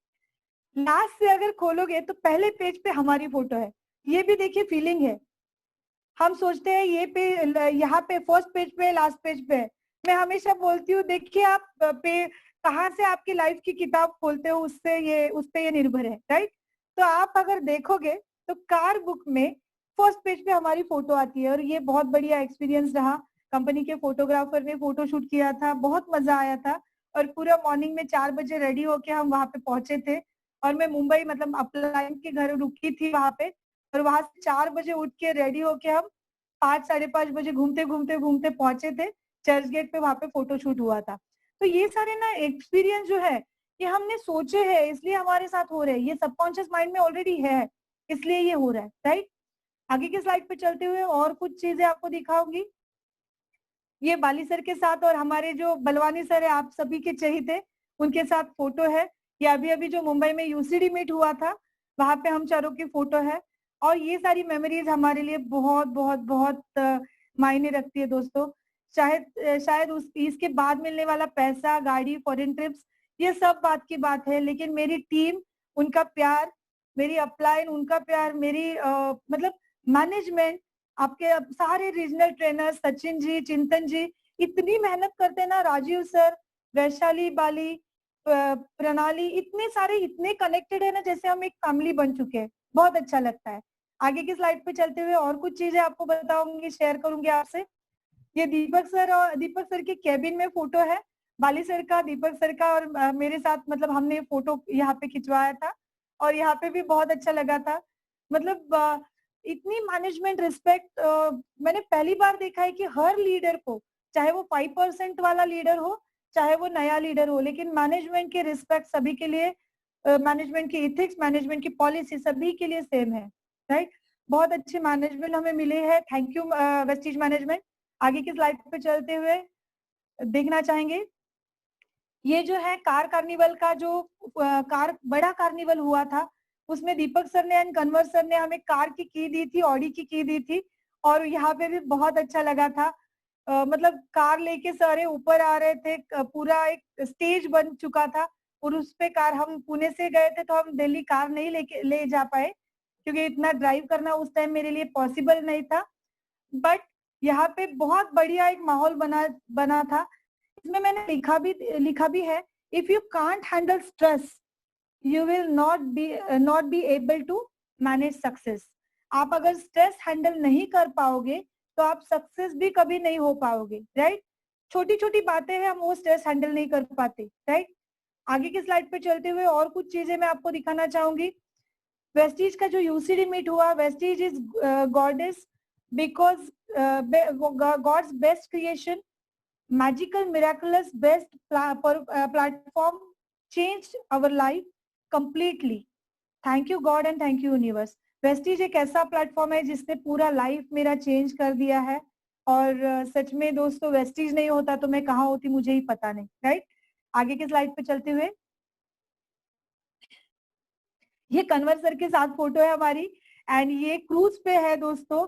लास्ट से अगर खोलोगे तो पहले पेज पे हमारी फोटो है। ये भी देखिए फीलिंग है। हम सोचते हैं ये पे, यहाँ पे फर्स्ट पेज पे, लास्ट पेज पे है। मैं हमेशा बोलती हूँ देखिए आप पे कहाँ से आपकी लाइफ की किताब खोलते हो, उससे ये, उस पे ये निर्भर है, राइट। तो आप अगर देखोगे तो कार बुक में फर्स्ट पेज पे हमारी फोटो आती है, और ये बहुत बढ़िया एक्सपीरियंस रहा। कंपनी के फोटोग्राफर ने फोटो शूट किया था, बहुत मजा आया था। और पूरा मॉर्निंग में 4 बजे रेडी होके हम वहां पे पहुंचे थे, और मैं मुंबई मतलब अपलाइन के घर रुकी थी वहां पे, और वहां से 4 बजे उठ के रेडी होके हम 5 साढ़े 5 बजे घूमते घूमते घूमते पहुंचे थे चर्च गेट पे, वहां पे फोटो शूट हुआ था। तो ये सारे ना एक्सपीरियंस जो है, ये हमने सोचे हैं इसलिए हमारे साथ हो रहे हैं, ये सबकॉन्शियस माइंड में ऑलरेडी है, इसलिए ये हो रहा है, राइट। आगे की स्लाइड पे चलते हुए और कुछ चीजें आपको दिखाऊंगी। ये बाली सर के साथ और हमारे जो बलवानी सर है, आप सभी के चहेते, उनके साथ फोटो है। ये अभी अभी जो मुंबई में UCD मीट हुआ था, वहां पे हम चारों की फोटो है। और ये सारी मेमोरीज हमारे लिए बहुत बहुत बहुत मायने रखती है दोस्तों। शायद इसके बाद मिलने वाला पैसा, गाड़ी, फॉरेन ट्रिप्स, ये सब बात की बात है, लेकिन मेरी टीम, उनका प्यार, मेरी अपलाइन, उनका प्यार, मेरी मतलब मैनेजमेंट, आपके सारे रीजनल ट्रेनर सचिन जी, चिंतन जी, इतनी मेहनत करते हैं ना, राजीव सर, वैशाली, बाली, प्रणाली, इतने सारे, इतने कनेक्टेड है ना, जैसे हम एक फैमिली बन चुके हैं। बहुत अच्छा लगता है। आगे की स्लाइड पे चलते हुए और कुछ चीजें आपको बताऊंगी, शेयर करूंगी आपसे। ये दीपक सर के केबिन में फोटो है, बाली सर का, दीपक सर का, और मेरे साथ, मतलब हमने फोटो यहाँ पे खिंचवाया था, और यहाँ पे भी बहुत अच्छा लगा था। मतलब इतनी मैनेजमेंट रिस्पेक्ट मैंने पहली बार देखा है कि हर लीडर को, चाहे वो 5% वाला लीडर हो, चाहे वो नया लीडर हो, लेकिन मैनेजमेंट की रिस्पेक्ट सभी के लिए, मैनेजमेंट की इथिक्स, मैनेजमेंट की पॉलिसी सभी के लिए सेम है, राइट। बहुत अच्छे मैनेजमेंट हमें मिले हैं, थैंक यू वेस्टीज मैनेजमेंट। आगे की स्लाइड पे चलते हुए देखना चाहेंगे, ये जो है कार कार्निवल का जो बड़ा कार्निवल हुआ था, उसमें दीपक सर ने एंड कन्वर सर ने हमें कार की दी थी, ऑडी की दी थी, और यहाँ पे भी बहुत अच्छा लगा था। मतलब कार लेके सारे ऊपर आ रहे थे, पूरा एक स्टेज बन चुका था, और उस पे कार, हम पुणे से गए थे तो हम दिल्ली कार नहीं ले जा पाए क्योंकि इतना ड्राइव करना उस टाइम मेरे लिए पॉसिबल नहीं था, बट यहाँ पे बहुत बढ़िया एक माहौल बना था। इसमें मैंने लिखा भी है, if you can't handle stress you will not be able to manage success. आप अगर स्ट्रेस हैंडल नहीं कर पाओगे तो आप सक्सेस भी कभी नहीं हो पाओगे, राइट। छोटी छोटी बातें हैं, हम वो स्ट्रेस हैंडल नहीं कर पाते, राइट। आगे की स्लाइड पे चलते हुए और कुछ चीजें मैं आपको दिखाना चाहूंगी। वेस्टीज का जो यूसीडी मीट हुआ, Vestige is goddess because God's best creation, magical miraculous best platform changed our life completely. Thank you God and thank you universe. Vestige एक ऐसा प्लेटफॉर्म है जिसने पूरा लाइफ मेरा चेंज कर दिया है, और सच में दोस्तों वेस्टीज नहीं होता तो मैं कहाँ होती मुझे ही पता नहीं, राइट। आगे के स्लाइड पे चलते हुए, ये कन्वर सर के साथ फोटो है हमारी, एंड ये क्रूज पे है दोस्तों।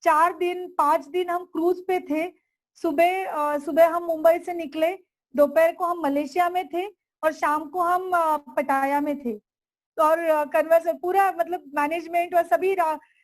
5 दिन हम क्रूज पे थे। सुबह हम मुंबई से निकले, दोपहर को हम मलेशिया में थे, और शाम को हम पटाया में थे। और कन्वर सर पूरा, मतलब मैनेजमेंट और सभी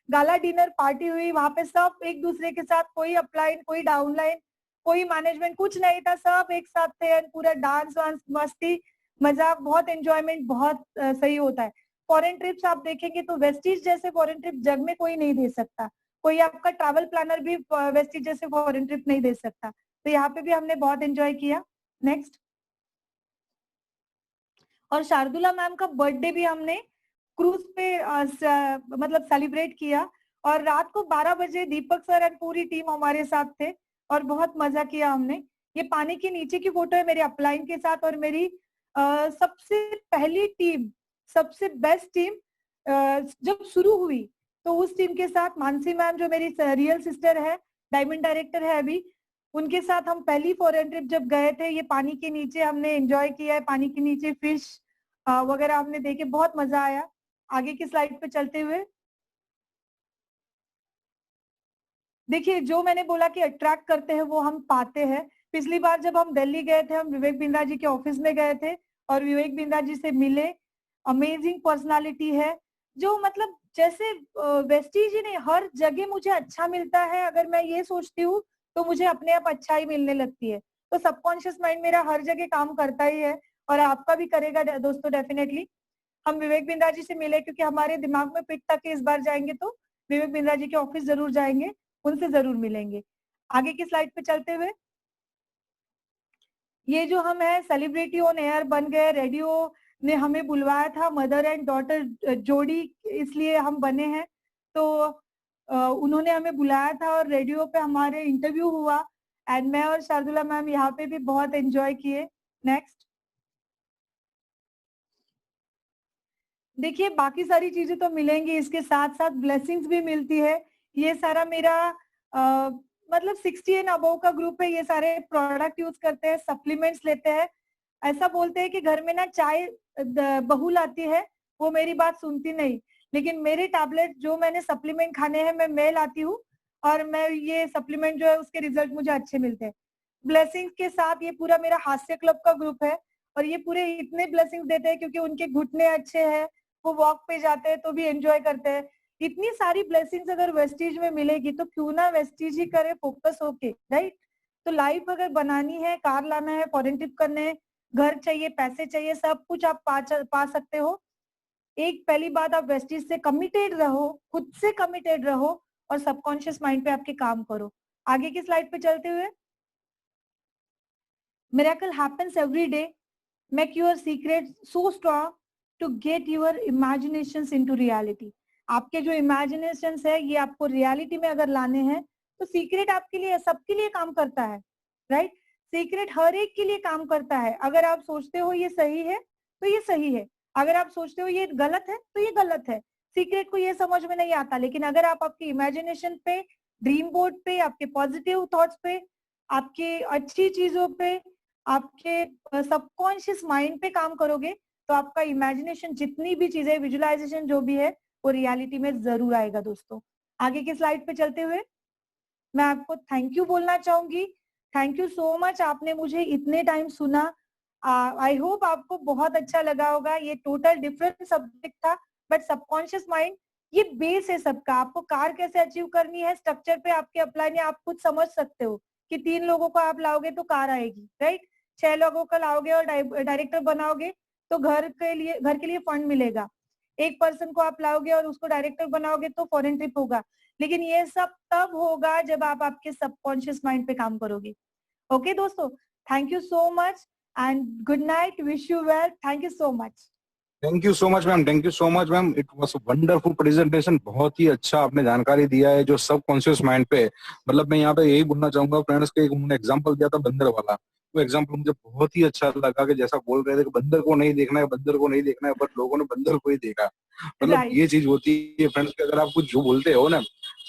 गाला डिनर पार्टी हुई वहां पे, सब एक दूसरे के साथ, कोई अपलाइन कोई डाउनलाइन कोई मैनेजमेंट कुछ नहीं था, सब एक साथ थे, पूरा डांस वांस मस्ती मजाक, बहुत एंजॉयमेंट, बहुत सही होता है। फॉरेन ट्रिप्स आप देखेंगे तो वेस्टीज जैसे फॉरेन ट्रिप जग में कोई नहीं दे सकता, कोई आपका ट्रैवल प्लानर भी वेस्टीज जैसे फॉरेन ट्रिप नहीं दे सकता। तो यहाँ पे भी हमने बहुत एंजॉय किया। नेक्स्ट, और शार्दुला मैम का बर्थडे भी हमने क्रूज पे मतलब सेलिब्रेट किया, और रात को 12 बजे दीपक सर एंड पूरी टीम हमारे साथ थे और बहुत मजा किया हमने। ये पानी के नीचे की फोटो है मेरे अपलाइन के साथ, और मेरी सबसे पहली टीम, सबसे बेस्ट टीम जब शुरू हुई तो उस टीम के साथ मानसी मैम जो मेरी रियल सिस्टर है, डायमंड डायरेक्टर है अभी, उनके साथ हम पहली फॉरेन ट्रिप जब गए थे, ये पानी के नीचे हमने एंजॉय किया है, पानी के नीचे फिश वगैरह हमने देखे, बहुत मजा आया। आगे की स्लाइड पे चलते हुए देखिए, जो मैंने बोला कि अट्रैक्ट करते हैं वो हम पाते हैं। पिछली बार जब हम दिल्ली गए थे, हम विवेक बिंद्रा जी के ऑफिस में गए थे और विवेक बिंद्रा जी से मिले। अमेजिंग पर्सनालिटी है, जो मतलब जैसे वेस्टीज ही नहीं, हर जगह मुझे अच्छा मिलता है। अगर मैं ये सोचती हूँ तो मुझे अपने आप अच्छा ही मिलने लगती है। तो सबकॉन्शियस माइंड मेरा हर जगह काम करता ही है, और आपका भी करेगा दोस्तों डेफिनेटली। हम विवेक बिंद्रा जी से मिले क्योंकि हमारे दिमाग में फिट था कि इस बार जाएंगे तो विवेक बिंद्रा जी के ऑफिस जरूर जाएंगे, उनसे जरूर मिलेंगे। आगे की स्लाइड पे चलते हुए, ये जो हम है सेलिब्रिटी ऑन एयर बन गए, रेडियो ने हमें बुलवाया था, मदर एंड डॉटर जोड़ी इसलिए हम बने हैं। तो उन्होंने हमें बुलाया था और रेडियो पे हमारे इंटरव्यू हुआ, एंड मैं और शार्दुला मैम यहाँ पे भी बहुत एंजॉय किए। नेक्स्ट, देखिए बाकी सारी चीजें तो मिलेंगी, इसके साथ साथ ब्लेसिंग्स भी मिलती है। ये सारा मेरा मतलब 60 एंड अबव का ग्रुप है, ये सारे प्रोडक्ट यूज करते हैं, सप्लीमेंट्स लेते हैं। ऐसा बोलते हैं कि घर में ना चाय बहू लाती है, वो मेरी बात सुनती नहीं, लेकिन मेरे टैबलेट जो मैंने सप्लीमेंट खाने हैं मैं लाती हूँ, और मैं ये सप्लीमेंट जो है उसके रिजल्ट मुझे अच्छे मिलते हैं। ब्लेसिंग्स के साथ ये पूरा मेरा हास्य क्लब का ग्रुप है, और ये पूरे इतने ब्लेसिंग्स देते हैं क्योंकि उनके घुटने अच्छे हैं, वो वॉक पे जाते हैं तो भी एंजॉय करते हैं। इतनी सारी ब्लेसिंग्स अगर वेस्टीज में मिलेगी तो क्यों ना वेस्टीज ही करे फोकस होके, राइट। तो लाइफ अगर बनानी है, कार लाना है, फॉरेन ट्रिप करने हैं, घर चाहिए, पैसे चाहिए, सब कुछ आप पा सकते हो। एक पहली बात, आप वेस्टीज से कमिटेड रहो, खुद से कमिटेड रहो, और सबकॉन्शियस माइंड पे आपके काम करो। आगे की स्लाइड पे चलते हुए, miracle happens every day, make your secret so strong to get your imaginations into reality. आपके जो इमेजिनेशन है ये आपको रियलिटी में अगर लाने हैं तो सीक्रेट आपके लिए सबके लिए काम करता है, राइट? सीक्रेट हर एक के लिए काम करता है। अगर आप सोचते हो ये सही है तो ये सही है, अगर आप सोचते हो ये गलत है तो ये गलत है। सीक्रेट को ये समझ में नहीं आता, लेकिन अगर आप आपकी इमेजिनेशन पे, ड्रीम बोर्ड पे, आपके पॉजिटिव थॉट्स पे, आपकी अच्छी चीजों पे, आपके सबकॉन्शियस माइंड पे काम करोगे तो आपका इमेजिनेशन जितनी भी चीजें, विजुअलाइजेशन जो भी है वो रियलिटी में जरूर आएगा। दोस्तों आगे की स्लाइड पे चलते हुए मैं आपको थैंक यू बोलना चाहूंगी। थैंक यू सो मच, आपने मुझे इतने टाइम सुना। आई होप आपको बहुत अच्छा लगा होगा। ये टोटल डिफरेंट सब्जेक्ट था, बट सबकॉन्शियस माइंड ये बेस है सबका। आपको कार कैसे अचीव करनी है स्ट्रक्चर पे आपके अप्लाई नहीं, आप खुद समझ सकते हो कि 3 लोगों को आप लाओगे तो कार आएगी, राइट? 6 लोगों को लाओगे और डायरेक्टर बनाओगे तो घर के लिए फंड मिलेगा। 1 पर्सन को आप लाओगे और उसको डायरेक्टर बनाओगे तो फॉरेन ट्रिप होगा। लेकिन ये सब तब होगा जब आप आपके सबकॉन्शियस माइंड पे काम करोगे। ओके दोस्तों, thank you so much and good night, wish you well, thank you so much. Thank you so much ma'am, thank you so much ma'am, it was a wonderful presentation. बहुत ही अच्छा आपने जानकारी दिया है जो सब कॉन्शियस माइंड पे। मतलब मैं यहाँ पे यही बोलना चाहूंगा फ्रेंड्स के, उन्होंने एग्जांपल दिया था बंदर वाला, वो एग्जांपल मुझे बहुत ही अच्छा लगा कि जैसा बोल रहे थे कि बंदर को नहीं देखना है, बंदर को नहीं देखना है, बट लोगों ने बंदर को ही देखा। मतलब राइट, ये चीज होती है फ्रेंड्स कि अगर आप कुछ जो बोलते हो ना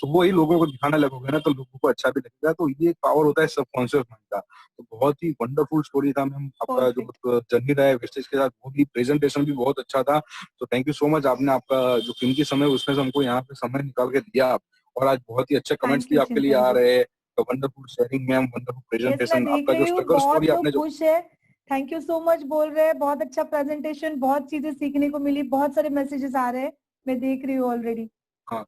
तो वही लोगों को दिखाने लगोगे ना तो लोगों को अच्छा भी लगेगा। तो ये पावर होता है सबकॉन्शियस माइंड का। तो बहुत ही वंडरफुल स्टोरी था मैम आपका, परफेक्ट। जो जर्नी रहा है वेस्टेज के साथ, वो भी प्रेजेंटेशन भी बहुत अच्छा था। तो थैंक यू सो मच, आपने आपका जो कीमती समय उसमें से हमको यहाँ पे समय निकाल के दिया। और आज बहुत ही अच्छे कमेंट्स थैंक भी यू आपके लिए चिंतन आ जी। रहे हैं। Wonderful sharing ma'am, wonderful yes, मैं प्रेजेंटेशन, देख आपका जो रही हूँ स्ट्रगल बहुत स्टोरी लोग आपने जो। खुश है। थैंक यू सो मच बोल रहे हैं, बहुत अच्छा प्रेजेंटेशन, बहुत चीजें सीखने को मिली, बहुत सारे मैसेजेस आ रहे हैं, मैं देख रही हूँ ऑलरेडी। हाँ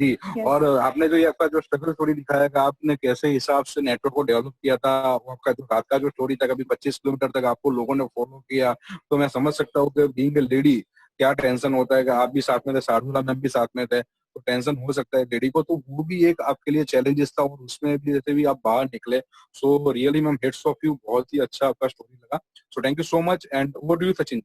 जी। यस, और आपने जो ये आपका जो स्ट्रगल स्टोरी दिखाया कि आपने कैसे हिसाब से नेटवर्क को डेवलप किया था, वो आपका जो रात का जो स्टोरी था, कभी 25 किलोमीटर तक आपको लोगों ने फॉलो किया, तो मैं समझ सकता हूँ कि बीइंग ए लेडी क्या टेंशन होता है कि आप भी साथ में थे, साधुला मैम भी साथ में थे, तो टेंशन हो सकता है लेडी को। तो वो भी एक आपके लिए चैलेंजेस था और उसमें भी जैसे भी आप बाहर निकले। So really ma'am hats off you, बहुत ही अच्छा आपका स्टोरी लगा। So thank you so much and over to you Sachin.